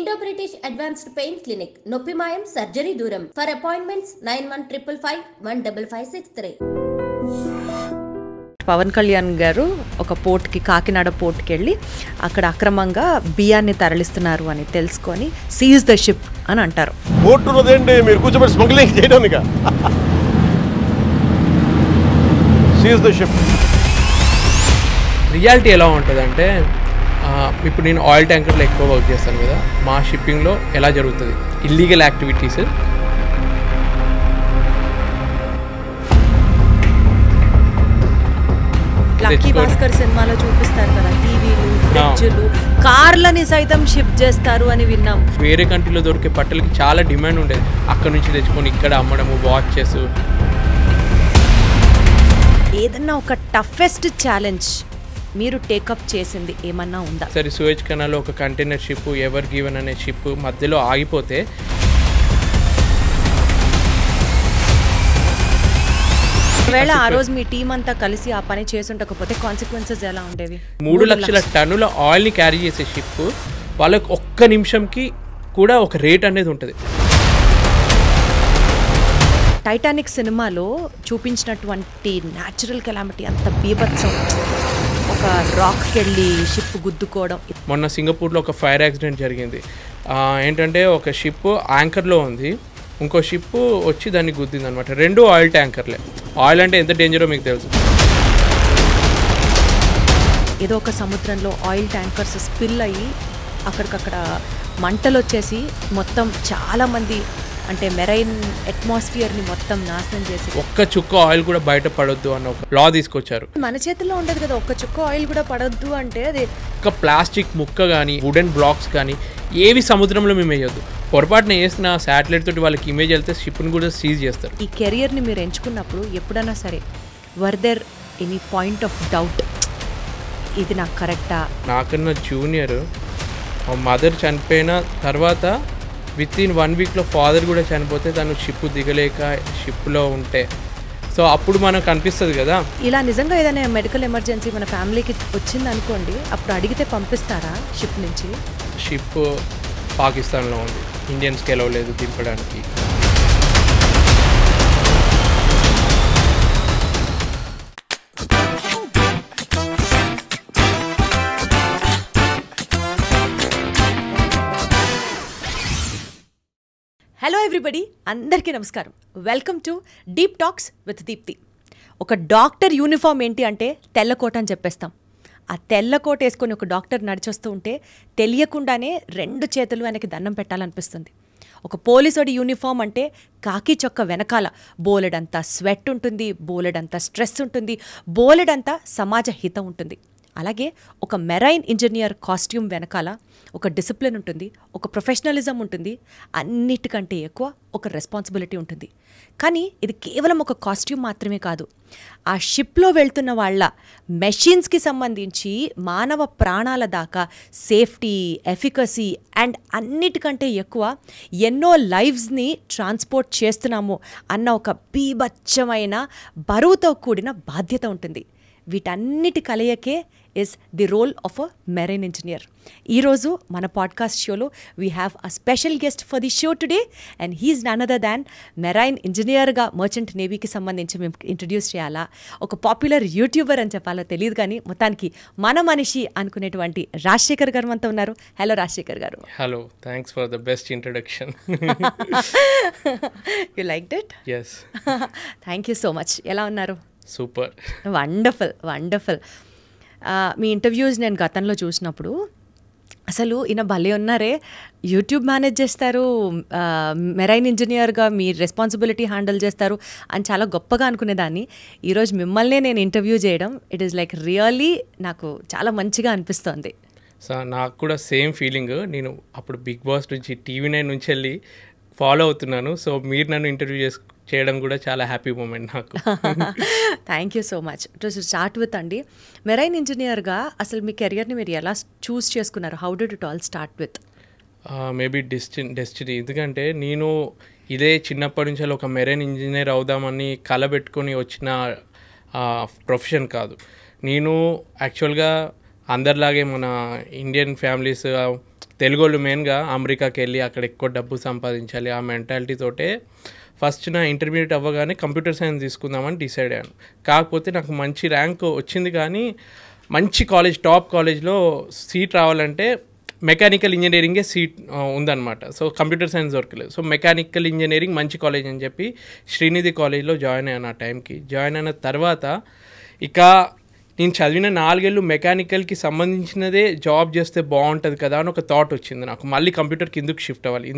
Indo-British Advanced Pain Clinic, Noppimayam Surgery Duram. For appointments 9155515563. Pawan Kalyan గారు ఒక పోర్ట్కి కాకినాడ పోర్ట్కి వెళ్ళి అక్కడ అక్రమంగా బియ్యాన్ని తరలిస్తున్నారు అని తెలుసుకొని సీజ్ ద షిప్ అని అంటారు. పోర్టులోదేంటి మీరు కూర్చోబెట్టి స్మగ్లింగ్ చేయడానికి సీజ్ ద షిప్. రియాలిటీ ఎలా ఉంటుందంటే ఇప్పుడు నేను ఆయిల్ ట్యాంకర్లో ఎక్కువ వర్క్ చేస్తాను కదా, మా షిప్పింగ్లో ఎలా జరుగుతుంది ఇల్లీగల్ యాక్టివిటీస్. లక్కీ భాస్కర్ సినిమాలో చూపిస్తారు కదా, టీవీలు, ఫ్రిడ్జ్లు, కార్లని సైతం షిప్ చేస్తారు అని విన్నాం. వేరే కంట్రీలో దొరికే బట్టలకి చాలా డిమాండ్ ఉండేది, అక్కడ నుంచి తెచ్చుకొని ఇక్కడ అమ్మడము, వాచెస్. ఏదన్నా ఒక టఫెస్ట్ ఛాలెంజ్ మీరు టేకప్ చేసింది ఏమన్నా ఉందా? సరే, సూయజ్ కెనాల్లో ఒక కంటైనర్ షిప్ ఎవర్ గివెన్ అనే షిప్ మధ్యలో ఆగిపోతే ఒకవేళ ఆ రోజు మీ టీం అంతా కలిసి ఆ పని చేసుండకపోతే కాన్సిక్వెన్సెస్ ఎలా ఉండేవి? 3 లక్షల టన్నుల ఆయిల్ని క్యారీ చేసే షిప్ వాళ్ళకి ఒక్క నిమిషంకి కూడా ఒక రేట్ అనేది ఉంటుంది. టైటానిక్ సినిమాలో చూపించినటువంటి న్యాచురల్ కెలామిటీ అంత బీభత్సం, ఒక రాక్కి వెళ్ళి షిప్ గుద్దుకోవడం. మొన్న సింగపూర్లో ఒక ఫైర్ యాక్సిడెంట్ జరిగింది. ఏంటంటే ఒక షిప్ యాంకర్లో ఉంది, ఇంకో షిప్ వచ్చి దాన్ని గుద్దింది అనమాట. 2 ఆయిల్ ట్యాంకర్లే. ఆయిల్ అంటే ఎంత డేంజరో మీకు తెలుసు. ఏదో ఒక సముద్రంలో ఆయిల్ ట్యాంకర్స్ స్పిల్ అయ్యి అక్కడికక్కడ మంటలు వచ్చేసి మొత్తం చాలామంది, అంటే మెరైన్ అట్మాస్ఫియర్ని మొత్తం నాశనం చేసి ఒక్క చుక్క ఆయిల్ కూడా బయట పడొద్దు అన్న ఒక లా తీసుకొచ్చారు. మన చేతుల్లో ఉండదు కదా, ఒక్క చుక్క ఆయిల్ కూడా పడొద్దు అంటే. అది ఒక ప్లాస్టిక్ ముక్క కానీ వుడెన్ బ్లాక్స్ కానీ ఏవి సముద్రంలో మేము వేయొద్దు. పొరపాటున వేసిన శాటిలైట్ తోటి వాళ్ళకి ఇమేజ్ వెళ్తే షిప్ని కూడా సీజ్ చేస్తారు. ఈ కెరియర్ని మీరు ఎంచుకున్నప్పుడు ఎప్పుడైనా సరే were there any point of doubt, ఇది నాకు కరెక్టా? నాకన్నా జూనియర్ మా మదర్ చనిపోయిన తర్వాత వితిన్ 1 వీక్లో ఫాదర్ కూడా చనిపోతే తను షిప్ దిగలేక షిప్లో ఉంటే, సో అప్పుడు మనకు అనిపిస్తుంది కదా. ఇలా నిజంగా ఏదైనా మెడికల్ ఎమర్జెన్సీ మన ఫ్యామిలీకి వచ్చింది అనుకోండి, అప్పుడు అడిగితే పంపిస్తారా షిప్ నుంచి? షిప్ పాకిస్తాన్లో ఉంది, ఇండియన్స్కి ఎలవలేదు దింపడానికి. హలో ఎవ్రీబడి, అందరికీ నమస్కారం. Welcome to deep talks with Deepthi. ఒక డాక్టర్ యూనిఫామ్ ఏంటి అంటే తెల్లకోట అని చెప్పేస్తాం. ఆ తెల్లకోట వేసుకొని ఒక డాక్టర్ నడిచొస్తూ ఉంటే తెలియకుండానే 2 చేతులు ఆయనకి దండం పెట్టాలనిపిస్తుంది. ఒక పోలీసుడి యూనిఫామ్ అంటే కాకి చొక్క వెనకాల బోలెడంతా స్వెట్ ఉంటుంది, బోలెడంతా స్ట్రెస్ ఉంటుంది, బోలెడంతా సమాజ హితం ఉంటుంది. అలాగే ఒక మెరైన్ ఇంజనీర్ కాస్ట్యూమ్ వెనకాల ఒక డిసిప్లిన్ ఉంటుంది, ఒక ప్రొఫెషనలిజం ఉంటుంది, అన్నిటికంటే ఎక్కువ ఒక రెస్పాన్సిబిలిటీ ఉంటుంది. కానీ ఇది కేవలం ఒక కాస్ట్యూమ్ మాత్రమే కాదు. ఆ షిప్లో వెళ్తున్న వాళ్ళ మెషిన్స్కి సంబంధించి మానవ ప్రాణాల దాకా సేఫ్టీ, ఎఫికసీ అండ్ అన్నిటికంటే ఎక్కువ ఎన్నో లైవ్స్ని ట్రాన్స్పోర్ట్ చేస్తున్నాము అన్న ఒక బీభత్సమైన బరువుతో కూడిన బాధ్యత ఉంటుంది. వీటన్నిటి కలయికే is the role of a marine engineer. ఈరోజు మన పాడ్కాస్ట్ షోలో we have a special guest for the show today, and he's none other than marine ఇంజనీర్గా మర్చెంట్ నేవీకి సంబంధించి మేము ఇంట్రడ్యూస్ చేయాలా, ఒక పాపులర్ యూట్యూబర్ అని చెప్పాలో తెలియదు, కానీ మొత్తానికి మన మనిషి అనుకునేటువంటి రాజశేఖర్ గారు మనతో ఉన్నారు. Hello Rajasekhar garu. Hello, thanks for the best introduction. You liked it? Yes. Thank you so much. ఎలా ఉన్నారు? సూపర్. Wonderful wonderful. మీ ఇంటర్వ్యూస్ నేను గతంలో చూసినప్పుడు అసలు ఈయన భలే ఉన్నారే, యూట్యూబ్ మేనేజ్ చేస్తారు, మెరైన్ ఇంజనీర్గా మీ రెస్పాన్సిబిలిటీ హ్యాండిల్ చేస్తారు అని చాలా గొప్పగా అనుకునేదాన్ని. ఈరోజు మిమ్మల్నే నేను ఇంటర్వ్యూ చేయడం, ఇట్ ఈస్ లైక్ రియల్లీ నాకు చాలా మంచిగా అనిపిస్తోంది. సో నాకు కూడా సేమ్ ఫీలింగ్. నేను అప్పుడు బిగ్ బాస్ నుంచి TV9 నుంచి వెళ్ళి ఫాలో అవుతున్నాను. సో మీరు నన్ను ఇంటర్వ్యూ చేయడం కూడా చాలా హ్యాపీ మూమెంట్ నాకు. Thank you so much. To start with అండి, మెరైన్ ఇంజనీర్గా అసలు మీ కెరియర్ని మీరు ఎలా చూస్ చేసుకున్నారు? How did it all start with? Maybe destiny. ఎందుకంటే నేను ఇదే చిన్నప్పటి నుంచి ఒక మెరైన్ ఇంజనీర్ అవుదామని కల పెట్టుకొని వచ్చిన ప్రొఫెషన్ కాదు. నేను యాక్చువల్గా అందరిలాగే మన ఇండియన్ ఫ్యామిలీస్ తెలుగు వాళ్ళు మెయిన్గా అమెరికాకి వెళ్ళి అక్కడ ఎక్కువ డబ్బు సంపాదించాలి ఆ మెంటాలిటీతోటే ఫస్ట్ నా ఇంటర్మీడియట్ అవ్వగానే కంప్యూటర్ సైన్స్ తీసుకుందామని డిసైడ్ అయ్యాను. కాకపోతే నాకు మంచి ర్యాంక్ వచ్చింది, కానీ మంచి కాలేజ్ టాప్ కాలేజ్లో సీట్ రావాలంటే మెకానికల్ ఇంజనీరింగే సీట్ ఉందన్నమాట. సో కంప్యూటర్ సైన్స్ దొరకలేదు. సో మెకానికల్ ఇంజనీరింగ్ మంచి కాలేజ్ అని చెప్పి శ్రీనిధి కాలేజ్లో జాయిన్ అయ్యాను. ఆ టైంకి జాయిన్ అయిన తర్వాత ఇక నేను చదివిన 4 ఏళ్ళు మెకానికల్కి సంబంధించినదే జాబ్ చేస్తే బాగుంటుంది కదా అని ఒక థాట్ వచ్చింది నాకు. మళ్ళీ కంప్యూటర్కి ఎందుకు షిఫ్ట్ అవ్వాలి,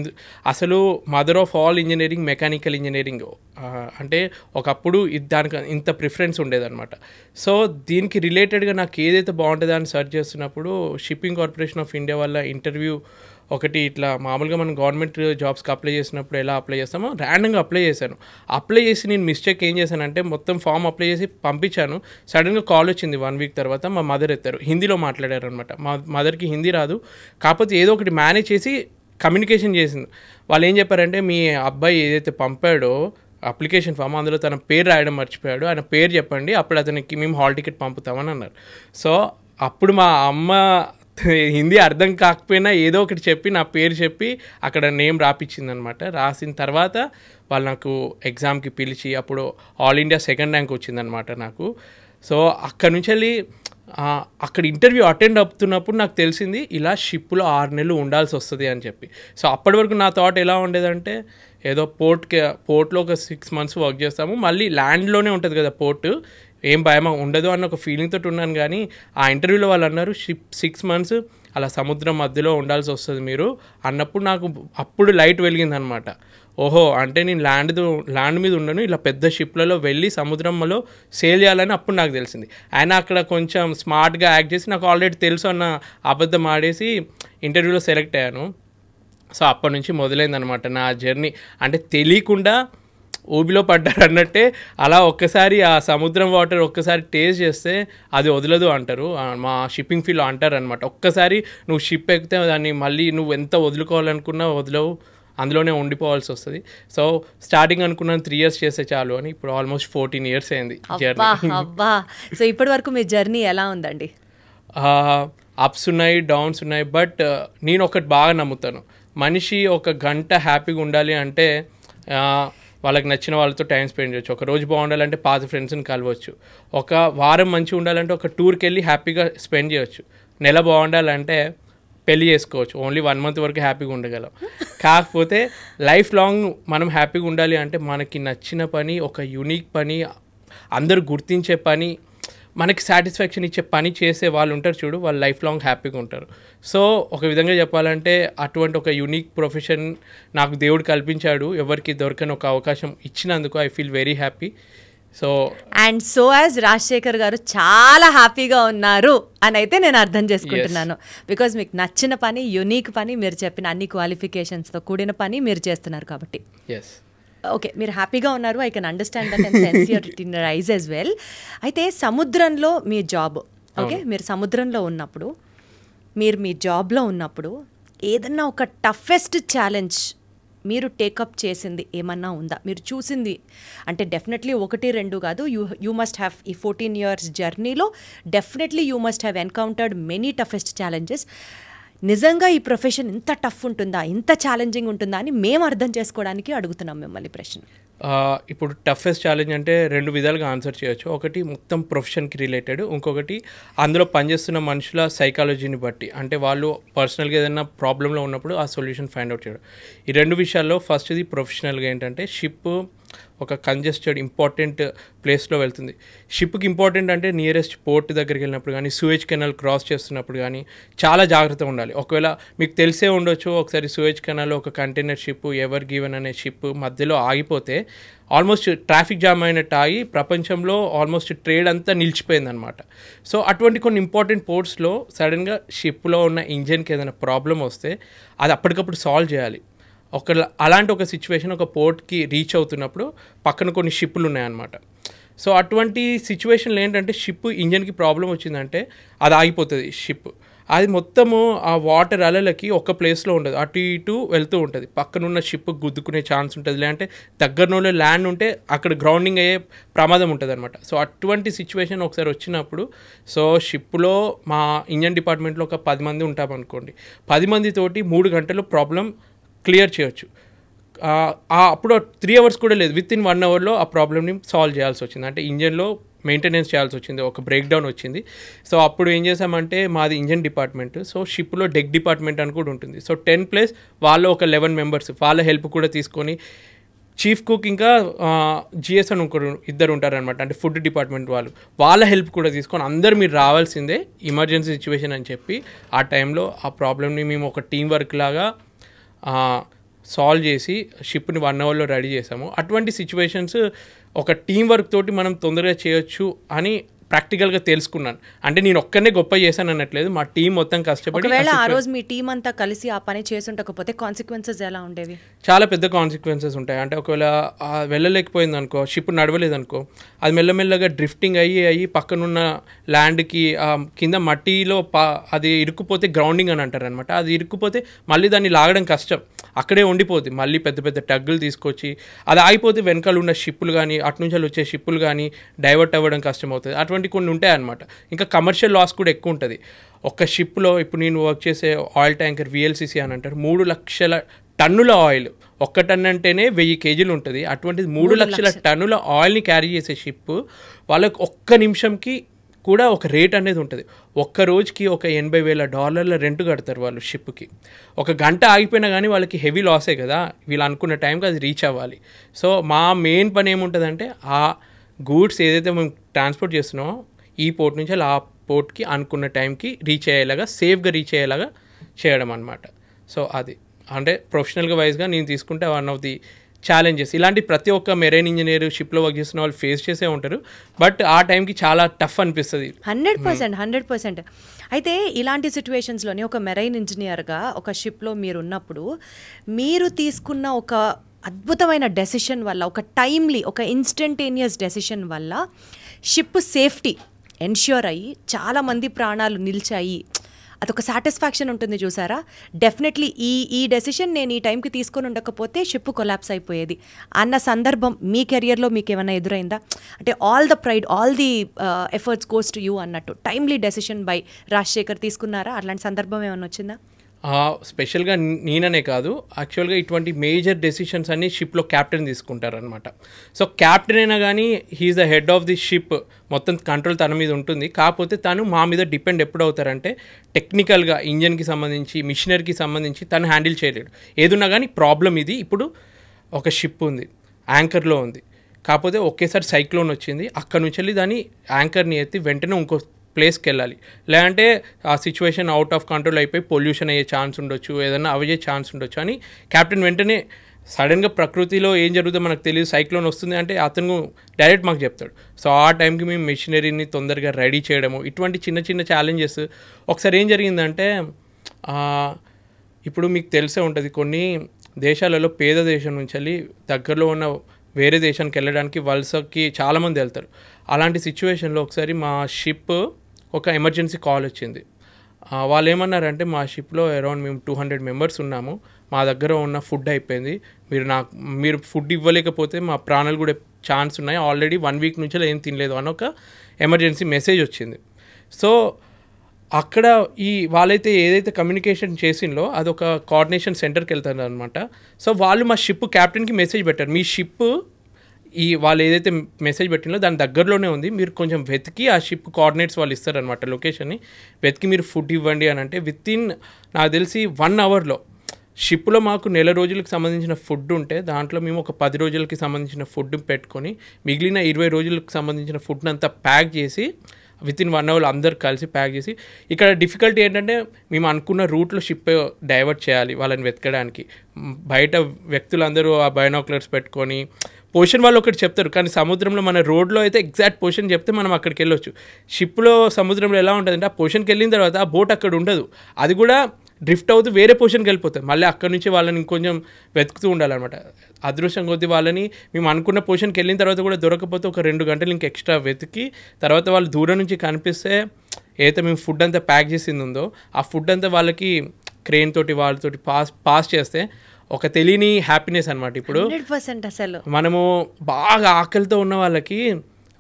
అసలు mother of all engineering mechanical engineering అంటే ఒకప్పుడు దానికి ఇంత ప్రిఫరెన్స్ ఉండేదన్నమాట. సో దీనికి రిలేటెడ్గా నాకు ఏదైతే బాగుంటుందో అని సెర్చ్ చేస్తున్నప్పుడు షిప్పింగ్ కార్పొరేషన్ ఆఫ్ ఇండియా వల్ల ఇంటర్వ్యూ ఒకటి ఇట్లా మామూలుగా మనం గవర్నమెంట్ జాబ్స్కి అప్లై చేసినప్పుడు ఎలా అప్లై చేస్తామో ర్యాండమ్గా అప్లై చేశాను. అప్లై చేసి నేను మిస్టేక్ ఏం చేశానంటే మొత్తం ఫామ్ అప్లై చేసి పంపించాను. సడన్గా కాల్ వచ్చింది 1 వీక్ తర్వాత. మా మదర్ ఎత్తారు, హిందీలో మాట్లాడారు అనమాట. మా మదర్కి హిందీ రాదు, కాకపోతే ఏదో ఒకటి మేనేజ్ చేసి కమ్యూనికేషన్ చేసింది. వాళ్ళు ఏం చెప్పారంటే మీ అబ్బాయి ఏదైతే పంపాడో అప్లికేషన్ ఫామ్ అందులో తన పేరు రాయడం మర్చిపోయాడు, ఆయన పేరు చెప్పండి, అప్పుడు అతనికి మేము హాల్ టికెట్ పంపుతామని అన్నారు. సో అప్పుడు మా అమ్మ హిందీ అర్థం కాకపోయినా ఏదో ఒకటి చెప్పి నా పేరు చెప్పి అక్కడ నేమ్ రాపిచ్చింది అనమాట. రాసిన తర్వాత వాళ్ళు నాకు ఎగ్జామ్కి పిలిచి అప్పుడు ఆల్ ఇండియా 2nd ర్యాంక్ వచ్చిందనమాట నాకు. సో అక్కడ నుంచి వెళ్ళి అక్కడ ఇంటర్వ్యూ అటెండ్ అవుతున్నప్పుడు నాకు తెలిసింది ఇలా షిప్లో 6 నెలలు ఉండాల్సి వస్తుంది అని చెప్పి. సో అప్పటి వరకు నా థాట్ ఎలా ఉండేదంటే ఏదో పోర్ట్లో ఒక 6 మంత్స్ వర్క్ చేస్తాము, మళ్ళీ ల్యాండ్లోనే ఉంటుంది కదా పోర్టు, ఏం భయం ఉండదు అన్న ఒక ఫీలింగ్ తోటి ఉన్నాను. కానీ ఆ ఇంటర్వ్యూలో వాళ్ళు అన్నారు 6 మంత్స్ అలా సముద్రం మధ్యలో ఉండాల్సి వస్తుంది మీరు అన్నప్పుడు నాకు అప్పుడు లైట్ వెలిగిందనమాట. ఓహో, అంటే నేను ల్యాండ్ మీద ఉండను, ఇలా పెద్ద షిప్లలో వెళ్ళి సముద్రంలో సేల్ చేయాలని అప్పుడు నాకు తెలిసింది. ఆయన అక్కడ కొంచెం స్మార్ట్గా యాక్ట్ చేసి నాకు ఆల్రెడీ తెలుసు అన్న అబద్ధం ఆడేసి ఇంటర్వ్యూలో సెలెక్ట్ అయ్యాను. సో అప్పటి నుంచి మొదలైందనమాట నా జర్నీ. అంటే తెలియకుండా ఊబిలో పడ్డారు అన్నట్టే అలా ఒక్కసారి ఆ సముద్రం వాటర్ ఒక్కసారి టేస్ట్ చేస్తే అది వదలదు అంటారు, మా షిప్పింగ్ ఫీల్డ్లో అంటారు అనమాట. ఒక్కసారి నువ్వు షిప్ ఎక్కితే దాన్ని మళ్ళీ నువ్వు ఎంత వదులుకోవాలనుకున్నా వదలవు, అందులోనే ఉండిపోవాల్సి వస్తుంది. సో స్టార్టింగ్ అనుకున్నాను 3 years చేస్తే చాలు అని, ఇప్పుడు ఆల్మోస్ట్ 14 years అయింది జర్నీ. సో ఇప్పటి వరకు మీ జర్నీ ఎలా ఉందండి? అప్స్ ఉన్నాయి, డౌన్స్ ఉన్నాయి. బట్ నేను ఒకటి బాగా నమ్ముతాను, మనిషి 1 గంట హ్యాపీగా ఉండాలి అంటే వాళ్ళకి నచ్చిన వాళ్ళతో టైం స్పెండ్ చేయొచ్చు. ఒక రోజు బాగుండాలంటే పాత ఫ్రెండ్స్ని కలవచ్చు. ఒక వారం మంచిగా ఉండాలంటే ఒక టూర్కి వెళ్ళి హ్యాపీగా స్పెండ్ చేయొచ్చు. నెల బాగుండాలంటే పెళ్ళి చేసుకోవచ్చు. ఓన్లీ 1 month వరకు హ్యాపీగా ఉండగలం. కాకపోతే లైఫ్ లాంగ్ మనం హ్యాపీగా ఉండాలి అంటే మనకి నచ్చిన పని, ఒక యూనిక్ పని, అందరూ గుర్తించే పని, మనకి సాటిస్ఫాక్షన్ ఇచ్చే పని చేసే వాళ్ళు ఉంటారు చూడు, వాళ్ళు లైఫ్ లాంగ్ హ్యాపీగా ఉంటారు. సో ఒక విధంగా చెప్పాలంటే అటువంటి ఒక యూనిక్ ప్రొఫెషన్ నాకు దేవుడు కల్పించాడు. ఎవరికి దొరకని ఒక అవకాశం ఇచ్చినందుకు I feel very happy. So and so as Rajasekhar గారు చాలా హ్యాపీగా ఉన్నారు అని అయితే నేను అర్థం చేసుకుంటున్నాను. బికాజ్ మీకు నచ్చిన పని, యునీక్ పని, మీరు చెప్పిన అన్ని క్వాలిఫికేషన్స్తో కూడిన పని మీరు చేస్తున్నారు కాబట్టి. ఎస్, ఓకే, మీరు హ్యాపీగా ఉన్నారు. I can understand that and sense your it in your eyes as well. అయితే సముద్రంలో మీ జాబ్, ఓకే, మీరు సముద్రంలో ఉన్నప్పుడు, మీరు మీ జాబ్లో ఉన్నప్పుడు ఏదన్నా ఒక టఫెస్ట్ ఛాలెంజ్ మీరు టేకప్ చేసింది ఏమన్నా ఉందా? మీరు చూసింది అంటే డెఫినెట్లీ 1-2 కాదు, యూ మస్ట్ హ్యావ్ ఈ 14 years జర్నీలో definitely you must have encountered many toughest challenges. నిజంగా ఈ ప్రొఫెషన్ ఇంత టఫ్ ఉంటుందా, ఇంత ఛాలెంజింగ్ ఉంటుందా అని మేము అర్థం చేసుకోవడానికి అడుగుతున్నాం మిమ్మల్ని ప్రశ్న. ఇప్పుడు టఫెస్ట్ ఛాలెంజ్ అంటే 2 విధాలుగా ఆన్సర్ చేయొచ్చు. ఒకటి మొత్తం ప్రొఫెషన్కి రిలేటెడ్, ఇంకొకటి అందులో పనిచేస్తున్న మనుషుల సైకాలజీని బట్టి, అంటే వాళ్ళు పర్సనల్గా ఏదైనా ప్రాబ్లంలో ఉన్నప్పుడు ఆ సొల్యూషన్ ఫైండ్ అవుట్ చేయడం. ఈ 2 విషయాల్లో ఫస్ట్ది ప్రొఫెషనల్గా ఏంటంటే షిప్ ఒక కంజెస్టెడ్ ఇంపార్టెంట్ ప్లేస్లో వెళ్తుంది. షిప్కి ఇంపార్టెంట్ అంటే నియరెస్ట్ పోర్ట్ దగ్గరికి వెళ్ళినప్పుడు కానీ, సూయేజ్ కెనాల్ క్రాస్ చేస్తున్నప్పుడు కానీ చాలా జాగ్రత్తగా ఉండాలి. ఒకవేళ మీకు తెలిసే ఉండొచ్చు, ఒకసారి సూయేజ్ కెనాల్లో ఒక కంటైనర్ షిప్ ఎవర్ గివెన్ అనే షిప్ మధ్యలో ఆగిపోతే ఆల్మోస్ట్ ట్రాఫిక్ జామ్ అయినట్టు ఆగి ప్రపంచంలో ఆల్మోస్ట్ ట్రేడ్ అంతా నిలిచిపోయిందనమాట. సో అటువంటి కొన్ని ఇంపార్టెంట్ పోర్ట్స్లో సడన్గా షిప్లో ఉన్న ఇంజన్కి ఏదైనా ప్రాబ్లం వస్తే అది అప్పటికప్పుడు సాల్వ్ చేయాలి. అలాంటి ఒక సిచ్యువేషన్ ఒక పోర్ట్కి రీచ్ అవుతున్నప్పుడు పక్కన కొన్ని షిప్పులు ఉన్నాయన్నమాట. సో అటువంటి సిచ్యువేషన్లో ఏంటంటే షిప్ ఇంజన్కి ప్రాబ్లం వచ్చిందంటే అది ఆగిపోతుంది షిప్. అది మొత్తము ఆ వాటర్ అలలకి ఒక ప్లేస్లో ఉండదు, అటు ఇటు వెళ్తూ ఉంటుంది, పక్కనున్న షిప్ గుద్దుకునే ఛాన్స్ ఉంటుంది, లేదంటే దగ్గరలో ల్యాండ్ ఉంటే అక్కడ గ్రౌండింగ్ అయ్యే ప్రమాదం ఉంటుంది అనమాట. సో అటువంటి సిచ్యువేషన్ ఒకసారి వచ్చినప్పుడు, సో షిప్లో మా ఇంజన్ డిపార్ట్మెంట్లో ఒక 10 మంది ఉంటామనుకోండి, 10 మందితోటి 3 గంటల్లో ప్రాబ్లం క్లియర్ చేయొచ్చు. అప్పుడు 3 hours కూడా లేదు, విత్ ఇన్ 1 hourలో ఆ ప్రాబ్లమ్ని సాల్వ్ చేయాల్సి వచ్చింది. అంటే ఇంజన్లో మెయింటెనెన్స్ చేయాల్సి వచ్చింది, ఒక బ్రేక్ డౌన్ వచ్చింది. సో అప్పుడు ఏం చేసామంటే, మాది ఇంజన్ డిపార్ట్మెంట్, సో షిప్లో డెక్ డిపార్ట్మెంట్ అని కూడా ఉంటుంది. సో 10+ వాళ్ళు ఒక 11 members వాళ్ళ హెల్ప్ కూడా తీసుకొని, చీఫ్ కుక్ ఇంకా జిఎస్ అని ఇంకొకరు 2 ఉంటారనమాట, అంటే ఫుడ్ డిపార్ట్మెంట్ వాళ్ళ హెల్ప్ కూడా తీసుకొని, అందరు మీరు రావాల్సిందే ఎమర్జెన్సీ సిచ్యువేషన్ అని చెప్పి ఆ టైంలో ఆ ప్రాబ్లమ్ని మేము ఒక టీం వర్క్ లాగా సాల్వ్ చేసి షిప్ని 1 hourలో రెడీ చేసాము. అటువంటి సిచ్యువేషన్స్ ఒక టీం వర్క్ తోటి మనం తొందరగా చేయొచ్చు అని ప్రాక్టికల్గా తెలుసుకున్నాను. అంటే నేను ఒక్కనే గొప్ప చేశాను అనట్లేదు, మా టీం మొత్తం కష్టపడి. ఒకవేళ ఆ రోజు మీ టీం అంతా కలిసి ఆ పని చేసి ఉండకపోతే కాన్సిక్వెన్సెస్ ఎలా ఉండేవి? చాలా పెద్ద కాన్సిక్వెన్సెస్ ఉంటాయి. అంటే ఒకవేళ వెళ్ళలేకపోయింది అనుకో, షిప్ నడవలేదు అనుకో, అది మెల్లమెల్లగా డ్రిఫ్టింగ్ అయ్యి పక్కనున్న ల్యాండ్కి కింద మట్టిలో అది ఇరుక్కుపోతే గ్రౌండింగ్ అని అంటారు అనమాట. అది ఇరుక్కుపోతే మళ్ళీ దాన్ని లాగడం కష్టం, అక్కడే ఉండిపోద్ది. మళ్ళీ పెద్ద పెద్ద టగ్గులు తీసుకొచ్చి అది ఆగిపోతే వెనకాల ఉన్న షిప్పులు కానీ అటు నుంచి వచ్చే షిప్పులు కానీ డైవర్ట్ అవ్వడం కష్టం అవుతుంది. అటువంటి కొన్ని ఉంటాయి అన్నమాట. ఇంకా కమర్షియల్ లాస్ కూడా ఎక్కువ ఉంటుంది. ఒక షిప్లో ఇప్పుడు నేను వర్క్ చేసే ఆయిల్ ట్యాంకర్ VLCC అని అంటారు, 3 లక్షల టన్నుల ఆయిల్, 1 టన్ అంటేనే 1000 kgs ఉంటుంది. అటువంటిది 3 లక్షల టన్నుల ఆయిల్ని క్యారీ చేసే షిప్, వాళ్ళకి 1 నిమిషంకి కూడా ఒక రేట్ అనేది ఉంటుంది. ఒక్క రోజుకి ఒక $80,000 రెంట్ కడతారు వాళ్ళు షిప్కి. 1 గంట ఆగిపోయినా కానీ వాళ్ళకి హెవీ లాసే కదా, వీళ్ళు అనుకున్న టైంకి అది రీచ్ అవ్వాలి. సో మా మెయిన్ పని ఏముంటుందంటే, ఆ గూడ్స్ ఏదైతే మేము ట్రాన్స్పోర్ట్ చేస్తున్నామో ఈ పోర్ట్ నుంచి ఆ పోర్ట్కి అనుకున్న టైంకి రీచ్ అయ్యేలాగా, సేఫ్గా రీచ్ అయ్యేలాగా చేయడం అనమాట. సో అది అంటే ప్రొఫెషనల్గా వైజ్గా నేను తీసుకుంటే వన్ ఆఫ్ ది ఛాలెంజెస్. ఇలాంటి ప్రతి ఒక్క మెరైన్ ఇంజనీర్ షిప్లో వర్క్ చేస్తున్న వాళ్ళు ఫేస్ చేసే ఉంటారు. బట్ ఆ టైంకి చాలా టఫ్ అనిపిస్తుంది. 100%. అయితే ఇలాంటి సిచ్యువేషన్స్లోనే ఒక మెరైన్ ఇంజనీర్గా ఒక షిప్లో మీరు ఉన్నప్పుడు మీరు తీసుకున్న ఒక అద్భుతమైన డెసిషన్ వల్ల, ఒక టైమ్లీ, ఒక ఇన్స్టంటేనియస్ డెసిషన్ వల్ల షిప్ సేఫ్టీ ఎన్ష్యూర్ అయ్యి చాలామంది ప్రాణాలు నిలిచాయి, అదొక సాటిస్ఫాక్షన్ ఉంటుంది చూసారా. డెఫినెట్లీ ఈ డెసిషన్ నేను ఈ టైంకి తీసుకొని ఉండకపోతే షిప్ కొలాప్స్ అయిపోయేది అన్న సందర్భం మీ కెరియర్లో మీకు ఏమైనా ఎదురైందా? అంటే all the pride, all the efforts goes to you అన్నట్టు టైమ్లీ డెసిషన్ బై రాజశేఖర్ తీసుకున్నారా? అట్లాంటి సందర్భం ఏమైనా వచ్చిందా? స్పెషల్గా నేననే కాదు, యాక్చువల్గా ఇటువంటి మేజర్ డెసిషన్స్ అన్ని షిప్లో క్యాప్టెన్ తీసుకుంటారనమాట. సో క్యాప్టెన్ అయినా కానీ he's the head of the ship, మొత్తం కంట్రోల్ తన మీద ఉంటుంది. కాకపోతే తను మా మీద డిపెండ్ ఎప్పుడు అవుతారంటే, టెక్నికల్గా ఇంజన్కి సంబంధించి, మిషనరీకి సంబంధించి తను హ్యాండిల్ చేయలేడు. ఏదున్నా కానీ ప్రాబ్లం ఇది, ఇప్పుడు ఒక షిప్ ఉంది, యాంకర్లో ఉంది, కాకపోతే ఒకేసారి సైక్లోన్ వచ్చింది, అక్కడ నుంచి వెళ్ళి దాన్ని యాంకర్ని ఎత్తి వెంటనే ఇంకో ప్లేస్కి వెళ్ళాలి, లేదంటే ఆ సిచ్యువేషన్ అవుట్ ఆఫ్ కంట్రోల్ అయిపోయి పొల్యూషన్ అయ్యే ఛాన్స్ ఉండొచ్చు, ఏదైనా అయ్యే ఛాన్స్ ఉండొచ్చు అని కెప్టెన్ వెంటనే సడన్గా ప్రకృతిలో ఏం జరుగుతుందో మనకు తెలియదు, సైక్లోన్ వస్తుంది అంటే అతను డైరెక్ట్ మాకు చెప్తాడు. సో ఆ టైంకి మేము మెషినరీని తొందరగా రెడీ చేయడము, ఇటువంటి చిన్న చిన్న ఛాలెంజెస్. ఒకసారి ఏం జరిగిందంటే, ఇప్పుడు మీకు తెలిసే ఉంటుంది, కొన్ని దేశాలలో పేద దేశం నుంచి వెళ్ళి దగ్గరలో ఉన్న వేరే దేశానికి వెళ్ళడానికి వలసకి చాలామంది వెళ్తారు. అలాంటి సిచ్యువేషన్లో ఒకసారి మా షిప్ ఒక ఎమర్జెన్సీ కాల్ వచ్చింది. వాళ్ళు ఏమన్నారంటే, మా షిప్లో అరౌండ్ మేము 200 members ఉన్నాము, మా దగ్గర ఉన్న ఫుడ్ అయిపోయింది, మీరు ఫుడ్ ఇవ్వలేకపోతే మా ప్రాణాలు కూడా ఛాన్స్ ఉన్నాయి, ఆల్రెడీ 1 week నుంచి ఏం తినలేదు అని ఒక ఎమర్జెన్సీ మెసేజ్ వచ్చింది. సో అక్కడ వాళ్ళైతే ఏదైతే కమ్యూనికేషన్ చేసిందో అదొక కోఆర్డినేషన్ సెంటర్కి వెళ్తారు అనమాట. సో వాళ్ళు మా షిప్ క్యాప్టెన్కి మెసేజ్ పెట్టారు, మీ షిప్ వాళ్ళు ఏదైతే మెసేజ్ పెట్టినో దాని దగ్గరలోనే ఉంది, మీరు కొంచెం వెతికి ఆ షిప్ కోఆర్డినేట్స్ వాళ్ళు ఇస్తారనమాట, లొకేషన్ని వెతికి మీరు ఫుడ్ ఇవ్వండి అని. అంటే వితిన్ నాకు తెలిసి 1 hourలో షిప్లో మాకు 1 రోజులకు సంబంధించిన ఫుడ్ ఉంటే దాంట్లో మేము ఒక 10 రోజులకి సంబంధించిన ఫుడ్ పెట్టుకొని మిగిలిన 20 రోజులకు సంబంధించిన ఫుడ్ని అంతా ప్యాక్ చేసి వితిన్ 1 hour అందరు కలిసి ప్యాక్ చేసి. ఇక్కడ డిఫికల్టీ ఏంటంటే, మేము అనుకున్న రూట్లో షిప్ డైవర్ట్ చేయాలి వాళ్ళని వెతకడానికి. బయట వ్యక్తులందరూ ఆ బైనాక్యులర్స్ పెట్టుకొని పొజిషన్ వాళ్ళు ఒకటి చెప్తారు, కానీ సముద్రంలో మన రోడ్లో అయితే ఎగ్జాక్ట్ పొజిషన్ చెప్తే మనం అక్కడికి వెళ్ళొచ్చు. షిప్లో సముద్రంలో ఎలా ఉంటుందంటే, ఆ పొజిషన్కి వెళ్ళిన తర్వాత ఆ బోట్ అక్కడ ఉండదు, అది కూడా డ్రిఫ్ట్ అవుతూ వేరే పొజిషన్కి వెళ్ళిపోతుంది. మళ్ళీ అక్కడి నుంచి వాళ్ళని ఇంకొంచెం వెతుకుతూ ఉండాలన్నమాట. అదృష్టం కొద్దీ వాళ్ళని మేము అనుకున్న పొజిషన్కి వెళ్ళిన తర్వాత కూడా దొరకపోతే ఒక 2 గంటలు ఇంక ఎక్స్ట్రా వెతికి తర్వాత వాళ్ళు దూరం నుంచి కనిపిస్తే ఏదైతే మేము ఫుడ్ అంతా ప్యాక్ చేసింది ఉందో ఆ ఫుడ్ అంతా వాళ్ళకి క్రెయిన్ తోటి వాళ్ళతోటి పాస్ చేస్తే ఒక తెలియని హ్యాపీనెస్ అనమాట. ఇప్పుడు 100% అసలు మనము బాగా ఆకలితో ఉన్న వాళ్ళకి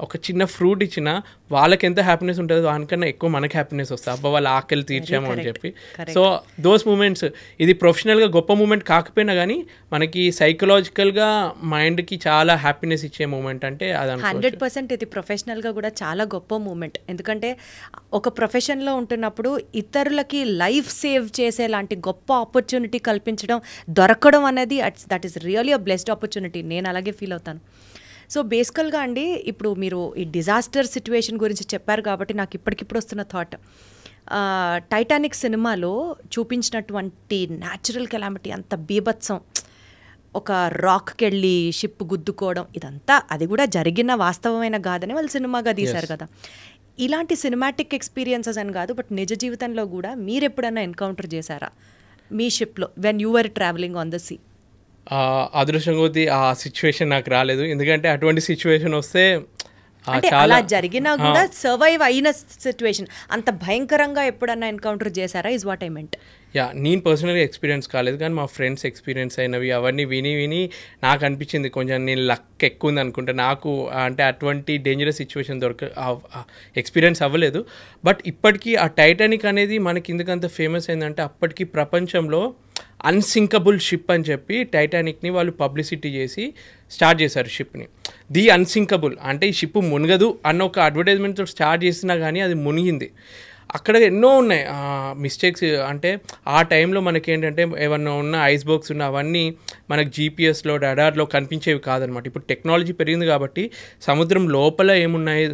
ఒక చిన్న ఫ్రూట్ ఇచ్చినా వాళ్ళకి ఎంత హ్యాపీనెస్ ఉంటుందో దానికన్నా ఎక్కువ మనకి హ్యాపీనెస్ వస్తుంది, అబ్బా వాళ్ళ ఆకలి తీర్చాము అని చెప్పి. సో దోస్ మూమెంట్స్, ఇది ప్రొఫెషనల్గా గొప్ప మూమెంట్ కాకపోయినా కానీ మనకి సైకలాజికల్గా మైండ్కి చాలా హ్యాపీనెస్ ఇచ్చే మూమెంట్ అంటే అది 100% ఇది ప్రొఫెషనల్గా కూడా చాలా గొప్ప మూమెంట్. ఎందుకంటే ఒక ప్రొఫెషన్లో ఉంటున్నప్పుడు ఇతరులకి లైఫ్ సేవ్ చేసేలాంటి గొప్ప ఆపర్చునిటీ కల్పించడం దొరకడం అనేది that is really a blessed opportunity. నేను అలాగే ఫీల్ అవుతాను. సో బేసికల్గా అండి, ఇప్పుడు మీరు ఈ డిజాస్టర్ సిచ్యువేషన్ గురించి చెప్పారు కాబట్టి నాకు ఇప్పటికిప్పుడు వస్తున్న థాట్, టైటానిక్ సినిమాలో చూపించినటువంటి న్యాచురల్ కెలామిటీ అంత బీభత్సం, ఒక రాక్కి వెళ్ళి షిప్ గుద్దుకోవడం, ఇదంతా అది కూడా జరిగిన వాస్తవమైన కాదని వాళ్ళు సినిమాగా తీశారు కదా. ఇలాంటి సినిమాటిక్ ఎక్స్పీరియన్సెస్ అని కాదు, బట్ నిజ జీవితంలో కూడా మీరు ఎప్పుడన్నా ఎన్కౌంటర్ చేశారా మీ షిప్లో when you are travelling on the sea? అదృష్టం కొద్దీ ఆ సిచ్యువేషన్ నాకు రాలేదు, ఎందుకంటే అటువంటి సిచ్యువేషన్ వస్తే అంటే అలా జరిగినా కూడా సర్వైవ్ అయిన సిచ్యువేషన్ అంత భయంకరంగా ఎప్పుడన్నా ఎన్కౌంటర్ చేశారా ఇస్ వాట్ ఐ మెంట్. నేను పర్సనల్గా ఎక్స్పీరియన్స్ కాలేదు, కానీ మా ఫ్రెండ్స్ ఎక్స్పీరియన్స్ అయినవి అవన్నీ విని నాకు అనిపించింది కొంచెం నేను లక్ ఎక్కువ ఉంది అనుకుంటా. నాకు అంటే అటువంటి డేంజరస్ సిచ్యువేషన్ ఎక్స్పీరియన్స్ అవ్వలేదు. బట్ ఇప్పటికీ ఆ టైటానిక్ అనేది మనకి ఎందుకంత ఫేమస్ అయిందంటే అప్పటికి ప్రపంచంలో అన్సింకబుల్ షిప్ అని చెప్పి టైటానిక్ని వాళ్ళు పబ్లిసిటీ చేసి స్టార్ట్ చేశారు షిప్ని. ది అన్సింకబుల్ అంటే ఈ షిప్ మునగదు అన్న ఒక అడ్వర్టైజ్మెంట్తో స్టార్ట్ చేసినా కానీ అది మునిగింది. అక్కడ ఎన్నో ఉన్నాయి మిస్టేక్స్. అంటే ఆ టైంలో మనకి ఏంటంటే ఏమన్నా ఉన్న ఐస్బర్గ్స్ ఉన్న అవన్నీ మనకు జీపీఎస్లో రడార్లో కనిపించేవి కాదనమాట. ఇప్పుడు టెక్నాలజీ పెరిగింది కాబట్టి సముద్రం లోపల ఏమున్నాయి,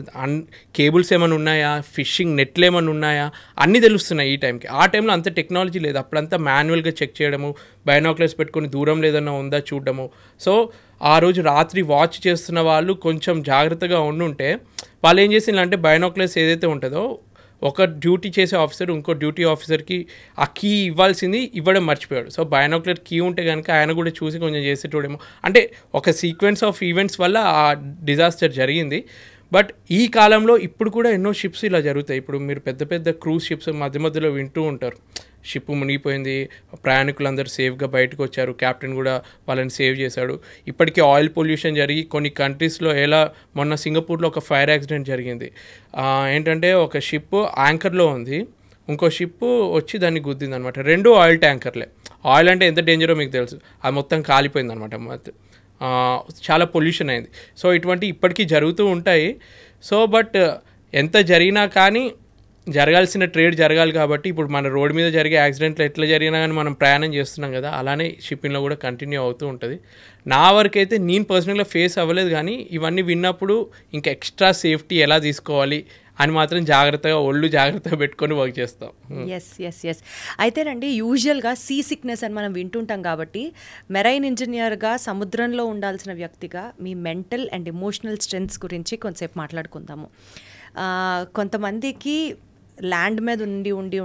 కేబుల్స్ ఏమైనా ఉన్నాయా, ఫిషింగ్ నెట్లు ఏమైనా ఉన్నాయా అన్నీ తెలుస్తున్నాయి ఈ టైంకి. ఆ టైంలో అంత టెక్నాలజీ లేదు, అప్పుడంతా మాన్యువల్గా చెక్ చేయడము, బైనాక్యులర్స్ పెట్టుకొని దూరం లేదన్నా ఉందా చూడడము. సో ఆ రోజు రాత్రి వాచ్ చేస్తున్న వాళ్ళు కొంచెం జాగ్రత్తగా ఉండుంటే వాళ్ళు ఏం చేసిందంటే బైనాక్యులర్స్ ఏదైతే ఉంటుందో ఒక డ్యూటీ చేసే ఆఫీసర్ ఇంకో డ్యూటీ ఆఫీసర్కి ఆ కీ ఇవ్వాల్సింది ఇవ్వడం మర్చిపోయాడు. సో బైనాక్యులర్ కీ ఉంటే కనుక ఆయన కూడా చూసి కొంచెం చేసేటోడేమో. అంటే ఒక సీక్వెన్స్ ఆఫ్ ఈవెంట్స్ వల్ల ఆ డిజాస్టర్ జరిగింది. బట్ ఈ కాలంలో ఇప్పుడు కూడా ఎన్నో షిప్స్ ఇలా జరుగుతాయి. ఇప్పుడు మీరు పెద్ద పెద్ద క్రూజ్ షిప్స్ మధ్యలో వింటూ ఉంటారు, షిప్ మునిగిపోయింది, ప్రయాణికులందరూ సేఫ్గా బయటకు వచ్చారు, కెప్టెన్ కూడా వాళ్ళని సేవ్ చేశాడు. ఇప్పటికీ ఆయిల్ పొల్యూషన్ జరిగి కొన్ని కంట్రీస్లో ఎలా మొన్న సింగపూర్లో ఒక ఫైర్ యాక్సిడెంట్ జరిగింది. ఏంటంటే ఒక షిప్ యాంకర్లో ఉంది, ఇంకో షిప్ వచ్చి దాన్ని గుద్దింది అనమాట. రెండు ఆయిల్ ట్యాంకర్లే. ఆయిల్ అంటే ఎంత డేంజరో మీకు తెలుసు, అది మొత్తం కాలిపోయింది అనమాట, చాలా పొల్యూషన్ అయింది. సో ఇటువంటి ఇప్పటికీ జరుగుతూ ఉంటాయి. సో బట్ ఎంత జరిగినా కానీ జరగాల్సిన ట్రేడ్ జరగాలి కాబట్టి ఇప్పుడు మన రోడ్ మీద జరిగే యాక్సిడెంట్లు ఎట్లా జరిగినా కానీ మనం ప్రయాణం చేస్తున్నాం కదా, అలానే షిప్పింగ్లో కూడా కంటిన్యూ అవుతూ ఉంటుంది. నా వరకు అయితే నేను పర్సనల్గా ఫేస్ అవ్వలేదు, కానీ ఇవన్నీ విన్నప్పుడు ఇంకా ఎక్స్ట్రా సేఫ్టీ ఎలా తీసుకోవాలి అని మాత్రం జాగ్రత్తగా పెట్టుకొని వర్క్ చేస్తాం. ఎస్ అయితేనండి, యూజువల్గా సీ సిక్నెస్ అని మనం వింటుంటాం కాబట్టి మెరైన్ ఇంజనీర్గా సముద్రంలో ఉండాల్సిన వ్యక్తిగా మీ మెంటల్ అండ్ ఎమోషనల్ స్ట్రెంగ్త్స్ గురించి కొంతసేపు మాట్లాడుకుందాము. కొంతమందికి ల్యాండ్ మీద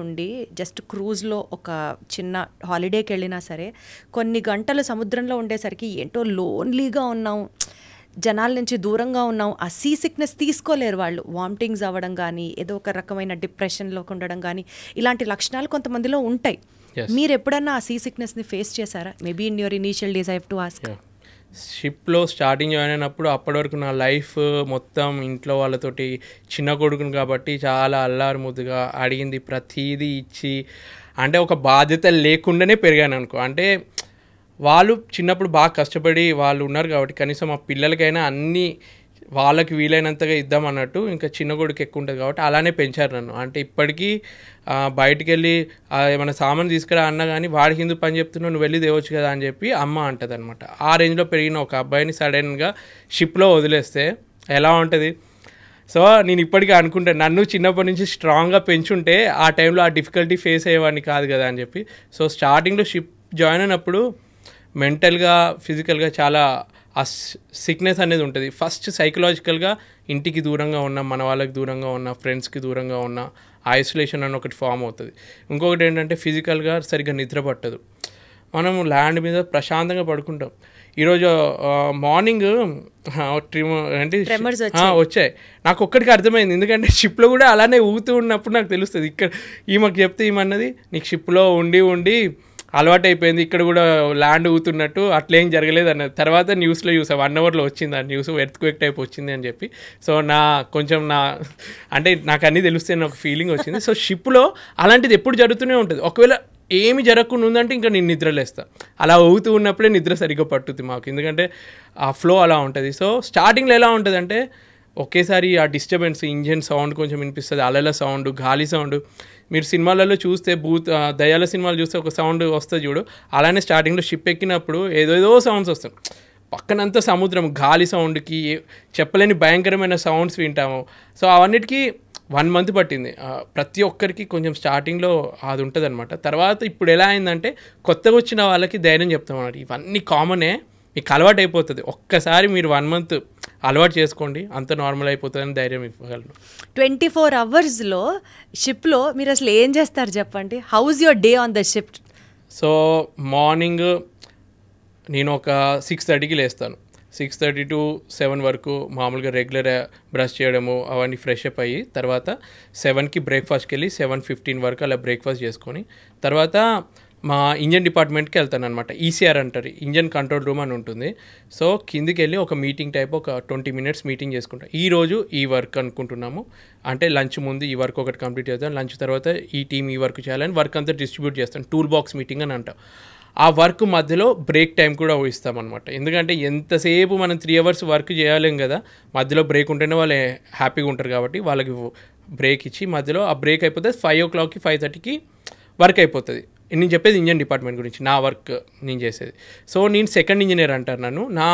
ఉండి జస్ట్ క్రూజ్లో ఒక చిన్న హాలిడేకి వెళ్ళినా సరే కొన్ని గంటలు సముద్రంలో ఉండేసరికి ఏంటో లోన్లీగా ఉన్నాం, జనాల నుంచి దూరంగా ఉన్నాం, ఆ సీ సిక్నెస్ తీసుకోలేరు వాళ్ళు. వామిటింగ్స్ అవ్వడం కానీ, ఏదో ఒక రకమైన డిప్రెషన్లోకి ఉండడం కానీ, ఇలాంటి లక్షణాలు కొంతమందిలో ఉంటాయి. మీరు ఎప్పుడన్నా ఆ సీ సిక్నెస్ని ఫేస్ చేశారా? Maybe in your initial days I have to ask. షిప్లో స్టార్టింగ్ జాయిన్ అయినప్పుడు అప్పటి వరకు నా లైఫ్ మొత్తం ఇంట్లో వాళ్ళతోటి, చిన్న కొడుకుని కాబట్టి చాలా అల్లారు ముద్దుగా అడిగింది ప్రతీదీ ఇచ్చి, అంటే ఒక బాధ్యత లేకుండానే పెరిగాను అనుకో. అంటే వాళ్ళు చిన్నప్పుడు బాగా కష్టపడి వాళ్ళు ఉన్నారు కాబట్టి కనీసం మా పిల్లలకైనా అన్నీ వాళ్ళకి వీలైనంతగా ఇద్దామన్నట్టు, ఇంకా చిన్న కొడుకు ఎక్కువ ఉంటుంది కాబట్టి అలానే పెంచారు నన్ను. అంటే ఇప్పటికీ బయటికి వెళ్ళి ఏమైనా సామాన్ తీసుకురా అన్నా కానీ వాడికి ఎందుకు పని చెప్తున్నావు, నువ్వు వెళ్ళి తేవచ్చు కదా అని చెప్పి అమ్మ అంటుంది అనమాట. ఆ రేంజ్లో పెరిగిన ఒక అబ్బాయిని సడన్గా షిప్లో వదిలేస్తే ఎలా ఉంటుంది? సో నేను ఇప్పటికీ అనుకుంటాను, నన్ను చిన్నప్పటి నుంచి స్ట్రాంగ్గా పెంచుంటే ఆ టైంలో ఆ డిఫికల్టీ ఫేస్ అయ్యేవాడిని కాదు కదా అని చెప్పి. సో స్టార్టింగ్లో షిప్ జాయిన్ అయినప్పుడు మెంటల్గా, ఫిజికల్గా చాలా ఆ సిక్నెస్ అనేది ఉంటుంది. ఫస్ట్ సైకలాజికల్గా ఇంటికి దూరంగా ఉన్న, మన వాళ్ళకి దూరంగా ఉన్న, ఫ్రెండ్స్కి దూరంగా ఉన్న ఐసోలేషన్ అని ఒకటి ఫామ్ అవుతుంది. ఇంకొకటి ఏంటంటే ఫిజికల్గా సరిగ్గా నిద్ర పట్టదు. మనం ల్యాండ్ మీద ప్రశాంతంగా పడుకుంటాం. ఈరోజు మార్నింగ్ అంటే వచ్చాయి. నాకు ఒక్కడికి అర్థమైంది, ఎందుకంటే షిప్లో కూడా అలానే ఊగుతూ ఉన్నప్పుడు నాకు తెలుస్తుంది. ఇక్కడ ఈమెకు చెప్తే ఏమన్నది, నీకు షిప్లో ఉండి అలవాటు అయిపోయింది, ఇక్కడ కూడా ల్యాండ్ ఊతున్నట్టు, అట్లేం జరగలేదు అన్నది. తర్వాత న్యూస్లో చూసా, 1 అవర్లో వచ్చింది ఆ న్యూస్, ఎర్త్క్వేక్ టైప్ వచ్చింది అని చెప్పి. సో అంటే నాకు అన్నీ తెలుస్తాయి ఒక ఫీలింగ్ వచ్చింది. సో షిప్లో అలాంటిది ఎప్పుడు జరుగుతూనే ఉంటుంది. ఒకవేళ ఏమి జరగకుండా ఉందంటే ఇంకా నేను నిద్రలేస్తా. అలా ఊగుతూ ఉన్నప్పుడే నిద్ర సరిగ్గా పట్టుద్ది మాకు, ఎందుకంటే ఆ ఫ్లో అలా ఉంటుంది. సో స్టార్టింగ్లో ఎలా ఉంటుంది అంటే ఒకేసారి ఆ డిస్టర్బెన్స్, ఇంజన్ సౌండ్ కొంచెం వినిపిస్తుంది, అలల సౌండ్, గాలి సౌండ్. మీరు సినిమాలలో చూస్తే దయాల సినిమాలు చూస్తే ఒక సౌండ్ వస్తుంది చూడు, అలానే స్టార్టింగ్లో షిప్ ఎక్కినప్పుడు ఏదేదో సౌండ్స్ వస్తాయి. పక్కనంతా సముద్రం, గాలి సౌండ్కి చెప్పలేని భయంకరమైన సౌండ్స్ వింటాము. సో అవన్నిటికీ 1 మంత్ పట్టింది. ప్రతి ఒక్కరికి కొంచెం స్టార్టింగ్లో అది ఉంటుంది అనమాట. తర్వాత ఇప్పుడు ఎలా అయిందంటే కొత్తగా వచ్చిన వాళ్ళకి ధైర్యం చెప్తాం అన్నమాట. ఇవన్నీ కామనే, మీకు అలవాటు అయిపోతుంది. ఒక్కసారి మీరు 1 మంత్ అలవాటు చేసుకోండి, అంత నార్మల్ అయిపోతుందని ధైర్యం ఇవ్వగలను. 24 అవర్స్లో షిప్లో మీరు అసలు ఏం చేస్తారు చెప్పండి? House your day on the ship? So morning నేను ఒక 6:30కి లేస్తాను. 6:30 to 7 వరకు మామూలుగా రెగ్యులర్ బ్రష్ చేయడము అవన్నీ ఫ్రెష్ అప్ అయ్యి, తర్వాత 7కి బ్రేక్ఫాస్ట్కి వెళ్ళి 7:15 వరకు అలా బ్రేక్ఫాస్ట్ చేసుకొని తర్వాత మా ఇంజన్ డిపార్ట్మెంట్కి వెళ్తాను అనమాట. ఈసీఆర్ అంటారు, ఇంజన్ కంట్రోల్ రూమ్ అని ఉంటుంది. సో కిందికి వెళ్ళి ఒక మీటింగ్ టైప్ ఒక 20 minutes మీటింగ్ చేసుకుంటాం. ఈరోజు ఈ వర్క్ అనుకుంటున్నాము అంటే లంచ్ ముందు ఈ వర్క్ ఒకటి కంప్లీట్ చేస్తాం, లంచ్ తర్వాత ఈ టీం ఈ వర్క్ చేయాలని వర్క్ అంతా డిస్ట్రిబ్యూట్ చేస్తాం. టూల్ బాక్స్ మీటింగ్ అని అంటాం. ఆ వర్క్ మధ్యలో బ్రేక్ టైం కూడా ఇస్తామన్నమాట. ఎందుకంటే ఎంతసేపు మనం 3 hours వర్క్ చేయలేం కదా, మధ్యలో బ్రేక్ ఉంటేనే వాళ్ళు హ్యాపీగా ఉంటారు. కాబట్టి వాళ్ళకి బ్రేక్ ఇచ్చి మధ్యలో ఆ బ్రేక్ అయిపోతే 5 o'clockకి 5:30కి వర్క్ అయిపోతుంది. నేను చెప్పేది ఇంజన్ డిపార్ట్మెంట్ గురించి, నా వర్క్ నేను చేసేది. సో నేను సెకండ్ ఇంజనీర్ అంటారు నన్ను. నా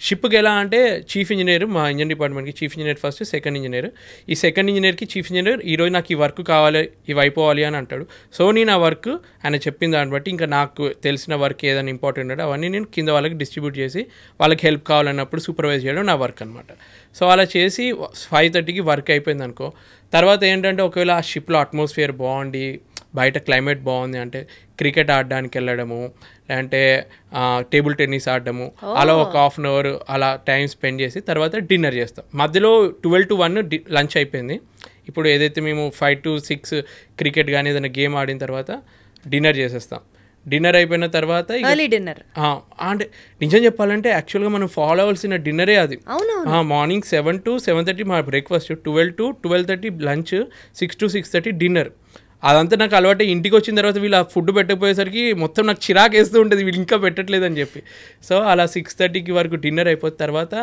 షిప్కి ఎలా అంటే చీఫ్ ఇంజనీర్, మా ఇంజన్ డిపార్ట్మెంట్కి chief engineer first, second engineer. ఈ సెకండ్ ఇంజనీర్కి చీఫ్ ఇంజనీర్ ఈరోజు నాకు ఈ వర్క్ కావాలి, ఇవి అయిపోవాలి అని అంటాడు. సో నేను ఆ వర్క్ ఆయన చెప్పిన దాన్ని బట్టి ఇంకా నాకు తెలిసిన వర్క్ ఏదైనా ఇంపార్టెంట్ అంటే అవన్నీ నేను కింద వాళ్ళకి డిస్ట్రిబ్యూట్ చేసి వాళ్ళకి హెల్ప్ కావాలన్నప్పుడు సూపర్వైజ్ చేయడం నా వర్క్ అనమాట. సో అలా చేసి 5:30కి వర్క్ అయిపోయింది అనుకో. తర్వాత ఏంటంటే ఒకవేళ ఆ షిప్లో అట్మాస్ఫియర్ బాగుండి బయట క్లైమేట్ బాగుంది అంటే క్రికెట్ ఆడడానికి వెళ్ళడము, లేదంటే టేబుల్ టెన్నిస్ ఆడడము, అలా ఒక 1/2 hour అలా టైం స్పెండ్ చేసి తర్వాత డిన్నర్ చేస్తాం. మధ్యలో 12 to 1 లంచ్ అయిపోయింది. ఇప్పుడు ఏదైతే మేము 5 to 6 క్రికెట్ కానీ ఏదైనా గేమ్ ఆడిన తర్వాత డిన్నర్ చేసేస్తాం. డిన్నర్ అయిపోయిన తర్వాత డిన్నర్ అంటే నిజం చెప్పాలంటే యాక్చువల్గా మనం ఫాలో అవ్వాల్సిన డిన్నరే అది. మార్నింగ్ 7 to 7:30 మా breakfast, 12 to 12:30 lunch, 6 to 6:30 dinner. అదంతా నాకు అలవాటు. ఇంటికి వచ్చిన తర్వాత వీళ్ళు ఆ ఫుడ్ పెట్టకపోయేసరికి మొత్తం నాకు చిరాకు వేస్తూ ఉంటుంది, వీళ్ళు ఇంకా పెట్టట్లేదని చెప్పి. సో అలా 6:30కి వరకు డిన్నర్ అయిపోయిన తర్వాత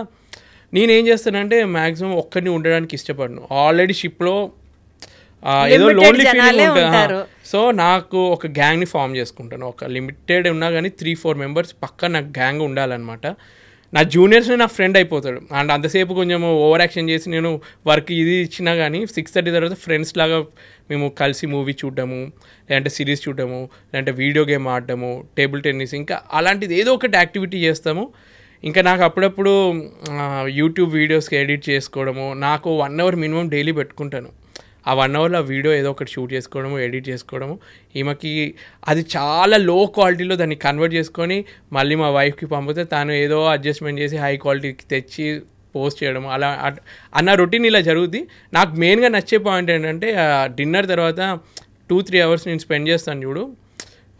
నేనేం చేస్తానంటే మ్యాక్సిమం ఒక్కడిని ఉండడానికి ఇష్టపడను. ఆల్రెడీ షిప్లో ఏదో లోన్లీ ఫీలింగ్ ఉంటుంది. సో నాకు ఒక గ్యాంగ్ని ఫామ్ చేసుకుంటాను. ఒక లిమిటెడ్ ఉన్నా కానీ 3-4 members పక్కా నాకు గ్యాంగ్ ఉండాలన్నమాట. నా జూనియర్స్ని నా ఫ్రెండ్ అయిపోతాడు. అండ్ అంతసేపు కొంచెం ఓవర్ యాక్షన్ చేసి నేను వర్క్ ఇది ఇచ్చినా కానీ 6:30 తర్వాత ఫ్రెండ్స్ లాగా మేము కలిసి మూవీ చూడడము, లేదంటే సిరీస్ చూడడము, లేదంటే వీడియో గేమ్ ఆడడము, టేబుల్ టెన్నిస్, ఇంకా అలాంటిది ఏదో ఒకటి యాక్టివిటీ చేస్తాము. ఇంకా నాకు అప్పుడప్పుడు యూట్యూబ్ వీడియోస్కి ఎడిట్ చేసుకోవడము, నాకు 1 hour మినిమం డైలీ పెట్టుకుంటాను. ఆ 1 hourలో వీడియో ఏదో ఒకటి షూట్ చేసుకోవడము, ఎడిట్ చేసుకోవడము. ఈమెకి అది చాలా లో క్వాలిటీలో దాన్ని కన్వర్ట్ చేసుకొని మళ్ళీ మా వైఫ్కి పంపితే తను ఏదో అడ్జస్ట్మెంట్ చేసి హై క్వాలిటీకి తెచ్చి పోస్ట్ చేయడము, అలా అన్న రొటీన్ ఇలా జరుగుద్ది. నాకు మెయిన్గా నచ్చే పాయింట్ ఏంటంటే డిన్నర్ తర్వాత 2-3 hours నేను స్పెండ్ చేస్తాను చూడు,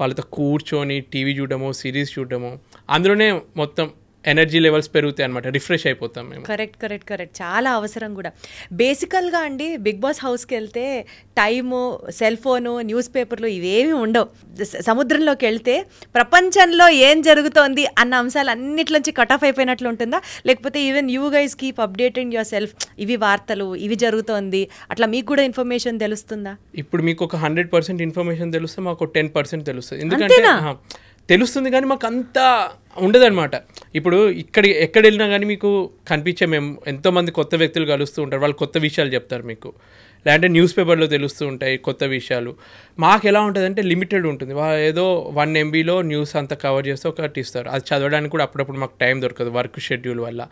వాళ్ళతో కూర్చొని టీవీ చూడడము, సిరీస్ చూడడము, అందులోనే మొత్తం ఎనర్జీ లెవెల్స్ పెరుగుతాయి అనమాట, రిఫ్రెష్ అయిపోతాం మేము. కరెక్ట్ చాలా అవసరం కూడా. బేసికల్గా అండి బిగ్ బాస్ హౌస్కి వెళ్తే టైము, సెల్ ఫోను, న్యూస్ పేపర్లు ఇవేమీ ఉండవు. సముద్రంలోకి వెళ్తే ప్రపంచంలో ఏం జరుగుతోంది అన్న అంశాలు అన్నిట్లోంచి కట్ ఆఫ్ అయిపోయినట్లు ఉంటుందా, లేకపోతే even you guys keep updating your self, ఇవి వార్తలు, ఇవి జరుగుతోంది, అట్లా మీకు కూడా ఇన్ఫర్మేషన్ తెలుస్తుందా? ఇప్పుడు మీకు ఒక 100% ఇన్ఫర్మేషన్ తెలుస్తే మాకు 10% తెలుస్తుంది. ఎందుకంటే తెలుస్తుంది కానీ మాకు అంతా ఉండదన్నమాట. ఇప్పుడు ఎక్కడ వెళ్ళినా కానీ మీకు కనిపించే మేము ఎంతోమంది కొత్త వ్యక్తులు కలుస్తూ ఉంటారు, వాళ్ళు కొత్త విషయాలు చెప్తారు మీకు, లేదంటే న్యూస్ పేపర్లో తెలుస్తూ ఉంటాయి కొత్త విషయాలు. మాకు ఎలా ఉంటుంది అంటే లిమిటెడ్ ఉంటుంది. ఏదో 1 MBలో న్యూస్ అంతా కవర్ చేస్తే ఒకటి ఇస్తారు, అది చదవడానికి కూడా అప్పుడప్పుడు మాకు టైం దొరకదు వర్క్ షెడ్యూల్ వల్ల.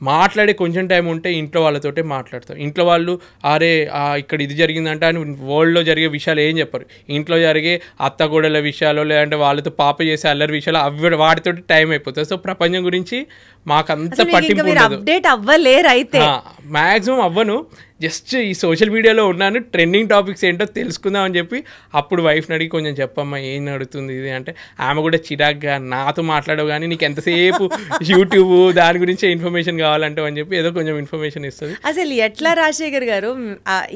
మాట్లాడే కొంచెం టైం ఉంటే ఇంట్లో వాళ్ళతోటే మాట్లాడతాం. ఇంట్లో వాళ్ళు అరే ఇక్కడ ఇది జరిగిందంటే అని వరల్డ్లో జరిగే విషయాలు ఏం చెప్పరు. ఇంట్లో జరిగే అత్తగూడల విషయాలు లేదంటే వాళ్ళతో పాప చేసే అల్లరి విషయాలు అవి వాటితోటి టైం అయిపోతుంది. సో ప్రపంచం గురించి మాకంత పట్టింపు ఉండదు. అప్డేట్ అవ్వలేరు అయితే మ్యాక్సిమం అవ్వను. జస్ట్ ఈ సోషల్ మీడియాలో ఉన్నాను, ట్రెండింగ్ టాపిక్స్ ఏంటో తెలుసుకుందాం అని చెప్పి అప్పుడు వైఫ్ని అడిగి కొంచెం చెప్పమ్మా ఏం నడుతుంది ఇది అంటే ఆమె కూడా చిరాగ్గా నాతో మాట్లాడవు కానీ నీకు ఎంతసేపు యూట్యూబ్ దాని గురించే ఇన్ఫర్మేషన్ కావాలంటావు అని చెప్పి ఏదో కొంచెం ఇన్ఫర్మేషన్ ఇస్తుంది. అసలు ఎట్లా రాజశేఖర్ గారు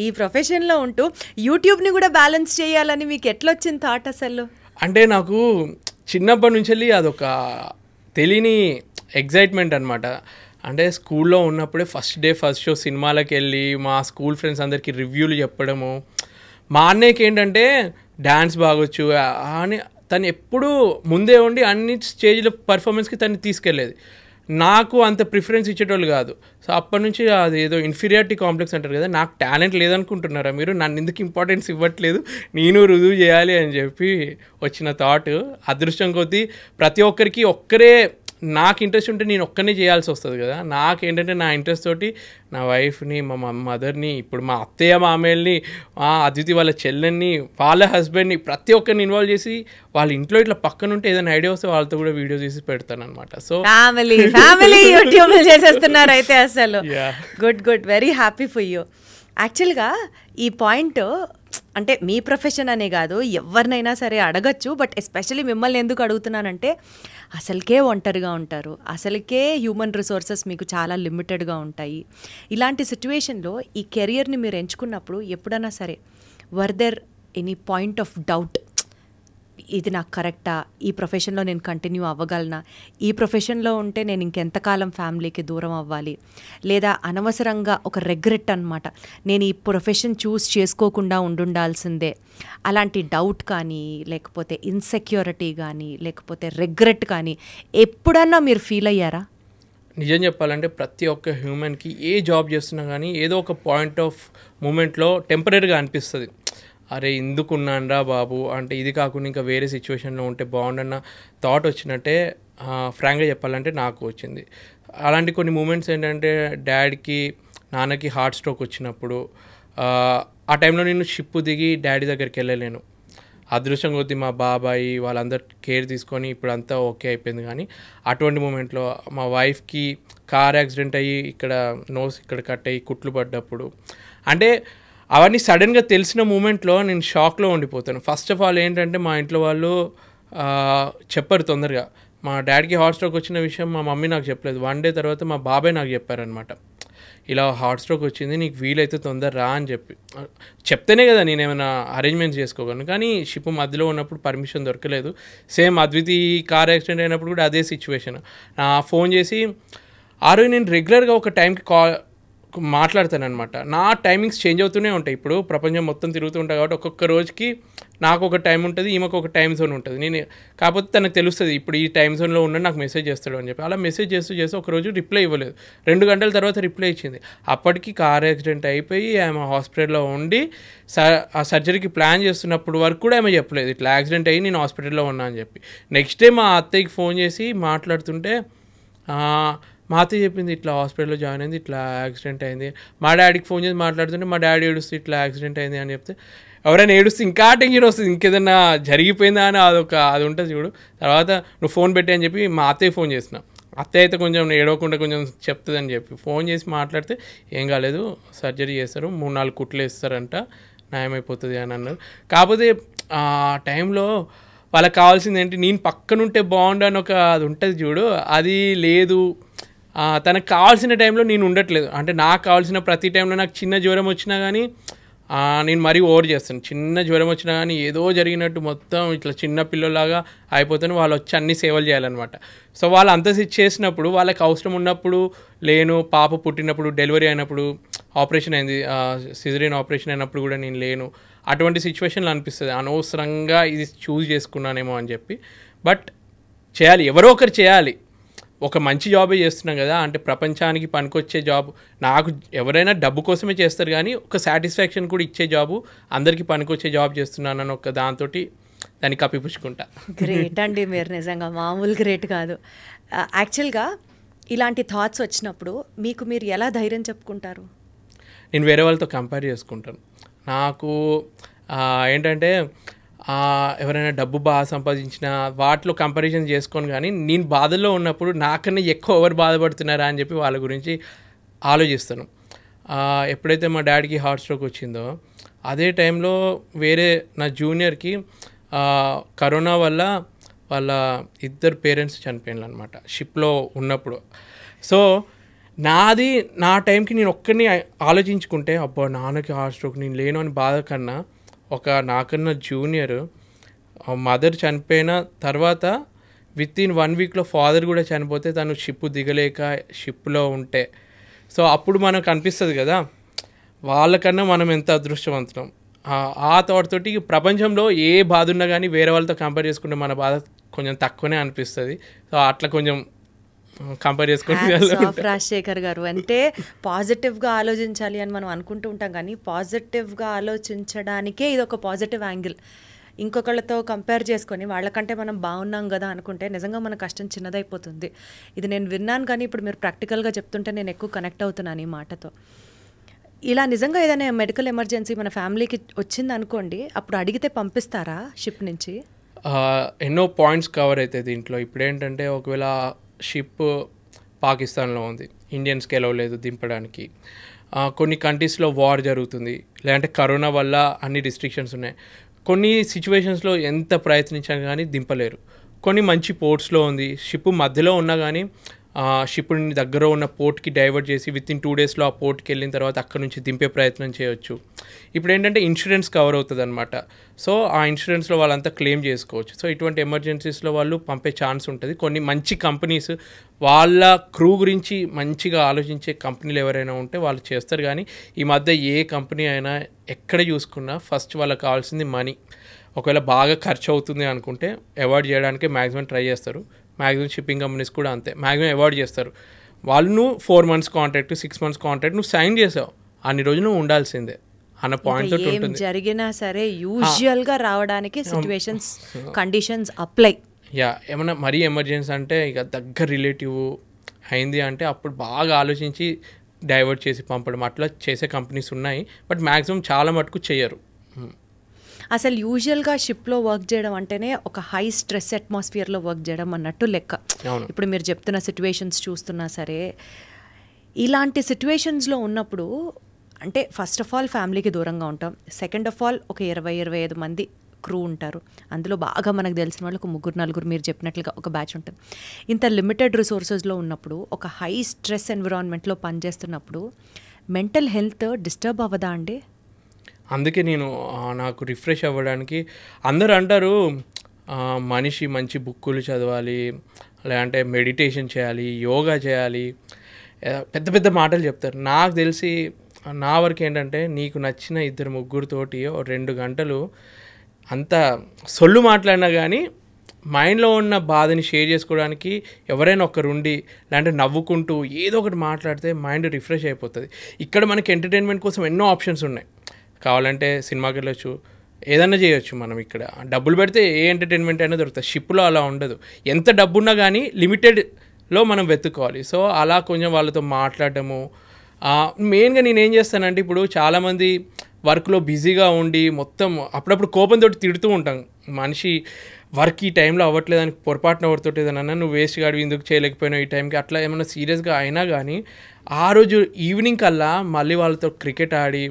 ఈ ప్రొఫెషన్లో ఉంటూ యూట్యూబ్ని కూడా బ్యాలెన్స్ చేయాలని మీకు ఎట్లా వచ్చింది థాట్ అసలు? అంటే నాకు చిన్నప్పటి నుంచి వెళ్ళి అదొక తెలియని ఎగ్జైట్మెంట్ అనమాట. అంటే స్కూల్లో ఉన్నప్పుడే ఫస్ట్ షో సినిమాలకు వెళ్ళి మా స్కూల్ ఫ్రెండ్స్ అందరికీ రివ్యూలు చెప్పడము. మా అన్నయ్యకి ఏంటంటే డ్యాన్స్ బాగొచ్చు అని తను ఎప్పుడూ ముందే ఉండి అన్ని స్టేజ్ల పర్ఫార్మెన్స్కి తను తీసుకెళ్ళేది. నాకు అంత ప్రిఫరెన్స్ ఇచ్చేటోళ్ళు కాదు. సో అప్పటి నుంచి అది ఏదో ఇన్ఫీరియారిటీ కాంప్లెక్స్ అంటారు కదా, నాకు టాలెంట్ లేదనుకుంటున్నారా మీరు, నన్ను ఎందుకు ఇంపార్టెన్స్ ఇవ్వట్లేదు, నేను రుజువు చేయాలి అని చెప్పి వచ్చిన థాట్. అదృష్టం కొద్దీ ప్రతి ఒక్కరికి ఒక్కరే నాకు ఇంట్రెస్ట్ ఉంటే నేను ఒక్కనే చేయాల్సి వస్తుంది కదా. నాకేంటంటే నా ఇంట్రెస్ట్ తోటి నా వైఫ్ని, మా మదర్ని, ఇప్పుడు మా అత్తయ్య మామయ్యల్ని, అదితి వాళ్ళ చెల్లెన్ని, వాళ్ళ హస్బెండ్ని ప్రతి ఒక్కరిని ఇన్వాల్వ్ చేసి వాళ్ళ ఇంట్లో ఇట్లా పక్కన ఉంటే ఏదైనా ఐడియా వస్తే వాళ్ళతో కూడా వీడియో చేసి పెడతాను అనమాట. సో ఫ్యామిలీ యూట్యూబ్ చేసేస్తున్నారు అయితే అసలు. Good very happy for you. యాక్చువల్గా ఈ పాయింట్ అంటే మీ ప్రొఫెషన్ అనే కాదు ఎవరినైనా సరే అడగచ్చు, బట్ ఎస్పెషలీ మిమ్మల్ని ఎందుకు అడుగుతున్నానంటే అసలుకే ఒంటరిగా ఉంటారు, అసలుకే హ్యూమన్ రిసోర్సెస్ మీకు చాలా లిమిటెడ్గా ఉంటాయి. ఇలాంటి సిచ్యువేషన్లో ఈ కెరియర్ని మీరు ఎంచుకున్నప్పుడు ఎప్పుడైనా సరే were there any point of doubt, ఇది నాకు కరెక్టా, ఈ ప్రొఫెషన్లో నేను కంటిన్యూ అవ్వగలనా, ఈ ప్రొఫెషన్లో ఉంటే నేను ఇంకెంతకాలం ఫ్యామిలీకి దూరం అవ్వాలి, లేదా అనవసరంగా ఒక రెగ్రెట్ అనమాట, నేను ఈ ప్రొఫెషన్ చూస్ చేసుకోకుండా ఉండాల్సిందే, అలాంటి డౌట్ కానీ లేకపోతే ఇన్సెక్యూరిటీ కానీ లేకపోతే రెగ్రెట్ కానీ ఎప్పుడన్నా మీరు ఫీల్ అయ్యారా? నిజం చెప్పాలంటే ప్రతి ఒక్క హ్యూమన్కి ఏ జాబ్ చేస్తున్నా కానీ ఏదో ఒక పాయింట్ ఆఫ్ మూమెంట్లో టెంపరీగా అనిపిస్తుంది, అరే ఎందుకున్నానరా బాబు, అంటే ఇది కాకుండా ఇంకా వేరే సిచ్యువేషన్లో ఉంటే బాగుండన్న థాట్ వచ్చినట్టే ఫ్రాంక్గా చెప్పాలంటే నాకు వచ్చింది. అలాంటి కొన్ని మూమెంట్స్ ఏంటంటే డాడీకి నాన్నకి హార్ట్ స్ట్రోక్ వచ్చినప్పుడు ఆ టైంలో నేను షిప్ దిగి డాడీ దగ్గరికి వెళ్ళలేను. అదృష్టం కొద్దీ మా బాబాయి వాళ్ళందరూ కేర్ తీసుకొని ఇప్పుడు అంతా ఓకే అయిపోయింది. కానీ అటువంటి మూమెంట్లో మా వైఫ్కి కార్ యాక్సిడెంట్ అయ్యి ఇక్కడ నోస్ ఇక్కడ కట్ అయ్యి కుట్లు పడ్డప్పుడు అంటే అవన్నీ సడన్గా తెలిసిన మూమెంట్లో నేను షాక్లో ఉండిపోతాను. ఫస్ట్ ఆఫ్ ఆల్ ఏంటంటే మా ఇంట్లో వాళ్ళు చెప్పారు తొందరగా. మా డాడీకి హార్ట్ స్ట్రోక్ వచ్చిన విషయం మా మమ్మీ నాకు చెప్పలేదు. 1 డే తర్వాత మా బాబాయ్ నాకు చెప్పారనమాట, ఇలా హార్ట్ స్ట్రోక్ వచ్చింది, నీకు వీలైతే తొందర రా అని చెప్పి. చెప్తేనే కదా నేను ఏమైనా అరేంజ్మెంట్స్ చేసుకోగలను. కానీ షిప్ మధ్యలో ఉన్నప్పుడు పర్మిషన్ దొరకలేదు. సేమ్ అద్వితి కార్ యాక్సిడెంట్ అయినప్పుడు కూడా అదే సిచ్యువేషన్. ఫోన్ చేసి ఆ రోజు నేను రెగ్యులర్గా ఒక టైంకి మాట్లాడతానమాట. నా టైమింగ్స్ చేంజ్ అవుతూనే ఉంటాయి. ఇప్పుడు ప్రపంచం మొత్తం తిరుగుతూ ఉంటాయి కాబట్టి ఒక్కొక్క రోజుకి నాకు ఒక టైం ఉంటుంది, ఈమెకు ఒక టైం జోన్ ఉంటుంది. నేను కాకపోతే తనకు తెలుస్తుంది ఇప్పుడు ఈ టైం జోన్లో ఉన్న నాకు మెసేజ్ చేస్తాడు అని చెప్పి. అలా మెసేజ్ చేస్తూ ఒకరోజు రిప్లై ఇవ్వలేదు. 2 గంటల తర్వాత రిప్లై ఇచ్చింది. అప్పటికి కార్ యాక్సిడెంట్ అయిపోయి ఆమె హాస్పిటల్లో ఉండి ఆ సర్జరీకి ప్లాన్ చేస్తున్నప్పుడు వరకు కూడా ఆమె చెప్పలేదు ఇట్లా యాక్సిడెంట్ అయ్యి నేను హాస్పిటల్లో ఉన్నా అని చెప్పి. నెక్స్ట్ డే మా అత్తయ్యకి ఫోన్ చేసి మాట్లాడుతుంటే మా అత్తయ్య చెప్పింది ఇట్లా హాస్పిటల్లో జాయిన్ అయింది, ఇట్లా యాక్సిడెంట్ అయింది. మా డాడీకి ఫోన్ చేసి మాట్లాడుతుంటే మా డాడీ ఏడుస్తూ ఇట్లా యాక్సిడెంట్ అయింది అని చెప్తే ఎవరైనా ఏడుస్తే ఇంకా టెన్షన్ వస్తుంది, ఇంకేదన్నా జరిగిపోయిందా అని అది ఉంటుంది చూడు. తర్వాత నువ్వు ఫోన్ పెట్టి అని చెప్పి మా అత్తయ్య ఫోన్ చేసిన. అత్తయ్య అయితే కొంచెం ఏడవకుండా కొంచెం చెప్తుందని చెప్పి ఫోన్ చేసి మాట్లాడితే ఏం కాలేదు, సర్జరీ చేస్తారు, 3-4 కుట్లు వేస్తారంట, నయమైపోతుంది అని అన్నారు. కాకపోతే ఆ టైంలో వాళ్ళకి కావాల్సింది ఏంటి, నేను పక్కనుంటే బాగుండు అని ఒక అది ఉంటుంది చూడు, అది లేదు. తనకు కావాల్సిన టైంలో నేను ఉండట్లేదు. అంటే నాకు కావాల్సిన ప్రతి టైంలో నాకు చిన్న జ్వరం వచ్చినా కానీ నేను మరీ ఓవర్ చేస్తాను. చిన్న జ్వరం వచ్చినా కానీ ఏదో జరిగినట్టు మొత్తం ఇట్లా చిన్న పిల్లలాగా అయిపోతాను. వాళ్ళు వచ్చి అన్ని సేవలు చేయాలన్నమాట. సో వాళ్ళు అంత చేసినప్పుడు వాళ్ళకి అవసరం ఉన్నప్పుడు లేను. పాప పుట్టినప్పుడు, డెలివరీ అయినప్పుడు, ఆపరేషన్ అయింది, సిజరీన్ ఆపరేషన్ అయినప్పుడు కూడా నేను లేను. అటువంటి సిచ్యువేషన్లో అనిపిస్తుంది అనవసరంగా ఇది చూస్ చేసుకున్నానేమో అని చెప్పి. బట్ చేయాలి, ఎవరో ఒకరు చేయాలి. ఒక మంచి జాబే చేస్తున్నాం కదా, అంటే ప్రపంచానికి పనికొచ్చే జాబ్. నాకు ఎవరైనా డబ్బు కోసమే చేస్తారు కానీ ఒక సాటిస్ఫాక్షన్ కూడా ఇచ్చే జాబు, అందరికీ పనికొచ్చే జాబ్ చేస్తున్నానని ఒక దాంతో దాన్ని కప్పిపుచ్చుకుంటా. గ్రేట్ అండి, మీరు నిజంగా మామూలు గ్రేట్ కాదు. యాక్చువల్గా ఇలాంటి థాట్స్ వచ్చినప్పుడు మీకు మీరు ఎలా ధైర్యం చెప్పుకుంటారు? నేను వేరే వాళ్ళతో కంపేర్ చేసుకుంటాను. నాకు ఏంటంటే ఎవరైనా డబ్బు బాగా సంపాదించిన వాటిలో కంపారిజన్ చేసుకొని, కానీ నేను బాధల్లో ఉన్నప్పుడు నాకన్నా ఎక్కువ ఎవరు బాధపడుతున్నారా అని చెప్పి వాళ్ళ గురించి ఆలోచిస్తాను. ఎప్పుడైతే మా డాడీకి హార్ట్ స్ట్రోక్ వచ్చిందో అదే టైంలో వేరే నా జూనియర్కి కరోనా వల్ల వాళ్ళ ఇద్దరు పేరెంట్స్ చనిపోయినారు అనమాట షిప్లో ఉన్నప్పుడు. సో నా టైంకి నేను ఒక్కరిని ఆలోచించుకుంటే అబ్బా నాన్నకి హార్ట్ స్ట్రోక్ నేను లేను అని బాధ కన్నా, నాకన్నా జూనియర్ మదర్ చనిపోయిన తర్వాత విత్-ఇన్ 1 వీక్లో ఫాదర్ కూడా చనిపోతే తను షిప్ దిగలేక షిప్లో ఉంటే, సో అప్పుడు మనకు అనిపిస్తుంది కదా వాళ్ళకన్నా మనం ఎంత అదృష్టవంతులం. ఆ థాట్ తోటి ప్రపంచంలో ఏ బాధ ఉన్నా కానీ వేరే వాళ్ళతో కంపేర్ చేసుకుంటే మన బాధ కొంచెం తక్కువనే అనిపిస్తుంది. సో అట్లా కొంచెం కంపేర్ చేసుకుంటే రాజశేఖర్ గారు అంటే పాజిటివ్గా ఆలోచించాలి అని మనం అనుకుంటూ ఉంటాం, కానీ పాజిటివ్గా ఆలోచించడానికే ఇది ఒక పాజిటివ్ యాంగిల్. ఇంకొకళ్ళతో కంపేర్ చేసుకొని వాళ్ళకంటే మనం బాగున్నాం కదా అనుకుంటే నిజంగా మన కష్టం చిన్నదైపోతుంది. ఇది నేను విన్నాను, కానీ ఇప్పుడు మీరు ప్రాక్టికల్గా చెప్తుంటే నేను ఎక్కువ కనెక్ట్ అవుతున్నాను ఈ మాటతో. ఇలా నిజంగా ఏదైనా మెడికల్ ఎమర్జెన్సీ మన ఫ్యామిలీకి వచ్చింది అనుకోండి, అప్పుడు అడిగితే పంపిస్తారా షిప్ నుంచి? ఎన్నో పాయింట్స్ కవర్ అవుతాయి దీంట్లో. ఇప్పుడు ఏంటంటే ఒకవేళ షిప్ పాకిస్తాన్లో ఉంది, ఇండియన్స్కి ఎలవ్ లేదు దింపడానికి, కొన్ని కంట్రీస్లో వార్ జరుగుతుంది, లేదంటే కరోనా వల్ల అన్ని రిస్ట్రిక్షన్స్ ఉన్నాయి, కొన్ని సిచ్యువేషన్స్లో ఎంత ప్రయత్నించాను కానీ దింపలేరు. కొన్ని మంచి పోర్ట్స్లో ఉంది, షిప్ మధ్యలో ఉన్నా కానీ షిప్ని దగ్గర ఉన్న పోర్ట్కి డైవర్ట్ చేసి విత్-ఇన్ 2 డేస్లో ఆ పోర్ట్కి వెళ్ళిన తర్వాత అక్కడ నుంచి దింపే ప్రయత్నం చేయొచ్చు. ఇప్పుడు ఏంటంటే ఇన్సూరెన్స్ కవర్ అవుతుంది అనమాట. సో ఆ ఇన్సూరెన్స్లో వాళ్ళంతా క్లెయిమ్ చేసుకోవచ్చు. సో ఇటువంటి ఎమర్జెన్సీస్లో వాళ్ళు పంపే ఛాన్స్ ఉంటుంది. కొన్ని మంచి కంపెనీస్ వాళ్ళ క్రూ గురించి మంచిగా ఆలోచించే కంపెనీలు ఎవరైనా ఉంటే వాళ్ళు చేస్తారు. కానీ ఈ మధ్య ఏ కంపెనీ అయినా ఎక్కడ చూసుకున్నా ఫస్ట్ వాళ్ళకి కావాల్సింది మనీ. ఒకవేళ బాగా ఖర్చు అవుతుంది అనుకుంటే అవాయిడ్ చేయడానికి మ్యాక్సిమం ట్రై చేస్తారు. మ్యాక్సిమం షిప్పింగ్ కంపెనీస్ కూడా అంతే, మ్యాక్సిమం అవాయిడ్ చేస్తారు. వాళ్ళు నువ్వు 4 months కాంట్రాక్ట్ 6 months కాంట్రాక్ట్ నువ్వు సైన్ చేసావు, అన్ని రోజులు నువ్వు ఉండాల్సిందే అన్న పాయింట్ తోటి ఉంటుంది. జరిగినా సరే యూజువల్గా రావడానికి సిచ్యువేషన్స్ కండిషన్స్ అప్లై. ఏమన్నా మరీ ఎమర్జెన్సీ అంటే ఇక దగ్గర రిలేటివ్ అయింది అంటే అప్పుడు బాగా ఆలోచించి డైవర్ట్ చేసి పంపడం అట్లా చేసే కంపెనీస్ ఉన్నాయి. బట్ మ్యాక్సిమం చాలా మటుకు చేయరు. అసలు యూజువల్గా షిప్లో వర్క్ చేయడం అంటేనే ఒక హై స్ట్రెస్ అట్మాస్ఫియర్లో వర్క్ చేయడం అన్నట్టు లెక్క. ఇప్పుడు మీరు చెప్తున్న సిచ్యువేషన్స్ చూస్తున్నా సరే, ఇలాంటి సిచ్యువేషన్స్లో ఉన్నప్పుడు అంటే ఫస్ట్ ఆఫ్ ఆల్ ఫ్యామిలీకి దూరంగా ఉంటాం, సెకండ్ ఆఫ్ ఆల్ ఒక 20-25 మంది క్రూ ఉంటారు. అందులో బాగా మనకు తెలిసిన వాళ్ళు ఒక 3-4 మీరు చెప్పినట్లుగా ఒక బ్యాచ్ ఉంటుంది. ఇంత లిమిటెడ్ రిసోర్సెస్లో ఉన్నప్పుడు, ఒక హై స్ట్రెస్ ఎన్విరాన్మెంట్లో పనిచేస్తున్నప్పుడు మెంటల్ హెల్త్ డిస్టర్బ్ అవ్వదా అండి? అందుకే నాకు రిఫ్రెష్ అవ్వడానికి అందరూ అంటారు మనిషి మంచి బుక్కులు చదవాలి, లేదంటే మెడిటేషన్ చేయాలి, యోగా చేయాలి, పెద్ద పెద్ద మాటలు చెప్తారు. నాకు తెలిసి నా వరకు ఏంటంటే నీకు నచ్చిన 2-3తోటి 2 గంటలు అంత సొల్లు మాట్లాడినా కానీ మైండ్లో ఉన్న బాధని షేర్ చేసుకోవడానికి ఎవరైనా ఒకరుండి లేదంటే నవ్వుకుంటూ ఏదో ఒకటి మాట్లాడితే మైండ్ రిఫ్రెష్ అయిపోతుంది. ఇక్కడ మనకి ఎంటర్టైన్మెంట్ కోసం ఎన్నో ఆప్షన్స్ ఉన్నాయి. కావాలంటే సినిమాకి వెళ్ళొచ్చు, ఏదన్నా చేయొచ్చు. మనం ఇక్కడ డబ్బులు పెడితే ఏ ఎంటర్టైన్మెంట్ అయినా దొరుకుతుంది. షిప్లో అలా ఉండదు, ఎంత డబ్బున్నా కానీ లిమిటెడ్లో మనం వెతుక్కోవాలి. సో అలా కొంచెం వాళ్ళతో మాట్లాడటము. మెయిన్గా నేనేం చేస్తానంటే, ఇప్పుడు చాలామంది వర్క్లో బిజీగా ఉండి మొత్తం అప్పుడప్పుడు కోపంతో తిడుతూ ఉంటాం. మనిషి వర్క్ ఈ టైంలో అవ్వట్లేదని పొరపాటున ఎవరితోటి ఏదన్నా నువ్వు వేస్ట్ గాడివి ఎందుకు చేయలేకపోయినావు ఈ టైంకి అట్లా ఏమైనా సీరియస్గా అయినా కానీ ఆ రోజు ఈవినింగ్ కల్లా మళ్ళీ వాళ్ళతో క్రికెట్ ఆడి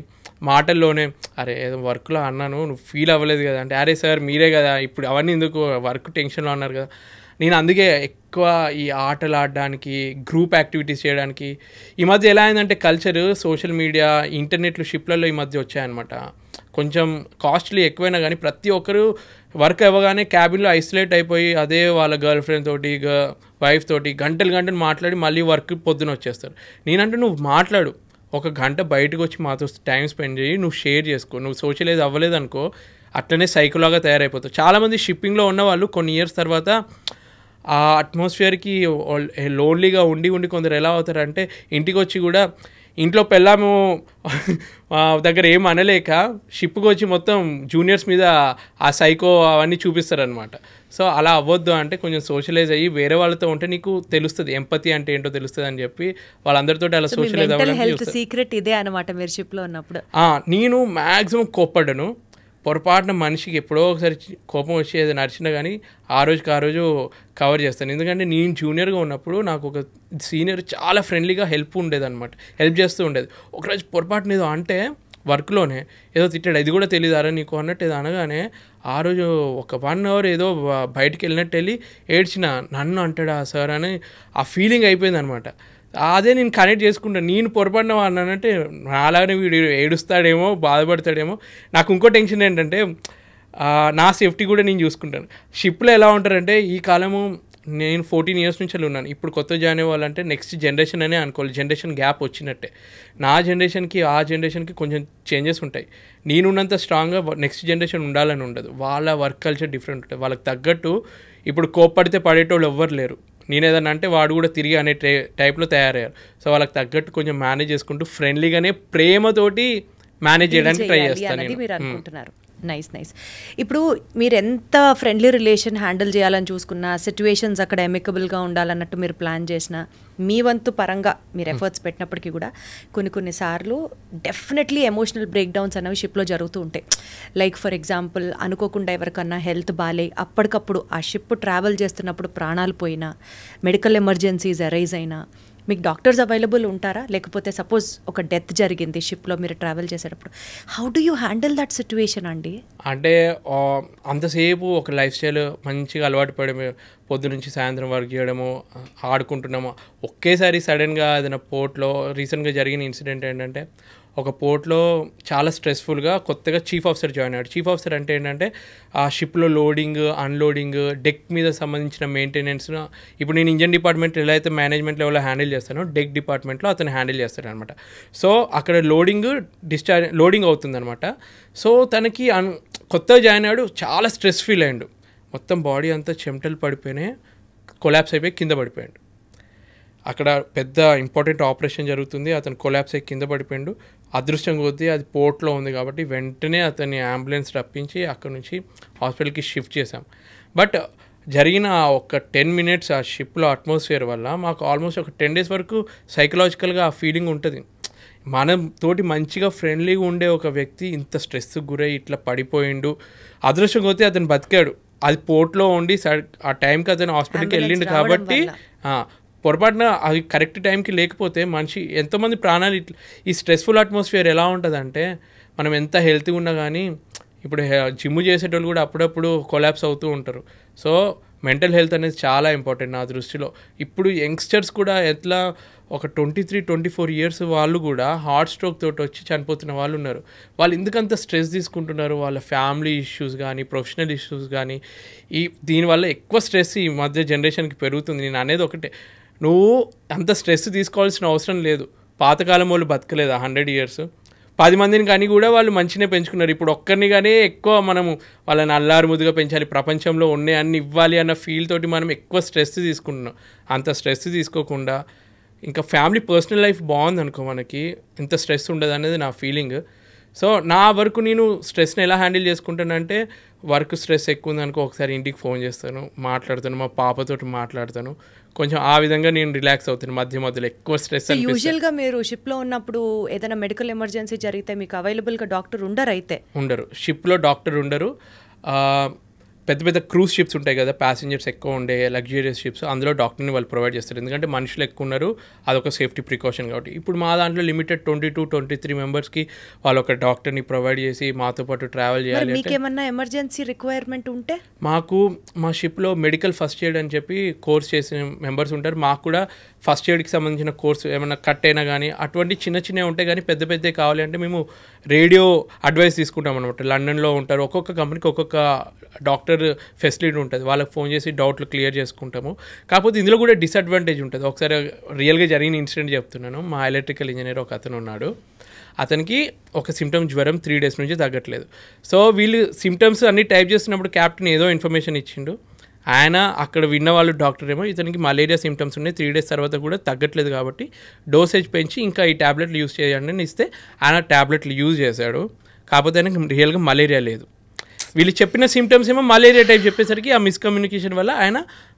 మాటల్లోనే అరే ఏదో వర్క్లో అన్నాను నువ్వు ఫీల్ అవ్వలేదు కదా అంటే, అరే సార్ మీరే కదా ఇప్పుడు అవన్నీ ఎందుకు వర్క్ టెన్షన్లో అన్నారు కదా. నేను అందుకే ఎక్కువ ఈ ఆటలు ఆడడానికి, గ్రూప్ యాక్టివిటీస్ చేయడానికి. ఈ మధ్య ఎలా అయిందంటే కల్చర్, సోషల్ మీడియా, ఇంటర్నెట్లు షిప్లలో ఈ మధ్య వచ్చాయన్నమాట. కొంచెం కాస్ట్లీ ఎక్కువైనా కానీ ప్రతి ఒక్కరు వర్క్ అవ్వగానే క్యాబిన్లో ఐసోలేట్ అయిపోయి అదే వాళ్ళ గర్ల్ ఫ్రెండ్ తోటి వైఫ్ తోటి గంటలు మాట్లాడి మళ్ళీ వర్క్ పొద్దున వచ్చేస్తారు. నేనంటే నువ్వు మాట్లాడు, 1 గంట బయటకు వచ్చి మాతో టైం స్పెండ్ చేయి, నువ్వు షేర్ చేసుకో. నువ్వు సోషలైజ్ అవ్వలేదు అనుకో అట్లనే సైకోలాగా తయారైపోతావు. చాలామంది షిప్పింగ్లో ఉన్న వాళ్ళు కొన్ని ఇయర్స్ తర్వాత ఆ అట్మాస్ఫియర్కి లోన్లీగా ఉండి కొందరు ఎలా అవుతారంటే ఇంటికి వచ్చి కూడా ఇంట్లో పెళ్ళాము దగ్గర ఏం అనలేక షిప్కి వచ్చి మొత్తం జూనియర్స్ మీద ఆ సైకో అవన్నీ చూపిస్తారనమాట. సో అలా అవ్వద్దు అంటే కొంచెం సోషలైజ్ అయ్యి వేరే వాళ్ళతో ఉంటే నీకు తెలుస్తుంది ఎంపతి అంటే ఏంటో తెలుస్తుంది అని చెప్పి వాళ్ళందరితో అలా సోషలైజ్ అవ్వడానికి సీక్రెట్ ఇదే అనమాట మీరు షిప్లో ఉన్నప్పుడు. నేను మ్యాక్సిమం కోప్పడ్డాను. పొరపాటున మనిషికి ఎప్పుడో ఒకసారి కోపం వచ్చి ఏదో నడిచినా కానీ ఆ రోజు కవర్ చేస్తాను. ఎందుకంటే నేను జూనియర్గా ఉన్నప్పుడు నాకు ఒక సీనియర్ చాలా ఫ్రెండ్లీగా హెల్ప్ చేస్తూ ఉండేది. ఒకరోజు పొరపాటున ఏదో అంటే వర్క్లోనే ఏదో తిట్టాడు, ఇది కూడా తెలియదారా నీకు అన్నట్టు ఏదో అనగానే ఆ రోజు ఒక 1 hour ఏదో బయటికి వెళ్ళినట్టు వెళ్ళి ఏడ్చిన, నన్ను అంటాడా సార్ అని ఆ ఫీలింగ్ అయిపోయింది అనమాట. అదే నేను కనెక్ట్ చేసుకుంటాను. నేను పొరపడిన అన్నానంటే అలాగనే వీడు ఏడుస్తాడేమో బాధపడతాడేమో. నాకు ఇంకో టెన్షన్ ఏంటంటే నా సేఫ్టీ కూడా నేను చూసుకుంటాను. షిప్లో ఎలా ఉంటారంటే ఈ కాలము నేను 14 years నుంచి ఉన్నాను. ఇప్పుడు కొత్త జాయిన్ అవ్వాలంటే నెక్స్ట్ జనరేషన్ అనే అనుకోవాలి. జనరేషన్ గ్యాప్ వచ్చినట్టే. నా జనరేషన్కి ఆ జనరేషన్కి కొంచెం చేంజెస్ ఉంటాయి. నేనున్నంత స్ట్రాంగ్గా నెక్స్ట్ జనరేషన్ ఉండాలని ఉండదు. వాళ్ళ వర్క్ కల్చర్ డిఫరెంట్ ఉంటుంది. వాళ్ళకి తగ్గట్టు ఇప్పుడు కోప్పడితే పడేటోళ్ళు ఎవ్వరు లేరు. నేను ఏదన్నా అంటే వాడు కూడా తిరిగి అనే టైప్లో తయారయ్యారు. సో వాళ్ళకి తగ్గట్టు కొంచెం మేనేజ్ చేసుకుంటూ ఫ్రెండ్లీగానే ప్రేమతోటి మేనేజ్ చేయడానికి ట్రై చేస్తాను మీరు అనుకుంటున్నారు. నైస్. ఇప్పుడు మీరు ఎంత ఫ్రెండ్లీ రిలేషన్ హ్యాండిల్ చేయాలని చూసుకున్నా, సిచ్యువేషన్స్ అక్కడ ఎమికబుల్గా ఉండాలన్నట్టు మీరు ప్లాన్ చేసినా, మీ వంతు పరంగా మీరు ఎఫర్ట్స్ పెట్టినప్పటికీ కూడా కొన్నిసార్లు డెఫినెట్లీ ఎమోషనల్ బ్రేక్ డౌన్స్ అనేవి షిప్లో జరుగుతూ ఉంటాయి. లైక్ ఫర్ ఎగ్జాంపుల్ అనుకోకుండా ఎవరికన్నా హెల్త్ బాగాలే అప్పటికప్పుడు ఆ షిప్ ట్రావెల్ చేస్తున్నప్పుడు ప్రాణాలు పోయినా, మెడికల్ ఎమర్జెన్సీస్ అరైజ్ అయినా మీకు డాక్టర్స్ అవైలబుల్ ఉంటారా? లేకపోతే సపోజ్ ఒక డెత్ జరిగింది షిప్లో మీరు ట్రావెల్ చేసేటప్పుడు, how do you handle that situation అండి? అంటే అంతసేపు ఒక లైఫ్ స్టైల్ మంచిగా అలవాటు పడము, పొద్దు నుంచి సాయంత్రం వరకు చేయడము, ఆడుకుంటున్నాము. ఒకేసారి సడన్గా ఏదైనా పోర్ట్లో రీసెంట్గా జరిగిన ఇన్సిడెంట్ ఏంటంటే ఒక పోర్ట్లో చాలా స్ట్రెస్ఫుల్గా కొత్తగా చీఫ్ ఆఫీసర్ జాయిన్ అయ్యాడు. చీఫ్ ఆఫీసర్ అంటే ఏంటంటే ఆ షిప్లో లోడింగ్, అన్లోడింగ్, డెక్ మీద సంబంధించిన మెయింటెనెన్స్. ఇప్పుడు నేను ఇంజన్ డిపార్ట్మెంట్ ఎలా అయితే మేనేజ్మెంట్ లెవెల్లో హ్యాండిల్ చేస్తానో డెక్ డిపార్ట్మెంట్లో అతను హ్యాండిల్ చేస్తాడు అనమాట. సో అక్కడ లోడింగ్ అవుతుందన్నమాట. సో తనకి కొత్తగా జాయిన్ అయ్యాడు, చాలా స్ట్రెస్ ఫీల్ అయ్యాడు. మొత్తం బాడీ అంతా చెమటలు పడిపోయినాయి, కొలాప్స్ అయిపోయి కింద పడిపోయాడు. అక్కడ పెద్ద ఇంపార్టెంట్ ఆపరేషన్ జరుగుతుంది, అతను కొలాప్స్ అయ్యి కింద పడిపోయాడు. అదృష్టం కొద్దీ అది పోర్ట్లో ఉంది కాబట్టి వెంటనే అతన్ని అంబులెన్స్ రప్పించి అక్కడ నుంచి హాస్పిటల్కి షిఫ్ట్ చేశాం. బట్ జరిగిన ఒక 10 minutes ఆ షిప్లో అట్మాస్ఫియర్ వల్ల మాకు ఆల్మోస్ట్ ఒక 10 days వరకు సైకలాజికల్గా ఆ ఫీలింగ్ ఉంటుంది. మనం తోటి మంచిగా ఫ్రెండ్లీగా ఉండే ఒక వ్యక్తి ఇంత స్ట్రెస్కి గురై ఇట్లా పడిపోయిండు. అదృష్టం కొద్దీ అతను బతికాడు. అది పోర్ట్లో ఉండి ఆ టైంకి అతను హాస్పిటల్కి వెళ్ళిండు కాబట్టి పొరపాటున అది కరెక్ట్ టైంకి లేకపోతే మనిషి ఎంతోమంది ప్రాణాలు ఈ స్ట్రెస్ఫుల్ అట్మాస్ఫియర్ ఎలా ఉంటుందంటే మనం ఎంత హెల్తీగా ఉన్నా కానీ ఇప్పుడు జిమ్ చేసేటోళ్ళు కూడా అప్పుడప్పుడు కొలాప్స్ అవుతూ ఉంటారు. సో మెంటల్ హెల్త్ అనేది చాలా ఇంపార్టెంట్ నా దృష్టిలో. ఇప్పుడు యంగ్స్టర్స్ కూడా ఎట్లా ఒక 23-24 years వాళ్ళు కూడా హార్ట్ స్ట్రోక్ తోటి వచ్చి చనిపోతున్న వాళ్ళు ఉన్నారు. వాళ్ళు ఎందుకంత స్ట్రెస్ తీసుకుంటున్నారు? వాళ్ళ ఫ్యామిలీ ఇష్యూస్ కానీ ప్రొఫెషనల్ ఇష్యూస్ కానీ దీనివల్ల ఎక్కువ స్ట్రెస్ ఈ మధ్య జనరేషన్కి పెరుగుతుంది. నేను అనేది ఒకటే, నువ్వు అంత స్ట్రెస్ తీసుకోవాల్సిన అవసరం లేదు. పాతకాలం వాళ్ళు బతకలేదు 100 years, 10 మందిని కానీ కూడా వాళ్ళు మంచిగా పెంచుకున్నారు. ఇప్పుడు ఒక్కరిని కానీ ఎక్కువ మనము వాళ్ళని అల్లారు ముద్దుగా పెంచాలి, ప్రపంచంలో ఉన్నాయి అన్ని ఇవ్వాలి అన్న ఫీల్ తోటి మనం ఎక్కువ స్ట్రెస్ తీసుకుంటున్నాం. అంత స్ట్రెస్ తీసుకోకుండా ఇంకా ఫ్యామిలీ పర్సనల్ లైఫ్ బాగుంది అనుకో, మనకి ఎంత స్ట్రెస్ ఉండదు అనేది నా ఫీలింగ్. సో నా వరకు నేను స్ట్రెస్ని ఎలా హ్యాండిల్ చేసుకుంటానంటే, వర్క్ స్ట్రెస్ ఎక్కువ ఉందనుకో ఒకసారి ఇంటికి ఫోన్ చేస్తాను, మాట్లాడతాను, మా పాపతోటి మాట్లాడతాను, కొంచెం ఆ విధంగా నేను రిలాక్స్ అవుతాను. మధ్యలో ఎక్కువ స్ట్రెస్ యూజువల్గా మీరు షిప్లో ఉన్నప్పుడు ఏదైనా మెడికల్ ఎమర్జెన్సీ జరిగితే మీకు అవైలబుల్గా డాక్టర్ ఉండరు. షిప్లో డాక్టర్ ఉండరు. పెద్ద పెద్ద క్రూజ్ షిప్స్ ఉంటాయి కదా, ప్యాసింజర్స్ ఎక్కువ ఉండే లగ్జూరియస్ షిప్స్, అందులో డాక్టర్ని వాళ్ళు ప్రొవైడ్ చేస్తారు. ఎందుకంటే మనుషులు ఎక్కువ ఉన్నారు, అదొక సేఫ్టీ ప్రికాషన్ కాబట్టి. ఇప్పుడు మా దాంట్లో లిమిటెడ్ 22-23 మెంబర్స్కి వాళ్ళు ఒక డాక్టర్ని ప్రొవైడ్ చేసి మాతో పాటు ట్రావెల్ చేయాలి. మీకేమన్నా ఎమర్జెన్సీ రిక్వైర్మెంట్ ఉంటే మా షిప్లో మెడికల్ ఫస్ట్ ఎయిడ్ అని చెప్పి కోర్స్ చేసిన మెంబర్స్ ఉంటారు. మాకు కూడా ఫస్ట్ ఎయిడ్కి సంబంధించిన కోర్సు ఏమైనా కట్ అయినా కానీ అటువంటి చిన్నవి ఉంటాయి. కానీ పెద్ద కావాలి అంటే మేము రేడియో అడ్వైస్ తీసుకుంటాం అనమాట. లండన్లో ఉంటారు, ఒక్కొక్క కంపెనీకి ఒక్కొక్క డాక్టర్ ఫెసిలిటీ ఉంటుంది. వాళ్ళకి ఫోన్ చేసి డౌట్లు క్లియర్ చేసుకుంటాము. కాకపోతే ఇందులో కూడా డిసడ్వాంటేజ్ ఉంటుంది. ఒకసారి రియల్గా జరిగిన ఇన్సిడెంట్ చెప్తున్నాను. మా ఎలక్ట్రికల్ ఇంజనీర్ ఒక అతను ఉన్నాడు. అతనికి ఒక సిమ్టమ్ జ్వరం 3 days నుంచి తగ్గట్లేదు. సో వీళ్ళు సిమ్టమ్స్ అన్నీ టైప్ చేస్తున్నప్పుడు క్యాప్టెన్ ఏదో ఇన్ఫర్మేషన్ ఇచ్చిండు. ఆయన అక్కడ విన్న వాళ్ళు డాక్టర్ ఏమో ఇతనికి మలేరియా సిమ్టమ్స్ ఉన్నాయి 3 days తర్వాత కూడా తగ్గట్లేదు కాబట్టి డోసేజ్ పెంచి ఇంకా ఈ ట్యాబ్లెట్లు యూజ్ చేయండి అని ఇస్తే ఆయన ట్యాబ్లెట్లు యూజ్ చేశాడు. కాకపోతే ఆయనకి రియల్గా మలేరియా లేదు. వీళ్ళు చెప్పిన సిమ్టమ్స్ ఏమో మలేరియా టైప్ చెప్పేసరికి ఆ మిస్కమ్యూనికేషన్ వల్ల ఆయన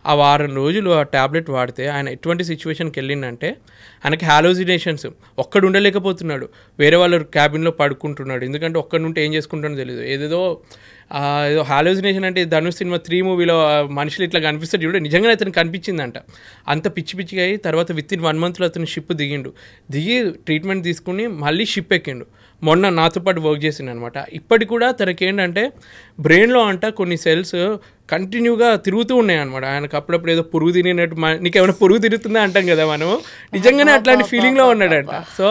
ఆ వారం రోజులు ఆ ట్యాబ్లెట్ వాడితే ఆయన ఎటువంటి సిచ్యువేషన్కి వెళ్ళిందంటే ఆయనకి హాలోజినేషన్స్ ఒక్కడు ఉండలేకపోతున్నాడు, వేరే వాళ్ళ క్యాబిన్లో పడుకుంటున్నాడు. ఎందుకంటే ఒక్కడి నుండి ఏం చేసుకుంటాడో తెలియదు. ఏదో హాలోజినేషన్ అంటే ధనుష్ సినిమా 3 మూవీలో మనుషులు ఇట్లా కనిపిస్తాడు చూడ, నిజంగానే అతను కనిపించిందంట. అంత పిచ్చిగా అయ్యి తర్వాత వితిన్ 1 monthలో అతను షిప్ దిగి ట్రీట్మెంట్ తీసుకుని మళ్ళీ షిప్ ఎక్కిండు. మొన్న నాతో పాటు వర్క్ చేసిండు అనమాట. ఇప్పటికి కూడా తనకి ఏంటంటే బ్రెయిన్లో అంట కొన్ని సెల్స్ కంటిన్యూగా తిరుగుతూ ఉన్నాయి అనమాట. ఆయనకు అప్పుడప్పుడు ఏదో పురుగు తిరిగినట్టు, నీకేమైనా పురుగు తిరుగుతుందా అంటాం కదా మనము, నిజంగానే అట్లాంటి ఫీలింగ్లో ఉన్నాడంట. సో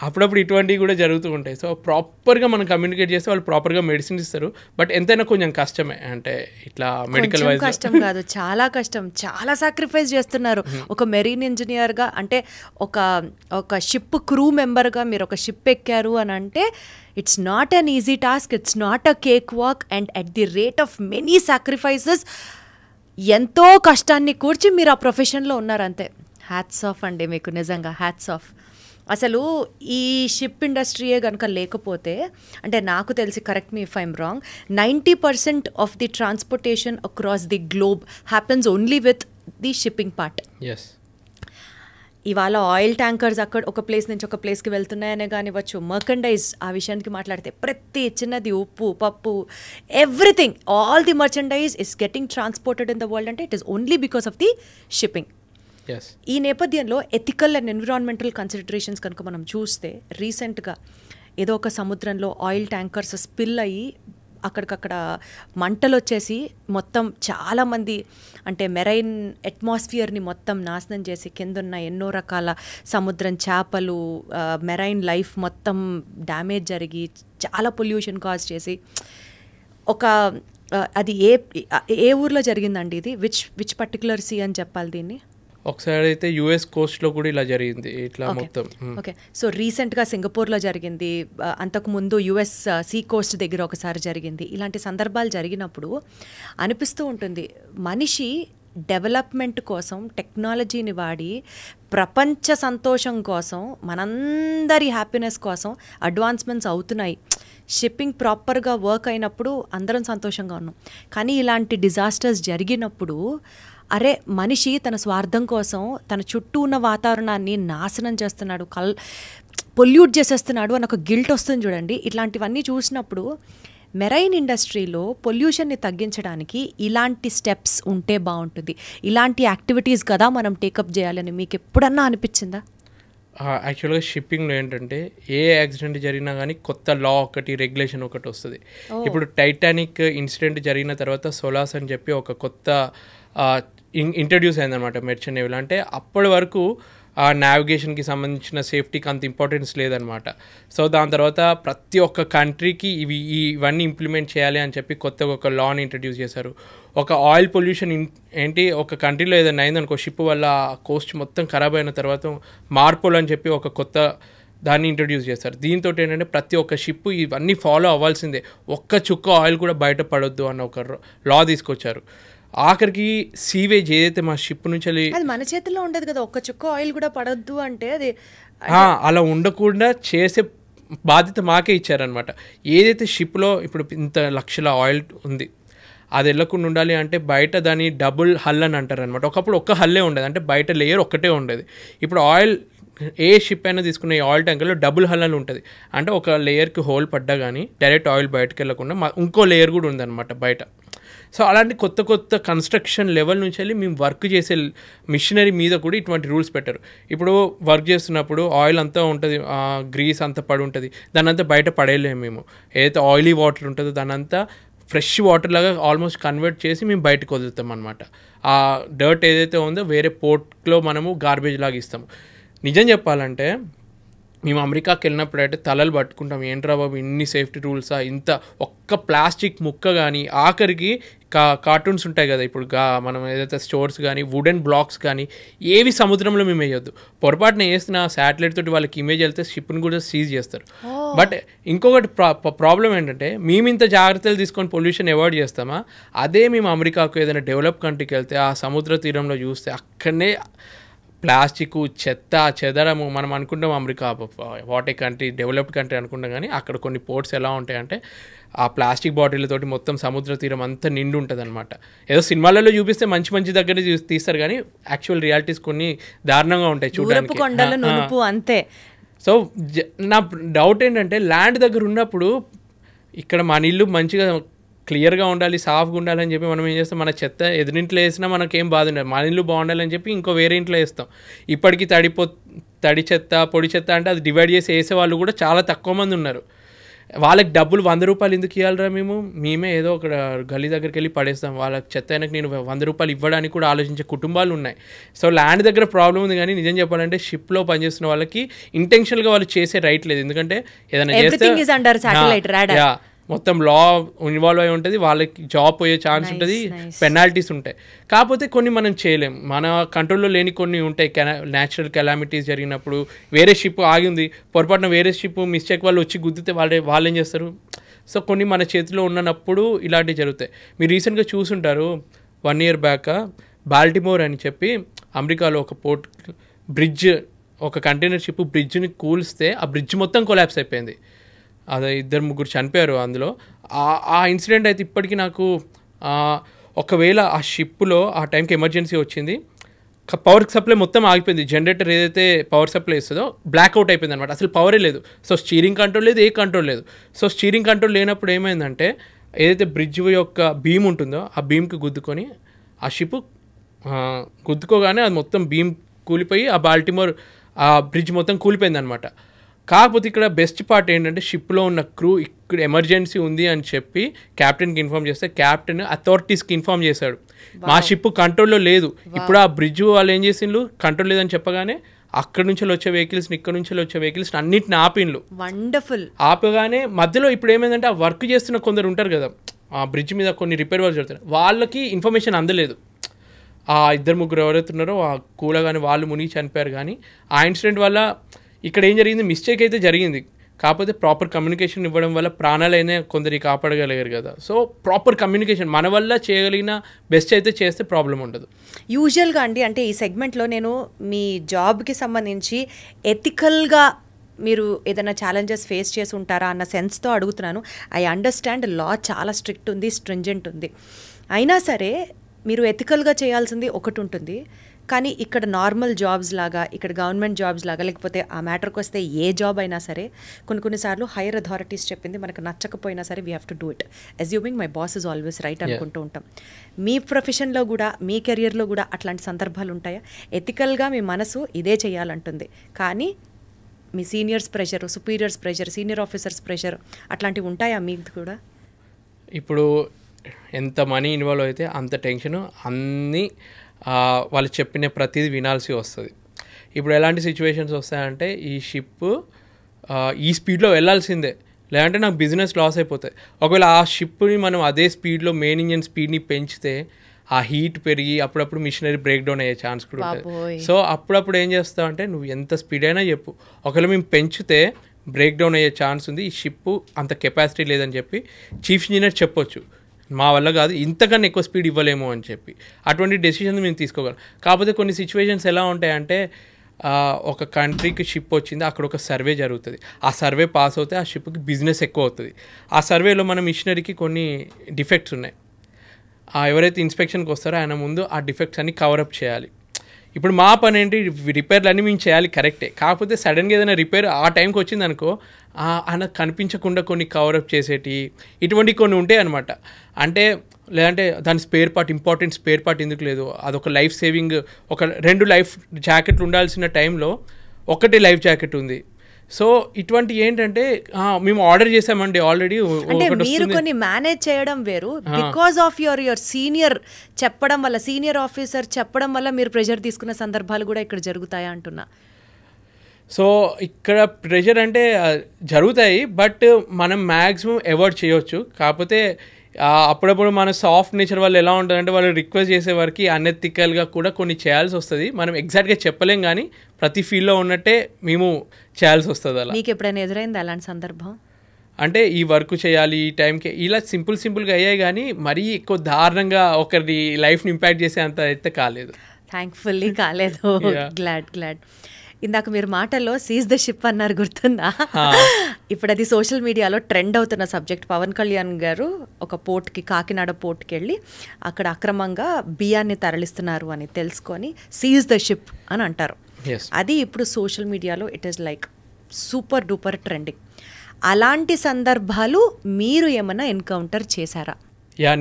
అప్పుడప్పుడు ఇటువంటివి కూడా జరుగుతూ ఉంటాయి. సో ప్రాపర్గా మనం కమ్యూనికేట్ చేస్తే వాళ్ళు ప్రాపర్గా మెడిసిన్ ఇస్తారు. బట్ ఎంతైనా కొంచెం కష్టమే, అంటే ఇట్లా మెడికల్ వైజ్ కష్టం కాదు, చాలా కష్టం, చాలా సాక్రిఫైస్ చేస్తున్నారు. ఒక మెరీన్ ఇంజనీర్గా అంటే ఒక షిప్ క్రూ మెంబర్గా మీరు ఒక షిప్ ఎక్కారు అని అంటే it's not an easy task, it's not a cake walk. And at the rate of many sacrifices ఎంతో కష్టాన్ని కూర్చి మీరు ఆ ప్రొఫెషన్లో ఉన్నారు అంతే. హ్యాట్స్ ఆఫ్ అండి మీకు, నిజంగా హ్యాట్స్ ఆఫ్. అసలు ఈ షిప్ ఇండస్ట్రీయే కనుక లేకపోతే, అంటే నాకు తెలిసి, correct me if I'm wrong, 90% of the transportation across the globe happens only with the shipping part. Yes, ఇవాళ ఆయిల్ ట్యాంకర్స్ అక్కడ ఒక ప్లేస్ నుంచి ఒక ప్లేస్కి వెళ్తున్నాయనే కానివ్వచ్చు, మర్కండైజ్ ఆ విషయానికి మాట్లాడితే ప్రతి చిన్నది, ఉప్పు, పప్పు, everything, all the merchandise is getting transported in the world అంటే it is only because of the shipping. ఈ నేపథ్యంలో ఎథికల్ అండ్ ఎన్విరాన్మెంటల్ కన్సిడరేషన్స్ కనుక మనం చూస్తే, రీసెంట్గా ఏదో ఒక సముద్రంలో ఆయిల్ ట్యాంకర్స్ స్పిల్ అయ్యి అక్కడికక్కడ మంటలు వచ్చేసి మొత్తం చాలామంది, అంటే మెరైన్ అట్మాస్ఫియర్ని మొత్తం నాశనం చేసి కిందున్న ఎన్నో రకాల సముద్రం చేపలు, మెరైన్ లైఫ్ మొత్తం డ్యామేజ్ జరిగి చాలా పొల్యూషన్ కాజ్ చేసి అది ఏ ఊర్లో జరిగిందండి ఇది? విచ్ పర్టికులర్ సీ అని చెప్పాలి దీన్ని? ఒకసారి అయితే యుఎస్ కోస్ట్లో కూడా ఇలా జరిగింది ఇట్లా మొత్తం. ఓకే, సో రీసెంట్గా సింగపూర్లో జరిగింది, అంతకుముందు యుఎస్ సీ కోస్ట్ దగ్గర ఒకసారి జరిగింది. ఇలాంటి సందర్భాలు జరిగినప్పుడు అనిపిస్తూ ఉంటుంది, మనిషి డెవలప్మెంట్ కోసం టెక్నాలజీని వాడి ప్రపంచ సంతోషం కోసం, మనందరి హ్యాపీనెస్ కోసం అడ్వాన్స్మెంట్స్ అవుతున్నాయి. షిప్పింగ్ ప్రాపర్గా వర్క్ అయినప్పుడు అందరం సంతోషంగా ఉన్నాం. కానీ ఇలాంటి డిజాస్టర్స్ జరిగినప్పుడు అరే మనిషి తన స్వార్థం కోసం తన చుట్టూ ఉన్న వాతావరణాన్ని నాశనం చేస్తున్నాడు, పొల్యూట్ చేసేస్తున్నాడు అని ఒక గిల్ట్ వస్తుంది చూడండి. ఇట్లాంటివన్నీ చూసినప్పుడు మెరైన్ ఇండస్ట్రీలో పొల్యూషన్ని తగ్గించడానికి ఇలాంటి స్టెప్స్ ఉంటే బాగుంటుంది, ఇలాంటి యాక్టివిటీస్ కదా మనం టేకప్ చేయాలని మీకు ఎప్పుడన్నా అనిపించిందా? యాక్చువల్గా షిప్పింగ్లో ఏంటంటే ఏ యాక్సిడెంట్ జరిగినా కానీ కొత్త లా ఒకటి, రెగ్యులేషన్ ఒకటి వస్తుంది. ఇప్పుడు టైటానిక్ ఇన్సిడెంట్ జరిగిన తర్వాత సోలాస్ అని చెప్పి ఒక కొత్త ఇంట్రడ్యూస్ అయిందనమాట మెర్చెంట్ నేవీలో. అంటే అప్పటి వరకు ఆ నావిగేషన్కి సంబంధించిన సేఫ్టీకి అంత ఇంపార్టెన్స్ లేదనమాట. సో దాని తర్వాత ప్రతి ఒక్క కంట్రీకి ఇవన్నీ ఇంప్లిమెంట్ చేయాలి అని చెప్పి కొత్తగా ఒక లాని ఇంట్రడ్యూస్ చేశారు. ఒక ఆయిల్ పొల్యూషన్ ఏంటి, ఒక కంట్రీలో ఏదైనా అయిందనుకో, షిప్ వల్ల కోస్ట్ మొత్తం ఖరాబ్ అయిన తర్వాత మార్పులు అని చెప్పి ఒక కొత్త దాన్ని ఇంట్రడ్యూస్ చేస్తారు. దీంతో ఏంటంటే ప్రతి ఒక్క షిప్ ఇవన్నీ ఫాలో అవ్వాల్సిందే, ఒక్క చుక్క ఆయిల్ కూడా బయట పడొద్దు అన్న ఒక లా తీసుకొచ్చారు. ఆఖరికి సీవేజ్ ఏదైతే మా షిప్ నుంచి అది మన చేతిలో ఉండదు కదా, ఒక్క చుక్క ఆయిల్ కూడా పడొద్దు అంటే అది అలా ఉండకుండా చేసే బాధ్యత మాకే ఇచ్చారనమాట. ఏదైతే షిప్లో ఇప్పుడు ఇంత లక్షల ఆయిల్ ఉంది, అది వెళ్ళకుండా ఉండాలి అంటే బయట దాన్ని డబుల్ హల్ అని అంటారు అనమాట. ఒకప్పుడు ఒక్క హల్లే ఉండేది, అంటే బయట లేయర్ ఒక్కటే ఉండేది. ఇప్పుడు ఆయిల్ ఏ షిప్ అయినా తీసుకున్న ఈ ఆయిల్ ట్యాంకర్లో డబుల్ హల్ అని ఉంటుంది. అంటే ఒక లేయర్కి హోల్ పడ్డా కానీ డైరెక్ట్ ఆయిల్ బయటకు వెళ్ళకుండా ఇంకో లేయర్ కూడా ఉందన్నమాట బయట. సో అలాంటి కొత్త కొత్త కన్స్ట్రక్షన్ లెవెల్ నుంచి వెళ్ళి మేము వర్క్ చేసే మిషనరీ మీద కూడా ఇటువంటి రూల్స్ పెట్టారు. ఇప్పుడు వర్క్ చేస్తున్నప్పుడు ఆయిల్ అంతా ఉంటుంది, గ్రీస్ అంతా పడి ఉంటుంది, దాన్ని అంతా బయట పడేయలేము మేము. ఏదైతే ఆయిలీ వాటర్ ఉంటుందో దాని అంతా ఫ్రెష్ వాటర్ లాగా ఆల్మోస్ట్ కన్వర్ట్ చేసి మేము బయటకు వదులుతాం అనమాట. ఆ డర్ట్ ఏదైతే ఉందో వేరే పోర్ట్లో మనము గార్బేజ్ లాగా ఇస్తాము. నిజం చెప్పాలంటే మేము అమెరికాకి వెళ్ళినప్పుడు అయితే తలలు పట్టుకుంటాం, ఏంట్రా బాబు ఇన్ని సేఫ్టీ రూల్సా, ఇంత ఒక్క ప్లాస్టిక్ ముక్క కానీ ఆఖరికి కార్టూన్స్ ఉంటాయి కదా ఇప్పుడు మనం ఏదైతే స్టోర్స్ కానీ వుడెన్ బ్లాక్స్ కానీ ఏవి సముద్రంలో మేము వేయొద్దు. పొరపాటున వేసిన శాటిలైట్ తోటి వాళ్ళకి ఇమేజ్ వెళ్తే షిప్ని కూడా సీజ్ చేస్తారు. బట్ ఇంకొకటి ప్రాబ్లం ఏంటంటే మేము ఇంత జాగ్రత్తలు తీసుకొని పొల్యూషన్ అవాయిడ్ చేస్తామా, అదే మేము అమెరికాకు ఏదైనా డెవలప్ కంట్రీకి వెళ్తే ఆ సముద్ర తీరంలో చూస్తే అక్కడనే ప్లాస్టిక్ చెత్త చెదరము. మనం అనుకుంటాం America what a country developed country అనుకుంటాం, కానీ అక్కడ కొన్ని పోర్ట్స్ ఎలా ఉంటాయంటే ఆ ప్లాస్టిక్ బాటిళ్ళతోటి మొత్తం సముద్ర తీరం అంతా నిండు ఉంటుంది అనమాట. ఏదో సినిమాలలో చూపిస్తే మంచి మంచి దగ్గర తీస్తారు, కానీ యాక్చువల్ రియాలిటీస్ కొన్ని దారుణంగా ఉంటాయి చూడడానికి. అంతే. సో నా డౌట్ ఏంటంటే ల్యాండ్ దగ్గర ఉన్నప్పుడు ఇక్కడ మన ఇల్లు మంచిగా క్లియర్గా ఉండాలి, సాఫ్గా ఉండాలని చెప్పి మనం ఏం చేస్తాం, మన చెత్త ఎదురింట్లో వేసినా మనకేం బాధ ఉండదు, మన ఇల్లు బాగుండాలని చెప్పి ఇంకో వేరే ఇంట్లో వేస్తాం. ఇప్పటికీ తడి చెత్త పొడి చెత్త అంటే అది డివైడ్ చేసి వేసే వాళ్ళు కూడా చాలా తక్కువ మంది ఉన్నారు. వాళ్ళకి డబ్బులు 100 రూపాయలు ఎందుకు ఇవ్వాలరా, మేమే ఏదో ఒక గల్లీ దగ్గరికి వెళ్ళి పడేస్తాం. వాళ్ళకి చెత్త అయినాక నేను 100 రూపాయలు ఇవ్వడానికి కూడా ఆలోచించే కుటుంబాలు ఉన్నాయి. సో ల్యాండ్ దగ్గర ప్రాబ్లం ఉంది, కానీ నిజం చెప్పాలంటే షిప్లో పనిచేస్తున్న వాళ్ళకి ఇంటెన్షనల్గా వాళ్ళు చేసే రైట్ లేదు. ఎందుకంటే ఏదైనా చేస్తే మొత్తం లా ఇన్వాల్వ్ అయి ఉంటుంది, వాళ్ళకి జాబ్ పోయే ఛాన్స్ ఉంటుంది, పెనాల్టీస్ ఉంటాయి. కాకపోతే కొన్ని మనం చేయలేం, మన కంట్రోల్లో లేని కొన్ని ఉంటాయి. న్యాచురల్ కెలామిటీస్ జరిగినప్పుడు వేరే షిప్ ఆగి ఉంది, పొరపాటున వేరే షిప్ మిస్టేక్ వాళ్ళు వచ్చి గుద్దితే వాళ్ళు ఏం చేస్తారు. సో కొన్ని మన చేతిలో ఉన్నప్పుడు ఇలాంటివి జరుగుతాయి. మీరు రీసెంట్గా చూసుంటారు 1 year బ్యాక్ బాల్టిమోర్ అని చెప్పి అమెరికాలో ఒక పోర్ట్ బ్రిడ్జ్, ఒక కంటైనర్ షిప్ బ్రిడ్జ్ని కూల్స్తే ఆ బ్రిడ్జ్ మొత్తం కొలాప్స్ అయిపోయింది. అది 2-3 చనిపోయారు అందులో. ఆ ఇన్సిడెంట్ అయితే ఇప్పటికీ నాకు ఒకవేళ ఆ షిప్లో ఆ టైంకి ఎమర్జెన్సీ వచ్చింది, పవర్ సప్లై మొత్తం ఆగిపోయింది, జనరేటర్ ఏదైతే పవర్ సప్లై ఇస్తుందో బ్లాక్అవుట్ అయిపోయింది అనమాట, అసలు పవరే లేదు. సో స్టీరింగ్ కంట్రోల్ లేదు, ఏ కంట్రోల్ లేదు. సో స్టీరింగ్ కంట్రోల్ లేనప్పుడు ఏమైందంటే ఏదైతే బ్రిడ్జ్ యొక్క బీమ్ ఉంటుందో ఆ బీమ్కి గుద్దుకొని ఆ షిప్ గుద్దుకోగానే అది మొత్తం బీమ్ కూలిపోయి ఆ బాల్టిమోర్ ఆ బ్రిడ్జ్ మొత్తం కూలిపోయింది అనమాట. కాకపోతే ఇక్కడ బెస్ట్ పార్ట్ ఏంటంటే షిప్లో ఉన్న క్రూ ఇక్కడ ఎమర్జెన్సీ ఉంది అని చెప్పి క్యాప్టెన్కి ఇన్ఫార్మ్ చేస్తే క్యాప్టెన్ అథారిటీస్కి ఇన్ఫార్మ్ చేశాడు, మా షిప్ కంట్రోల్లో లేదు. ఇప్పుడు ఆ బ్రిడ్జ్ వాళ్ళు ఏం చేసిండ్రు, కంట్రోల్ లేదని చెప్పగానే అక్కడ నుంచి వచ్చే వెహికల్స్ ఇక్కడ నుంచి వచ్చే వెహికల్స్ అన్నిటిని ఆపిండ్లు. వండర్ఫుల్. ఆపగానే మధ్యలో ఇప్పుడు ఏమైందంటే ఆ వర్క్ చేస్తున్న కొందరు ఉంటారు కదా ఆ బ్రిడ్జ్ మీద, కొన్ని రిపేర్ వర్క్ జరుగుతారు, వాళ్ళకి ఇన్ఫర్మేషన్ అందలేదు. ఆ 2-3 ఎవరైతే ఉన్నారో ఆ కూలగానే వాళ్ళు మునిగి చనిపోయారు. కానీ ఆ ఇన్సిడెంట్ వల్ల ఇక్కడ ఏం జరిగింది, మిస్టేక్ అయితే జరిగింది, కాకపోతే ప్రాపర్ కమ్యూనికేషన్ ఇవ్వడం వల్ల ప్రాణాలైనా కొందరికి కాపాడగలిగారు కదా. సో ప్రాపర్ కమ్యూనికేషన్ మన వల్ల చేయగలిగిన బెస్ట్ అయితే చేస్తే ప్రాబ్లం ఉండదు. యూజువల్గా అంటే ఈ సెగ్మెంట్లో నేను మీ జాబ్కి సంబంధించి ఎథికల్గా మీరు ఏదైనా ఛాలెంజెస్ ఫేస్ చేసి ఉంటారా అన్న సెన్స్తో అడుగుతున్నాను. ఐ అండర్స్టాండ్ లా చాలా స్ట్రిక్ట్ ఉంది, స్ట్రింజెంట్ ఉంది, అయినా సరే మీరు ఎథికల్గా చేయాల్సింది ఒకటి ఉంటుంది. కానీ ఇక్కడ నార్మల్ జాబ్స్ లాగా, ఇక్కడ గవర్నమెంట్ జాబ్స్ లాగా, లేకపోతే ఆ మ్యాటర్కి వస్తే ఏ జాబ్ అయినా సరే కొన్నిసార్లు హైయర్ అథారిటీస్ చెప్పింది మనకు నచ్చకపోయినా సరే we have to do it, assuming my boss is always right అనుకుంటూ ఉంటాం. మీ ప్రొఫెషన్లో కూడా మీ కెరియర్లో కూడా అట్లాంటి సందర్భాలు ఉంటాయా? ఎథికల్గా మీ మనసు ఇదే చేయాలంటుంది, కానీ మీ seniors pressure, superiors pressure, senior officers pressure అట్లాంటివి ఉంటాయా మీకు కూడా? ఇప్పుడు ఎంత మనీ ఇన్వాల్వ్ అయితే అంత టెన్షన్, అన్నీ వాళ్ళు చెప్పిన ప్రతిదీ వినాల్సి వస్తుంది. ఇప్పుడు ఎలాంటి సిచ్యువేషన్స్ వస్తాయంటే ఈ షిప్ ఈ స్పీడ్లో వెళ్ళాల్సిందే, లేదంటే నాకు బిజినెస్ లాస్ అయిపోతాయి. ఒకవేళ ఆ షిప్ని మనం అదే స్పీడ్లో మెయిన్ ఇంజన్ స్పీడ్ని పెంచితే ఆ హీట్ పెరిగి అప్పుడప్పుడు మిషనరీ బ్రేక్ డౌన్ అయ్యే ఛాన్స్ కూడా ఉంటుంది. సో అప్పుడప్పుడు ఏం చేస్తావు అంటే నువ్వు ఎంత స్పీడ్ అయినా చెప్పు, ఒకవేళ మేము పెంచితే బ్రేక్ డౌన్ అయ్యే ఛాన్స్ ఉంది, ఈ షిప్ అంత కెపాసిటీ లేదని చెప్పి చీఫ్ ఇంజనీర్ చెప్పొచ్చు, మా వల్ల కాదు, ఇంతకన్నా ఎక్కువ స్పీడ్ ఇవ్వలేము అని చెప్పి. అటువంటి డెసిషన్స్ మేము తీసుకోగలం. కాకపోతే కొన్ని సిచ్యువేషన్స్ ఎలా ఉంటాయంటే ఒక కంట్రీకి షిప్ వచ్చింది, అక్కడ ఒక సర్వే జరుగుతుంది, ఆ సర్వే పాస్ అవుతే ఆ షిప్కి బిజినెస్ ఎక్కువ అవుతుంది. ఆ సర్వేలో మన మిషనరీకి కొన్ని డిఫెక్ట్స్ ఉన్నాయి, ఎవరైతే ఇన్స్పెక్షన్కి వస్తారో ఆయన ముందు ఆ డిఫెక్ట్స్ అన్ని కవరప్ చేయాలి. ఇప్పుడు మా పని ఏంటి, రిపేర్లు అన్నీ మేము చేయాలి కరెక్టే, కాకపోతే సడన్గా ఏదైనా రిపేర్ ఆ టైంకి వచ్చింది అనుకో ఆయన కనిపించకుండా కొన్ని కవరప్ చేసేటి ఇటువంటి కొన్ని ఉంటాయి అనమాట. అంటే లేదంటే దాని spare part, important spare part ఎందుకు లేదు, అదొక లైఫ్ సేవింగ్, ఒక 2 లైఫ్ జాకెట్లు ఉండాల్సిన టైంలో ఒకటే లైఫ్ జాకెట్ ఉంది. సో ఇటువంటి ఏంటంటే మేము ఆర్డర్ చేసామండి ఆల్రెడీ. అంటే మీరు కొన్ని మేనేజ్ చేయడం వేరు, బికాస్ ఆఫ్ యువర్ సీనియర్ చెప్పడం వల్ల, సీనియర్ ఆఫీసర్ చెప్పడం వల్ల మీరు ప్రెషర్ తీసుకున్న సందర్భాలు కూడా ఇక్కడ జరుగుతాయా అంటున్నా. సో ఇక్కడ ప్రెషర్ అంటే జరుగుతాయి, బట్ మనం మ్యాక్సిమం అవాయిడ్ చేయవచ్చు. కాకపోతే అప్పుడప్పుడు మన సాఫ్ట్ నేచర్ వాళ్ళు ఎలా ఉంటుందంటే వాళ్ళు రిక్వెస్ట్ చేసే వరకు అనెథికల్గా కూడా కొన్ని చేయాల్సి వస్తుంది. మనం ఎగ్జాక్ట్గా చెప్పలేం, కానీ ప్రతి ఫీల్డ్లో ఉన్నట్టే మేము చేయాల్సి వస్తుంది. అలా మీకు ఎప్పుడైనా ఎదురైంది అలాంటి సందర్భం? అంటే ఈ వర్క్ చేయాలి ఈ టైంకి, ఇలా సింపుల్గా అయ్యాయి, కానీ మరీ ఎక్కువ దారుణంగా ఒకరి లైఫ్ని ఇంపాక్ట్ చేసే అంత అయితే కాలేదు. థ్యాంక్ఫుల్లీ కాలేదు. గ్లాడ్. ఇందాక మీరు మాటల్లో సీజ్ ద షిప్ అన్నారు, గుర్తుందా? ఇప్పుడు అది సోషల్ మీడియాలో ట్రెండ్ అవుతున్న సబ్జెక్ట్. పవన్ కళ్యాణ్ గారు ఒక పోర్ట్కి, కాకినాడ పోర్ట్కి వెళ్ళి అక్కడ అక్రమంగా బియ్యాన్ని తరలిస్తున్నారు అని తెలుసుకొని సీజ్ ద షిప్ అని అంటారు. అది ఇప్పుడు సోషల్ మీడియాలో it is like super duper trending. అలాంటి సందర్భాలు మీరు ఏమైనా ఎన్కౌంటర్ చేశారా?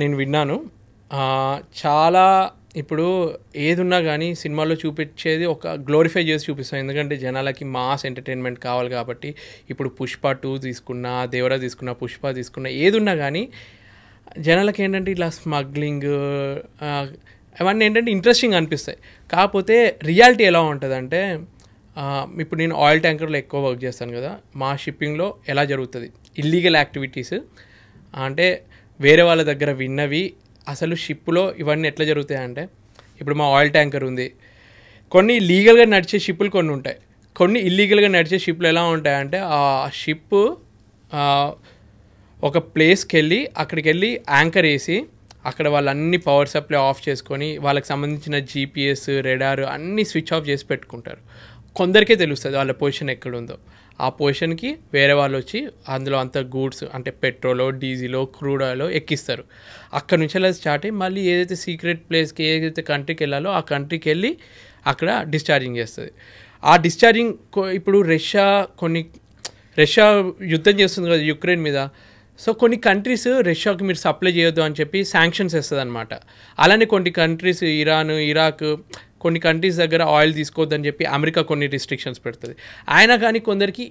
నేను విన్నాను. చాలా ఇప్పుడు ఏదున్నా కానీ సినిమాలో చూపించేది ఒక గ్లోరిఫై చేసి చూపిస్తాం, ఎందుకంటే జనాలకి మాస్ ఎంటర్టైన్మెంట్ కావాలి కాబట్టి. ఇప్పుడు పుష్ప 2 తీసుకున్నా, దేవరా తీసుకున్నా, పుష్ప తీసుకున్నా, ఏదున్నా కానీ జనాలకి ఏంటంటే ఇట్లా స్మగ్లింగ్ అవన్నీ ఏంటంటే ఇంట్రెస్టింగ్ అనిపిస్తాయి. కాకపోతే రియాలిటీ ఎలా ఉంటుందంటే, ఇప్పుడు నేను ఆయిల్ ట్యాంకర్లో ఎక్కువ వర్క్ చేస్తాను కదా, మా షిప్పింగ్లో ఎలా జరుగుతుంది ఇల్లీగల్ యాక్టివిటీస్ అంటే వేరే వాళ్ళ దగ్గర విన్నవి అసలు షిప్లో ఇవన్నీ ఎట్లా జరుగుతాయంటే, ఇప్పుడు మా ఆయిల్ ట్యాంకర్ ఉంది, కొన్ని లీగల్గా నడిచే షిప్పులు కొన్ని ఉంటాయి, కొన్ని ఇల్లీగల్గా నడిచే షిప్లు ఎలా ఉంటాయంటే ఆ షిప్ ఒక ప్లేస్కి వెళ్ళి అక్కడికి వెళ్ళి యాంకర్ వేసి అక్కడ వాళ్ళన్ని పవర్ సప్లై ఆఫ్ చేసుకొని వాళ్ళకి సంబంధించిన జీపీఎస్ రెడార్ అన్నీ స్విచ్ ఆఫ్ చేసి పెట్టుకుంటారు. కొందరికే తెలుస్తుంది వాళ్ళ పొజిషన్ ఎక్కడుందో. ఆ పొజిషన్కి వేరే వాళ్ళు వచ్చి అందులో అంత గూడ్స్ అంటే పెట్రోలో, డీజిలో, క్రూడ్ ఆయిలో ఎక్కిస్తారు. అక్కడ నుంచి అలా స్టార్ట్ అయ్యి మళ్ళీ ఏదైతే సీక్రెట్ ప్లేస్కి ఏదైతే కంట్రీకి వెళ్ళాలో ఆ కంట్రీకి వెళ్ళి అక్కడ డిశ్చార్జింగ్ చేస్తుంది. ఆ డిశ్చార్జింగ్ ఇప్పుడు రష్యా యుద్ధం చేస్తుంది కదా యుక్రెయిన్ మీద. సో కొన్ని కంట్రీస్ రష్యాకి మీరు సప్లై చేయొద్దు అని చెప్పి శాంక్షన్స్ వేస్తుంది అనమాట. అలానే కొన్ని కంట్రీస్ ఇరాన్, ఇరాక్, కొన్ని కంట్రీస్ దగ్గర ఆయిల్ తీసుకోవద్దని చెప్పి అమెరికా కొన్ని రిస్ట్రిక్షన్స్ పెడుతుంది. అయినా కానీ కొందరికి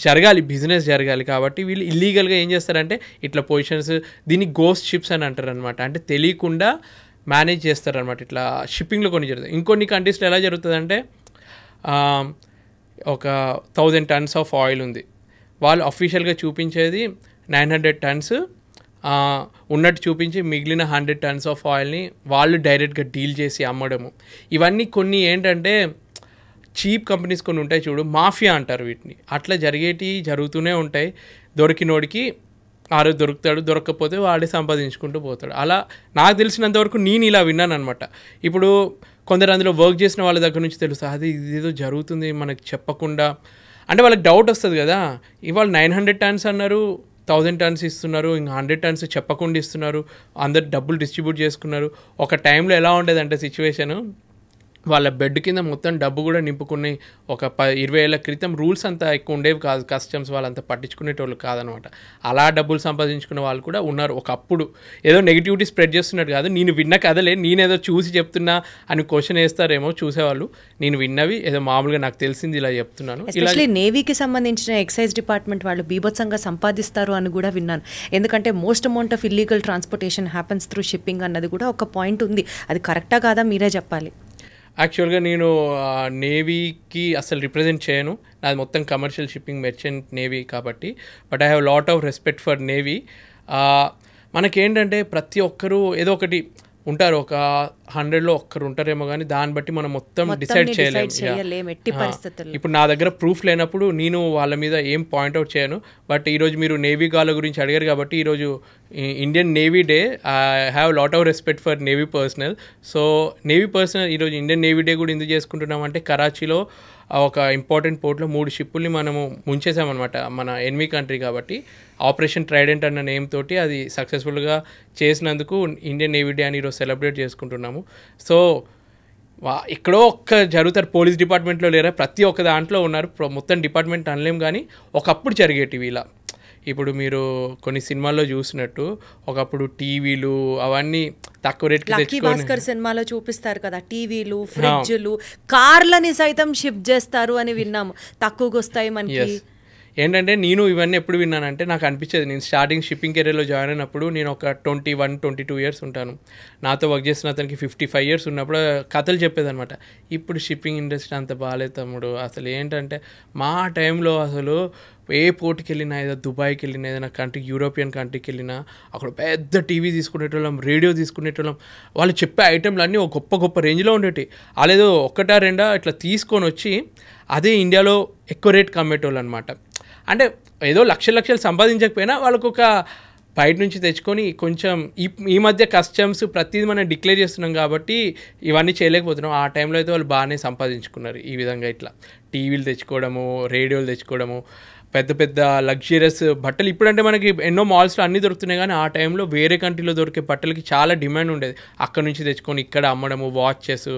జరగాలి, బిజినెస్ జరగాలి కాబట్టి వీళ్ళు ఇల్లీగల్గా ఏం చేస్తారంటే ఇట్లా పొజిషన్స్, దీన్ని గోస్ట్ షిప్స్ అని అంటారు అనమాట. అంటే తెలియకుండా మేనేజ్ చేస్తారనమాట. ఇట్లా షిప్పింగ్లో కొన్ని జరుగుతాయి. ఇంకొన్ని కంట్రీస్లో ఎలా జరుగుతుందంటే ఒక 1000 tons ఆఫ్ ఆయిల్ ఉంది, వాళ్ళు అఫీషియల్గా చూపించేది 900 tons ఉన్నట్టు చూపించి మిగిలిన 100 tons ఆఫ్ ఆయిల్ని వాళ్ళు డైరెక్ట్గా డీల్ చేసి అమ్మడము. ఇవన్నీ కొన్ని ఏంటంటే చీప్ కంపెనీస్ కొన్ని ఉంటాయి చూడు, మాఫియా అంటారు వీటిని. అట్లా జరుగుతూనే ఉంటాయి. దొరికినోడికి ఆరోజు దొరుకుతాడు, దొరకకపోతే వాడే సంపాదించుకుంటూ పోతాడు. అలా నాకు తెలిసినంతవరకు నేను ఇలా విన్నాను అనమాట. ఇప్పుడు కొందరు అందులో వర్క్ చేసిన వాళ్ళ దగ్గర నుంచి తెలుస్తుంది అది ఇదేదో జరుగుతుంది మనకు చెప్పకుండా. అంటే వాళ్ళకి డౌట్ వస్తుంది కదా, ఇవాళ 900 tons అన్నారు, 1000 tons ఇస్తున్నారు, ఇంకా 100 tons చెప్పకుండా ఇస్తున్నారు, అందరు డబ్బులు డిస్ట్రిబ్యూట్ చేసుకున్నారు. ఒక టైంలో ఎలా ఉండేదంటే సిచ్యువేషను, వాళ్ళ బెడ్ కింద మొత్తం డబ్బు కూడా నింపుకుని ఒక 20 ఏళ్ల క్రితం రూల్స్ అంతా ఎక్కువ ఉండేవి కాదు, కస్టమ్స్ వాళ్ళంతా పట్టించుకునేటోళ్ళు కాదనమాట. అలా డబ్బులు సంపాదించుకునే వాళ్ళు కూడా ఉన్నారు ఒకప్పుడు. ఏదో నెగిటివిటీ స్ప్రెడ్ చేస్తున్నట్టు కాదు, నేను విన్న కథలే, నేనేదో చూసి చెప్తున్నా అని క్వశ్చన్ వేస్తారేమో చూసేవాళ్ళు. నేను విన్నవి ఏదో మామూలుగా నాకు తెలిసింది ఇలా చెప్తున్నాను. ఎస్పెషల్లీ నేవీకి సంబంధించిన ఎక్సైజ్ డిపార్ట్మెంట్ వాళ్ళు బీభత్సంగా సంపాదిస్తారు అని కూడా విన్నాను. ఎందుకంటే most amount of illegal transportation happens through shipping అన్నది కూడా ఒక పాయింట్ ఉంది. అది కరెక్టా కాదా మీరే చెప్పాలి. యాక్చువల్గా నేను నేవీకి అసలు రిప్రజెంట్ చేయను, నాది మొత్తం కమర్షియల్ షిప్పింగ్ మెర్చెంట్ నేవీ కాబట్టి. But I have lot of respect for navy. మనకేంటంటే ప్రతి ఒక్కరూ ఏదో ఒకటి ఉంటారు, ఒక 100లో ఒక్కరు ఉంటారేమో, కానీ దాన్ని బట్టి మనం మొత్తం డిసైడ్ చేయలేము. ఇప్పుడు నా దగ్గర ప్రూఫ్ లేనప్పుడు నేను వాళ్ళ మీద ఏం పాయింట్అవుట్ చేయను. బట్ ఈరోజు మీరు నేవీ గాల గురించి అడిగారు కాబట్టి ఈరోజు Indian navy day. I have lot of respect for navy personal. So navy personal ఈరోజు ఇండియన్ నేవీ డే కూడా ఎందుకు చేసుకుంటున్నామంటే, కరాచీలో ఒక ఇంపార్టెంట్ పోర్ట్లో 3 షిప్పుల్ని మనము ముంచేసామన్నమాట, మన ఎనిమీ కంట్రీ కాబట్టి. ఆపరేషన్ ట్రైడెంట్ అన్న నేమ్ తోటి అది సక్సెస్ఫుల్గా చేసినందుకు ఇండియన్ నేవీ డే అని ఈరోజు సెలబ్రేట్ చేసుకుంటున్నాము. సో ఎక్కడో ఒక్క జరుగుతారు, పోలీస్ డిపార్ట్మెంట్లో లేరా, ప్రతి ఒక్క దాంట్లో ఉన్నారు. మొత్తం డిపార్ట్మెంట్ అనలేం, కానీ ఒకప్పుడు జరిగేటివి ఇలా. ఇప్పుడు మీరు కొన్ని సినిమాల్లో చూసినట్టు ఒకప్పుడు టీవీలు అవన్నీ తక్కువ రేట్కి లక్కీ భాస్కర్ సినిమాలో చూపిస్తారు కదా, టీవీలు, ఫ్రిడ్జ్లు, కార్లని సైతం షిప్ చేస్తారు అని విన్నాము, తక్కువకి వస్తాయి మనకి. ఏంటంటే నేను ఇవన్నీ ఎప్పుడు విన్నానంటే, నాకు అనిపించేది నేను స్టార్టింగ్ షిప్పింగ్ కెరీర్లో జాయిన్ అయినప్పుడు నేను ఒక 21-22 years ఉంటాను. నాతో వర్క్ చేసిన అతనికి 55 years ఉన్నప్పుడు కథలు చెప్పేదనమాట. ఇప్పుడు షిప్పింగ్ ఇండస్ట్రీ అంత బాగాలేదు తమ్ముడు, అసలు ఏంటంటే మా టైంలో అసలు ఏ పోర్ట్కి వెళ్ళినా ఏదో దుబాయ్కి వెళ్ళినా ఏదైనా కంట్రీ యూరోపియన్ కంట్రీకి వెళ్ళినా అక్కడ పెద్ద టీవీ తీసుకునేటోళ్ళం, రేడియో తీసుకునేటోళ్ళం. వాళ్ళు చెప్పే ఐటెంలు అన్నీ ఒక గొప్ప గొప్ప రేంజ్లో ఉండేవి. వాళ్ళేదో ఒకటా రెండా ఇట్లా తీసుకొని వచ్చి అదే ఇండియాలో ఎక్కువ రేట్ కమ్మేటోళ్ళు అనమాట. అంటే ఏదో లక్షలు సంపాదించకపోయినా వాళ్ళకు ఒక బయట నుంచి తెచ్చుకొని కొంచెం ఈ మధ్య కస్టమ్స్ ప్రతిదీ మనం డిక్లేర్ చేస్తున్నాం కాబట్టి ఇవన్నీ చేయలేకపోతున్నాం. ఆ టైంలో అయితే వాళ్ళు బాగానే సంపాదించుకున్నారు. ఈ విధంగా ఇట్లా టీవీలు తెచ్చుకోవడము, రేడియోలు తెచ్చుకోవడము, పెద్ద పెద్ద లగ్జరియస్ బట్టలు. ఇప్పుడంటే మనకి ఎన్నో మాల్స్లో అన్నీ దొరుకుతున్నాయి, కానీ ఆ టైంలో వేరే కంట్రీలో దొరికే బట్టలకి చాలా డిమాండ్ ఉండేది. అక్కడ నుంచి తెచ్చుకొని ఇక్కడ అమ్మడము, వాచెస్,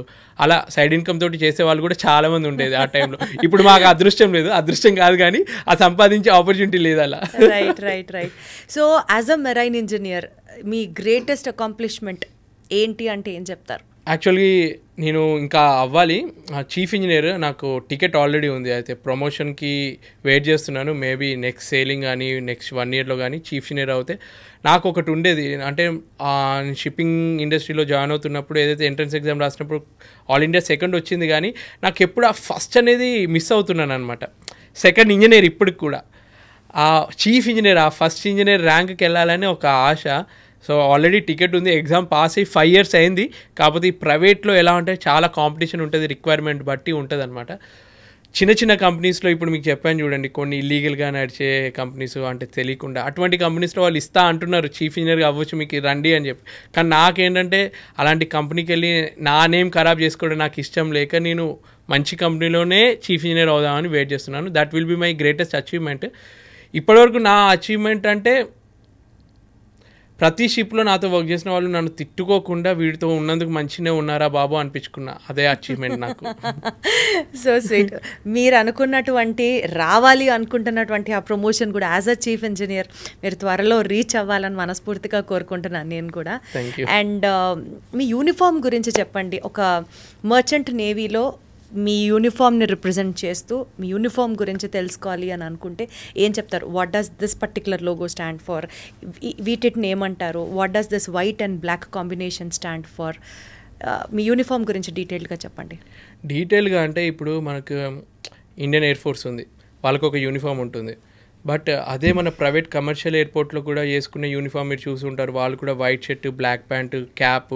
అలా సైడ్ ఇన్కమ్ తోటి చేసే వాళ్ళు కూడా చాలామంది ఉండేది ఆ టైంలో. ఇప్పుడు మాకు అదృష్టం లేదు, అదృష్టం కాదు కానీ ఆ సంపాదించే ఆపర్చునిటీ లేదు అలా. Right. So as a marine engineer me greatest accomplishment ఏంటి అంటే ఏం చెప్తారు? యాక్చువల్లీ నేను ఇంకా అవ్వాలి చీఫ్ ఇంజనీర్. నాకు టికెట్ ఆల్రెడీ ఉంది, అయితే ప్రమోషన్కి వెయిట్ చేస్తున్నాను. మేబీ నెక్స్ట్ సేలింగ్ కానీ నెక్స్ట్ 1 yearలో కానీ చీఫ్ ఇంజనీర్ అవుతే నాకు ఒకటి ఉండేది. అంటే షిప్పింగ్ ఇండస్ట్రీలో జాయిన్ అవుతున్నప్పుడు ఏదైతే ఎంట్రన్స్ ఎగ్జామ్ రాసినప్పుడు ఆల్ ఇండియా సెకండ్ వచ్చింది, కానీ నాకు ఎప్పుడు ఆ ఫస్ట్ అనేది మిస్ అవుతున్నాను అనమాట. సెకండ్ ఇంజనీర్ ఇప్పటికి కూడా ఆ చీఫ్ ఇంజనీర్, ఆ ఫస్ట్ ఇంజనీర్ ర్యాంక్కి వెళ్ళాలని ఒక ఆశ. సో ఆల్రెడీ టికెట్ ఉంది, ఎగ్జామ్ పాస్ అయ్యి 5 years అయింది. కాకపోతే ఈ ప్రైవేట్లో ఎలా అంటే చాలా కాంపిటీషన్ ఉంటుంది, రిక్వైర్మెంట్ బట్టి ఉంటుంది అనమాట. చిన్న కంపెనీస్లో ఇప్పుడు మీకు చెప్పాను చూడండి, కొన్ని ఇల్లీగల్గా నడిచే కంపెనీస్, అంటే తెలియకుండా అటువంటి కంపెనీస్లో వాళ్ళు ఇస్తా అంటున్నారు చీఫ్ ఇంజనీర్గా అవ్వచ్చు మీకు రండి అని చెప్పి. కానీ నాకేంటంటే అలాంటి కంపెనీకి వెళ్ళి నా నేమ్ ఖరాబ్ చేసుకోవడం నాకు ఇష్టం లేక నేను మంచి కంపెనీలోనే చీఫ్ ఇంజనీర్ అవుదామని వెయిట్ చేస్తున్నాను. That will be my greatest achievement. ఇప్పటివరకు నా అచీవ్మెంట్ అంటే ప్రతి షిప్లో నాతో వర్క్ చేసిన వాళ్ళు నన్ను తిట్టుకోకుండా వీడితో ఉన్నందుకు మంచిగానే ఉన్నారా బాబు అనిపించుకున్నా. అదే అచీవ్మెంట్ నాకు. So sweet. మీరు అనుకున్నటువంటి రావాలి అనుకుంటున్నటువంటి ఆ ప్రమోషన్ కూడా యాజ్ అ చీఫ్ ఇంజనీర్ మీరు త్వరలో రీచ్ అవ్వాలని మనస్ఫూర్తిగా కోరుకుంటున్నాను నేను కూడా. అండ్ మీ యూనిఫామ్ గురించి చెప్పండి. ఒక మర్చెంట్ నేవీలో మీ యూనిఫామ్ని రిప్రజెంట్ చేస్తూ మీ యూనిఫామ్ గురించి తెలుసుకోవాలి అని అనుకుంటే ఏం చెప్తారు? What does this particular logo stand for? వీటిని ఏమంటారు? What does this white and black combination stand for? మీ యూనిఫామ్ గురించి డీటెయిల్గా చెప్పండి. డీటెయిల్గా అంటే ఇప్పుడు మనకు ఇండియన్ ఎయిర్ ఫోర్స్ ఉంది, వాళ్ళకు ఒక యూనిఫామ్ ఉంటుంది. బట్ అదే మన ప్రైవేట్ కమర్షియల్ ఎయిర్పోర్ట్లో కూడా వేసుకునే యూనిఫామ్ మీరు చూసి ఉంటారు. వాళ్ళు కూడా white shirt, black pant, cap,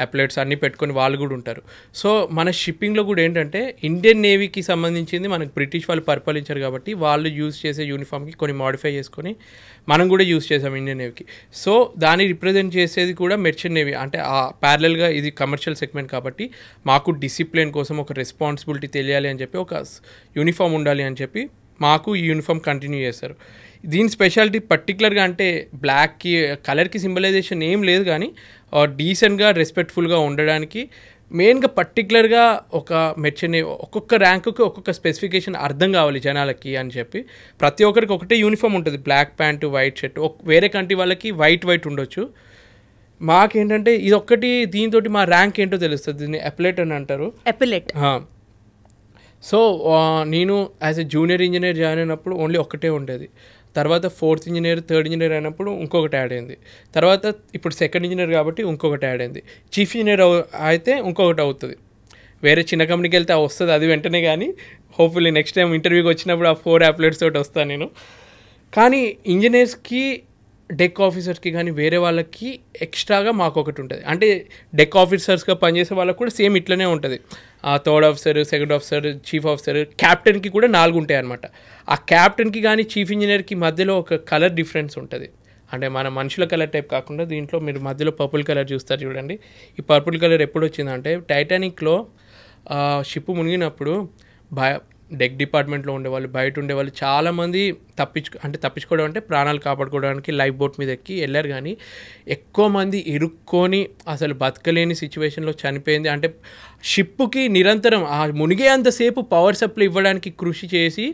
epaulettes అన్నీ పెట్టుకొని వాళ్ళు కూడా ఉంటారు. సో మన షిప్పింగ్లో కూడా ఏంటంటే ఇండియన్ నేవీకి సంబంధించింది మనకు బ్రిటిష్ వాళ్ళు పరిపాలించారు కాబట్టి వాళ్ళు యూజ్ చేసే యూనిఫామ్కి కొన్ని మాడిఫై చేసుకొని మనం కూడా యూజ్ చేసాం ఇండియన్ నేవీకి. సో దాన్ని రిప్రజెంట్ చేసేది కూడా మెర్చెంట్ నేవీ. అంటే ఆ ప్యారలల్గా ఇది కమర్షియల్ సెగ్మెంట్ కాబట్టి మాకు డిసిప్లిన్ కోసం ఒక రెస్పాన్సిబిలిటీ తెలియాలి అని చెప్పి ఒక యూనిఫామ్ ఉండాలి అని చెప్పి మాకు ఈ యూనిఫామ్ కంటిన్యూ చేస్తారు. దీని స్పెషాలిటీ పర్టికులర్గా అంటే బ్లాక్కి కలర్కి సింబలైజేషన్ ఏం లేదు, కానీ డీసెంట్గా రెస్పెక్ట్ఫుల్గా ఉండడానికి మెయిన్గా పర్టికులర్గా ఒక మెర్చెంట్ ఒక్కొక్క ర్యాంకుకి ఒక్కొక్క స్పెసిఫికేషన్ అర్థం కావాలి జనాలకి అని చెప్పి ప్రతి ఒక్కరికి ఒకటే యూనిఫామ్ ఉంటుంది, బ్లాక్ ప్యాంటు, వైట్ షర్ట్. వేరే కంట్రీ వాళ్ళకి వైట్ ఉండొచ్చు. మాకేంటంటే ఇది ఒక్కటి, దీంతో మా ర్యాంక్ ఏంటో తెలుస్తుంది. దీన్ని అప్లెట్ అని అంటారు. అప్లెట్. సో నేను as a junior engineer join అయినప్పుడు ఓన్లీ ఒక్కటే ఉండేది. తర్వాత 4th ఇంజనీర్, 3rd ఇంజనీర్ అయినప్పుడు ఇంకొకటి యాడ్ అయింది. తర్వాత ఇప్పుడు 2nd ఇంజనీర్ కాబట్టి ఇంకొకటి యాడ్ అయింది. చీఫ్ ఇంజనీర్ అయితే ఇంకొకటి అవుతుంది. వేరే చిన్న కంపెనీకి వెళ్తే వస్తుంది అది వెంటనే, కానీ హోప్ఫుల్లీ నెక్స్ట్ టైం ఇంటర్వ్యూకి వచ్చినప్పుడు ఆ 4 అప్లెట్స్ తోటి వస్తాను నేను. కానీ ఇంజనీర్స్కి, డెక్ ఆఫీసర్స్కి కానీ వేరే వాళ్ళకి ఎక్స్ట్రాగా మాకు ఒకటి ఉంటుంది. అంటే డెక్ ఆఫీసర్స్గా పనిచేసే వాళ్ళకి కూడా సేమ్ ఇట్లనే ఉంటుంది. 3rd officer, 2nd officer, chief officer, క్యాప్టెన్కి కూడా 4 ఉంటాయి అనమాట. ఆ క్యాప్టెన్కి కానీ చీఫ్ ఇంజనీర్కి మధ్యలో ఒక కలర్ డిఫరెన్స్ ఉంటుంది. అంటే మన మనుషుల కలర్ టైప్ కాకుండా దీంట్లో మీరు మధ్యలో పర్పుల్ కలర్ చూస్తారు చూడండి. ఈ పర్పుల్ కలర్ ఎప్పుడు వచ్చిందంటే టైటానిక్లో షిప్ మునిగినప్పుడు డెక్ డిపార్ట్మెంట్లో ఉండేవాళ్ళు, బయట ఉండేవాళ్ళు చాలామంది తప్పించుకోవడం అంటే ప్రాణాలు కాపాడుకోవడానికి లైఫ్ బోట్ మీద ఎక్కి వెళ్ళారు, కానీ ఎక్కువ మంది ఇరుక్కొని అసలు బతకలేని సిచ్యువేషన్లో చనిపోయింది. అంటే షిప్కి నిరంతరం ఆ మునిగే అంతసేపు పవర్ సప్లై ఇవ్వడానికి కృషి చేసి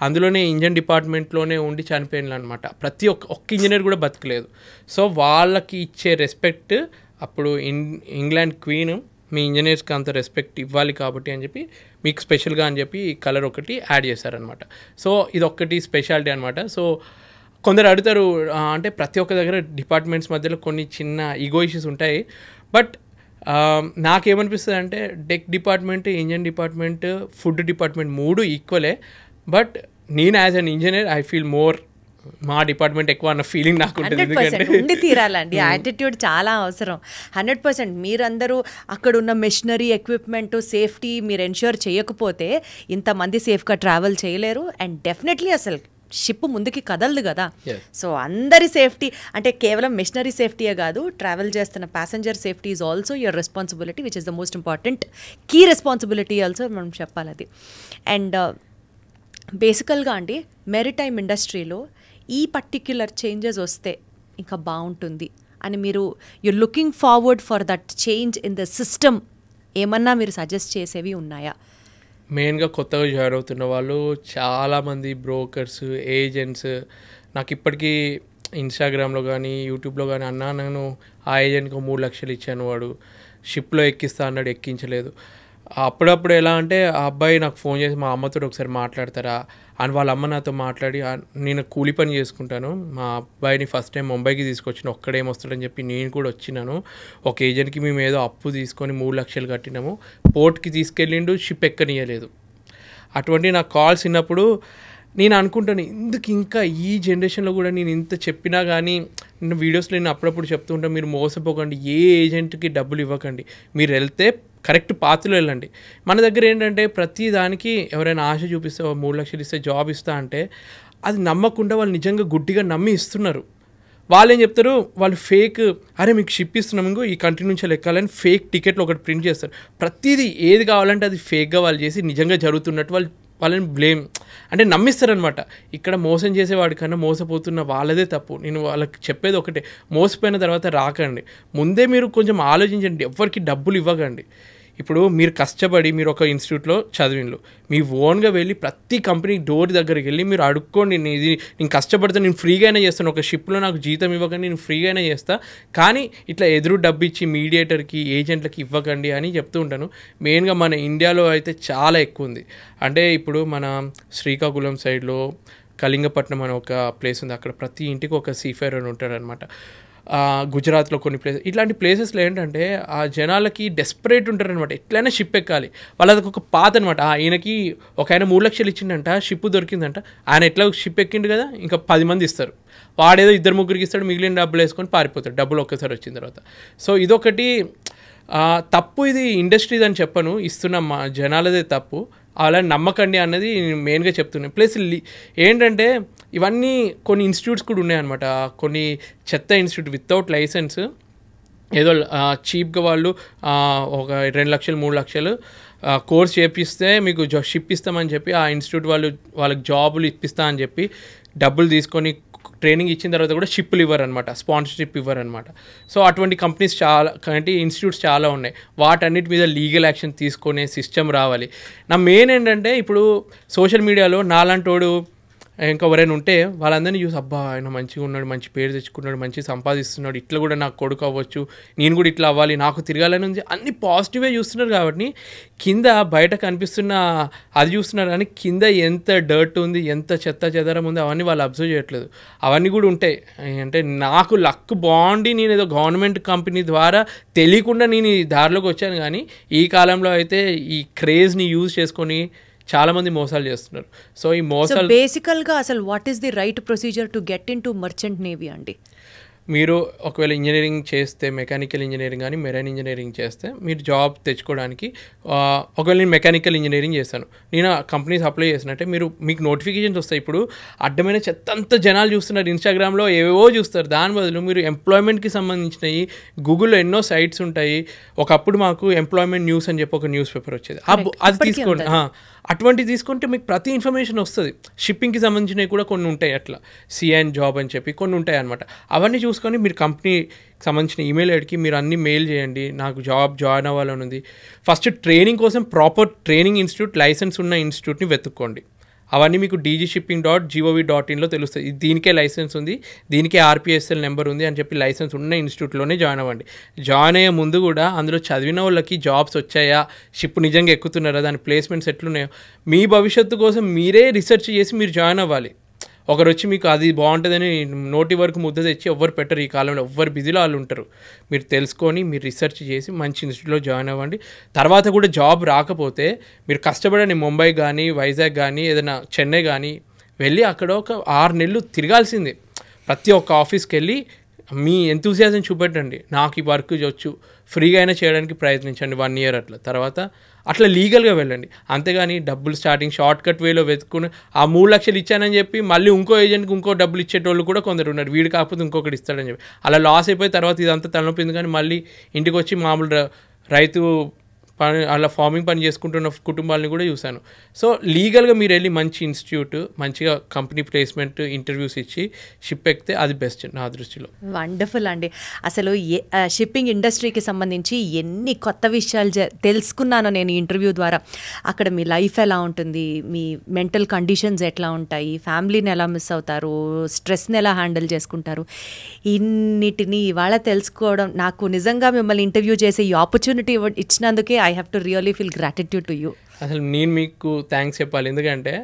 అందులోనే ఇంజన్ డిపార్ట్మెంట్లోనే ఉండి చనిపోయిన అనమాట. ప్రతి ఒక్క ఇంజనీర్ కూడా బతకలేదు. సో వాళ్ళకి ఇచ్చే రెస్పెక్ట్ అప్పుడు ఇంగ్లాండ్ క్వీన్ మీ ఇంజనీర్స్కి అంత రెస్పెక్ట్ ఇవ్వాలి కాబట్టి అని చెప్పి మీకు స్పెషల్గా అని చెప్పి కలర్ ఒకటి యాడ్ చేశారనమాట. సో ఇది ఒక్కటి స్పెషాలిటీ అనమాట. సో కొందరు అడుగుతారు, అంటే ప్రతి ఒక్క దగ్గర డిపార్ట్మెంట్స్ మధ్యలో కొన్ని చిన్న ఈగో ఇష్యూస్ ఉంటాయి. బట్ నాకేమనిపిస్తుంది అంటే deck department, engine department, food department 3 ఈక్వలే. బట్ నేను as an engineer I feel more మా డిపార్ట్మెంట్ ఎక్కువ అన్న ఫీలింగ్ నాకు ఉంటుంది. 100% ఉండి తీరాలండి. యాటిట్యూడ్ చాలా అవసరం. 100% మీరందరూ అక్కడ ఉన్న మెషినరీ, ఎక్విప్మెంట్, సేఫ్టీ మీరు ఎన్ష్యూర్ చేయకపోతే ఇంతమంది సేఫ్గా ట్రావెల్ చేయలేరు. అండ్ డెఫినెట్లీ అసలు షిప్ ముందుకి కదలదు కదా. సో అందరి సేఫ్టీ అంటే కేవలం మెషినరీ సేఫ్టీయే కాదు, ట్రావెల్ చేస్తున్న passenger safety is also your responsibility, which is the most important key responsibility also మనం చెప్పాలి అది. అండ్ బేసికల్గా అండి మెరిటైమ్ ఇండస్ట్రీలో ఈ పర్టిక్యులర్ చేంజెస్ వస్తే ఇంకా బాగుంటుంది అని మీరు looking forward for that change in the system ఏమన్నా మీరు సజెస్ట్ చేసేవి ఉన్నాయా? మెయిన్గా కొత్తగా జాయిన్ అవుతున్న వాళ్ళు చాలామంది బ్రోకర్స్, ఏజెంట్స్ నాకు ఇప్పటికీ ఇన్స్టాగ్రామ్లో కానీ యూట్యూబ్లో కానీ అన్నా నేను ఆ ఏజెంట్కి 3 లక్షలు ఇచ్చాను, వాడు షిప్లో ఎక్కిస్తా అన్నాడు, ఎక్కించలేదు. అప్పుడప్పుడు ఎలా అంటే ఆ అబ్బాయి నాకు ఫోన్ చేసి మా అమ్మతో ఒకసారి మాట్లాడతారా అని వాళ్ళ అమ్మ నాతో మాట్లాడి, నేను కూలి పని చేసుకుంటాను, మా అబ్బాయిని ఫస్ట్ టైం ముంబైకి తీసుకొచ్చిన, ఒక్కడేమొస్తాడని చెప్పి నేను కూడా వచ్చినాను. ఒక ఏజెంట్కి మేము ఏదో అప్పు తీసుకొని 3 లక్షలు కట్టినాము, పోర్ట్కి తీసుకెళ్ళిండు, షిప్ ఎక్కనియలేదు. అటువంటి నాకు కాల్స్ విన్నప్పుడు నేను అనుకుంటాను, ఎందుకు ఇంకా ఈ జనరేషన్లో కూడా నేను ఇంత చెప్పినా కానీ నేను వీడియోస్లో నేను అప్పుడప్పుడు చెప్తూ ఉంటాను, మీరు మోసపోకండి, ఏ ఏజెంట్కి డబ్బులు ఇవ్వకండి, మీరు వెళ్తే కరెక్ట్ పాత్రలో వెళ్ళండి. మన దగ్గర ఏంటంటే ప్రతి దానికి ఎవరైనా ఆశ చూపిస్తే 3 లక్షలు ఇస్తే జాబ్ ఇస్తా అంటే అది నమ్మకుండా వాళ్ళు నిజంగా గుడ్డిగా నమ్మి ఇస్తున్నారు. వాళ్ళు ఏం చెప్తారు, వాళ్ళు ఫేక్, అరే మీకు షిప్ ఇస్తున్నాం ఇంకో ఈ కంట్రీ నుంచి ఎక్కాలని ఫేక్ టికెట్లు ఒకటి ప్రింట్ చేస్తారు. ప్రతిదీ ఏది కావాలంటే అది ఫేక్గా వాళ్ళు చేసి నిజంగా జరుగుతున్నట్టు వాళ్ళని బ్లేమ్ అంటే నమ్మిస్తారనమాట. ఇక్కడ మోసం చేసేవాడి కన్నా మోసపోతున్న వాళ్ళదే తప్పు. నేను వాళ్ళకి చెప్పేది ఒకటే, మోసపోయిన తర్వాత రాకండి, ముందే మీరు కొంచెం ఆలోచించండి, ఎవరికి డబ్బులు ఇవ్వకండి. ఇప్పుడు మీరు కష్టపడి మీరు ఒక ఇన్స్టిట్యూట్లో చదివిండ్రు, మీ ఓన్గా వెళ్ళి ప్రతి కంపెనీ డోర్ దగ్గరికి వెళ్ళి మీరు అడుక్కోండి, నేను కష్టపడితే నేను ఫ్రీగా అయినా చేస్తాను, ఒక షిప్లో నాకు జీతం ఇవ్వకండి, నేను ఫ్రీగా అయినా చేస్తా, కానీ ఇట్లా ఎదురు డబ్బు ఇచ్చి మీడియేటర్కి, ఏజెంట్లకి ఇవ్వకండి అని చెప్తూ ఉంటాను. మెయిన్గా మన ఇండియాలో అయితే చాలా ఎక్కువ ఉంది. అంటే ఇప్పుడు మన శ్రీకాకుళం సైడ్లో కళింగపట్నం అనే ఒక ప్లేస్ ఉంది, అక్కడ ప్రతి ఇంటికి ఒక సీఫేర్ అని ఉంటారనమాట. గుజరాత్లో కొన్ని ప్లేసెస్, ఇట్లాంటి ప్లేసెస్లో ఏంటంటే ఆ జనాలకి డెస్పరేట్ ఉంటారనమాట, ఎట్లయినా షిప్ ఎక్కాలి. వాళ్ళకి ఒక పాత అనమాట, ఈయనకి ఒక ఆయన 3 లక్షలు ఇచ్చిండంట, షిప్ దొరికిందంట, ఆయన ఎట్లా షిప్ ఎక్కిండు కదా, ఇంకా 10 మంది ఇస్తారు, వాడేదో 2-3 ఇస్తాడు, మిగిలిన డబ్బులు వేసుకొని పారిపోతాడు, డబ్బులు ఒక్కసారి వచ్చిన తర్వాత. సో ఇదొకటి తప్పు, ఇది ఇండస్ట్రీది అని చెప్పను, ఇస్తున్న మా జనాలదే తప్పు, అలా నమ్మకండి అన్నది మెయిన్గా చెప్తున్నాను. ప్లస్ ఏంటంటే ఇవన్నీ కొన్ని ఇన్స్టిట్యూట్స్ కూడా ఉన్నాయన్నమాట, కొన్ని చెత్త ఇన్స్టిట్యూట్ వితౌట్ లైసెన్స్, ఏదో చీప్గా వాళ్ళు ఒక 2 లక్షలు 3 లక్షలు కోర్స్ చేపిస్తే మీకు షిప్ ఇస్తామని చెప్పి ఆ ఇన్స్టిట్యూట్ వాళ్ళకి జాబులు ఇప్పిస్తా అని చెప్పి డబ్బులు తీసుకొని ట్రైనింగ్ ఇచ్చిన తర్వాత కూడా షిప్పులు ఇవ్వరనమాట, స్పాన్సర్షిప్ ఇవ్వరనమాట. సో అటువంటి కంపెనీస్ చాలా, అంటే ఇన్స్టిట్యూట్స్ చాలా ఉన్నాయి. వాటన్నిటి మీద లీగల్ యాక్షన్ తీసుకునే సిస్టమ్ రావాలి. నా మెయిన్ ఏంటంటే ఇప్పుడు సోషల్ మీడియాలో నాలాంటోడు ఇంకా ఎవరైనా ఉంటే వాళ్ళందరినీ చూసి, అబ్బా ఆయన మంచిగా ఉన్నాడు, మంచి పేరు తెచ్చుకున్నాడు, మంచి సంపాదిస్తున్నాడు, ఇట్లా కూడా నాకు కొడుకు అవ్వచ్చు, నేను కూడా ఇట్లా అవ్వాలి, నాకు తిరగాలని ఉంది, అన్ని పాజిటివే చూస్తున్నారు. కాబట్టి కింద బయట కనిపిస్తున్న అది చూస్తున్నారు, కానీ కింద ఎంత డర్ట్ ఉంది, ఎంత చెత్త చెదరం ఉంది, అవన్నీ వాళ్ళు అబ్జర్వ్ చేయట్లేదు. అవన్నీ కూడా ఉంటాయి. అంటే నాకు లక్ బాగుండి నేను ఏదో గవర్నమెంట్ కంపెనీ ద్వారా తెలియకుండా నేను ఈ దారిలోకి వచ్చాను, కానీ ఈ కాలంలో అయితే ఈ క్రేజ్ని యూజ్ చేసుకొని చాలామంది మోసాలు చేస్తున్నారు. సో ఈ మోసాలు బేసికల్గా అసలు what is the right procedure to get in to merchant navy అండి? మీరు ఒకవేళ ఇంజనీరింగ్ చేస్తే, మెకానికల్ ఇంజనీరింగ్ కానీ మెరైన్ ఇంజనీరింగ్ చేస్తే మీరు జాబ్ తెచ్చుకోవడానికి, ఒకవేళ నేను మెకానికల్ ఇంజనీరింగ్ చేస్తాను, నేను కంపెనీస్ అప్లై చేసినట్టే మీకు నోటిఫికేషన్స్ వస్తాయి. ఇప్పుడు అడ్డమైన చెత్త అంతా జనాలు చూస్తున్నారు, ఇన్స్టాగ్రామ్లో ఏవేవో చూస్తారు. దాని బదులు మీరు ఎంప్లాయ్మెంట్కి సంబంధించినవి గూగుల్లో ఎన్నో సైట్స్ ఉంటాయి. ఒకప్పుడు మాకు ఎంప్లాయ్మెంట్ న్యూస్ అని చెప్పి ఒక న్యూస్ పేపర్ వచ్చేది, అది తీసుకోండి. అటువంటివి తీసుకుంటే మీకు ప్రతి ఇన్ఫర్మేషన్ వస్తుంది. షిప్పింగ్కి సంబంధించినవి కూడా కొన్ని ఉంటాయి, అట్లా సిఎన్ జాబ్ అని చెప్పి కొన్ని ఉంటాయి అనమాట. అవన్నీ చూసుకొని మీరు కంపెనీకి సంబంధించిన ఈమెయిల్ ఐడికి మీరు అన్ని మెయిల్ చేయండి, నాకు జాయిన్ అవ్వాలని ఉంది. ఫస్ట్ ట్రైనింగ్ కోసం ప్రాపర్ ట్రైనింగ్ ఇన్స్టిట్యూట్, లైసెన్స్ ఉన్న ఇన్స్టిట్యూట్ని వెతుక్కోండి. అవన్నీ మీకు dgshipping.gov.in తెలుస్తుంది. దీనికే లైసెన్స్ ఉంది, దీనికే RPSL నెంబర్ ఉంది అని చెప్పి లైసెన్స్ ఉన్న ఇన్స్టిట్యూట్లోనే జాయిన్ అవ్వండి. జాయిన్ అయ్యే ముందు కూడా అందులో చదివిన వాళ్ళకి జాబ్స్ వచ్చాయా, షిప్ నిజంగా ఎక్కుతున్నారా, దాని ప్లేస్మెంట్స్ ఎట్లున్నాయో మీ భవిష్యత్తు కోసం మీరే రీసెర్చ్ చేసి మీరు జాయిన్ అవ్వాలి. ఒకరు వచ్చి మీకు అది బాగుంటుందని నోటి వరకు ముద్ద తెచ్చి ఎవ్వరు పెట్టరు. ఈ కాలంలో ఎవ్వరు బిజీలో వాళ్ళు ఉంటారు. మీరు తెలుసుకొని మీరు రీసెర్చ్ చేసి మంచి ఇన్స్టిట్యూట్లో జాయిన్ అవ్వండి. తర్వాత కూడా జాబ్ రాకపోతే మీరు కష్టపడండి, ముంబై కానీ వైజాగ్ కానీ ఏదైనా చెన్నై కానీ వెళ్ళి అక్కడ ఒక 6 నెలలు తిరగాల్సిందే. ప్రతి ఒక్క ఆఫీస్కి వెళ్ళి మీ ఎంతూసియాజం చూపెట్టండి, నాకు ఈ వర్క్ వచ్చు, ఫ్రీగా అయినా చేయడానికి ప్రయత్నించండి 1 year అట్లా. తర్వాత అట్లా లీగల్గా వెళ్ళండి. అంతేగాని డబ్బులు స్టార్టింగ్ షార్ట్ కట్ వేలో వెతుకుని ఆ 3 లక్షలు ఇచ్చానని చెప్పి మళ్ళీ ఇంకో ఏజెంట్కి ఇంకో డబ్బులు ఇచ్చేటోళ్ళు కూడా కొందరు ఉన్నారు. వీడు కాకపోతే ఇంకొకటి ఇస్తాడని చెప్పి అలా లాస్ అయిపోయి తర్వాత ఇదంతా తలనొప్పింది. కానీ మళ్ళీ ఇంటికి వచ్చి మామూలు రైతు పని అలా ఫార్మింగ్ పని చేసుకుంటున్న కుటుంబాలని కూడా చూశాను. సో లీగల్గా మీరు వెళ్ళి మంచి ఇన్స్టిట్యూట్, మంచిగా కంపెనీ ప్లేస్మెంట్ ఇంటర్వ్యూస్ ఇచ్చి షిప్ ఎక్కితే అది బెస్ట్ నా దృష్టిలో. వండర్ఫుల్ అండి. అసలు షిప్పింగ్ ఇండస్ట్రీకి సంబంధించి ఎన్ని కొత్త విషయాలు తెలుసుకున్నానో నేను ఇంటర్వ్యూ ద్వారా. అక్కడ మీ లైఫ్ ఎలా ఉంటుంది, మీ మెంటల్ కండిషన్స్ ఎట్లా ఉంటాయి, ఫ్యామిలీని ఎలా మిస్ అవుతారు, స్ట్రెస్ని ఎలా హ్యాండిల్ చేసుకుంటారు, ఇన్నిటిని ఇవాళ తెలుసుకోవడం, నాకు నిజంగా మిమ్మల్ని ఇంటర్వ్యూ చేసే ఈ opportunity ఇచ్చినందుకే I have to really feel gratitude to you. అసలు నేను మీకు థ్యాంక్స్ చెప్పాలి. ఎందుకంటే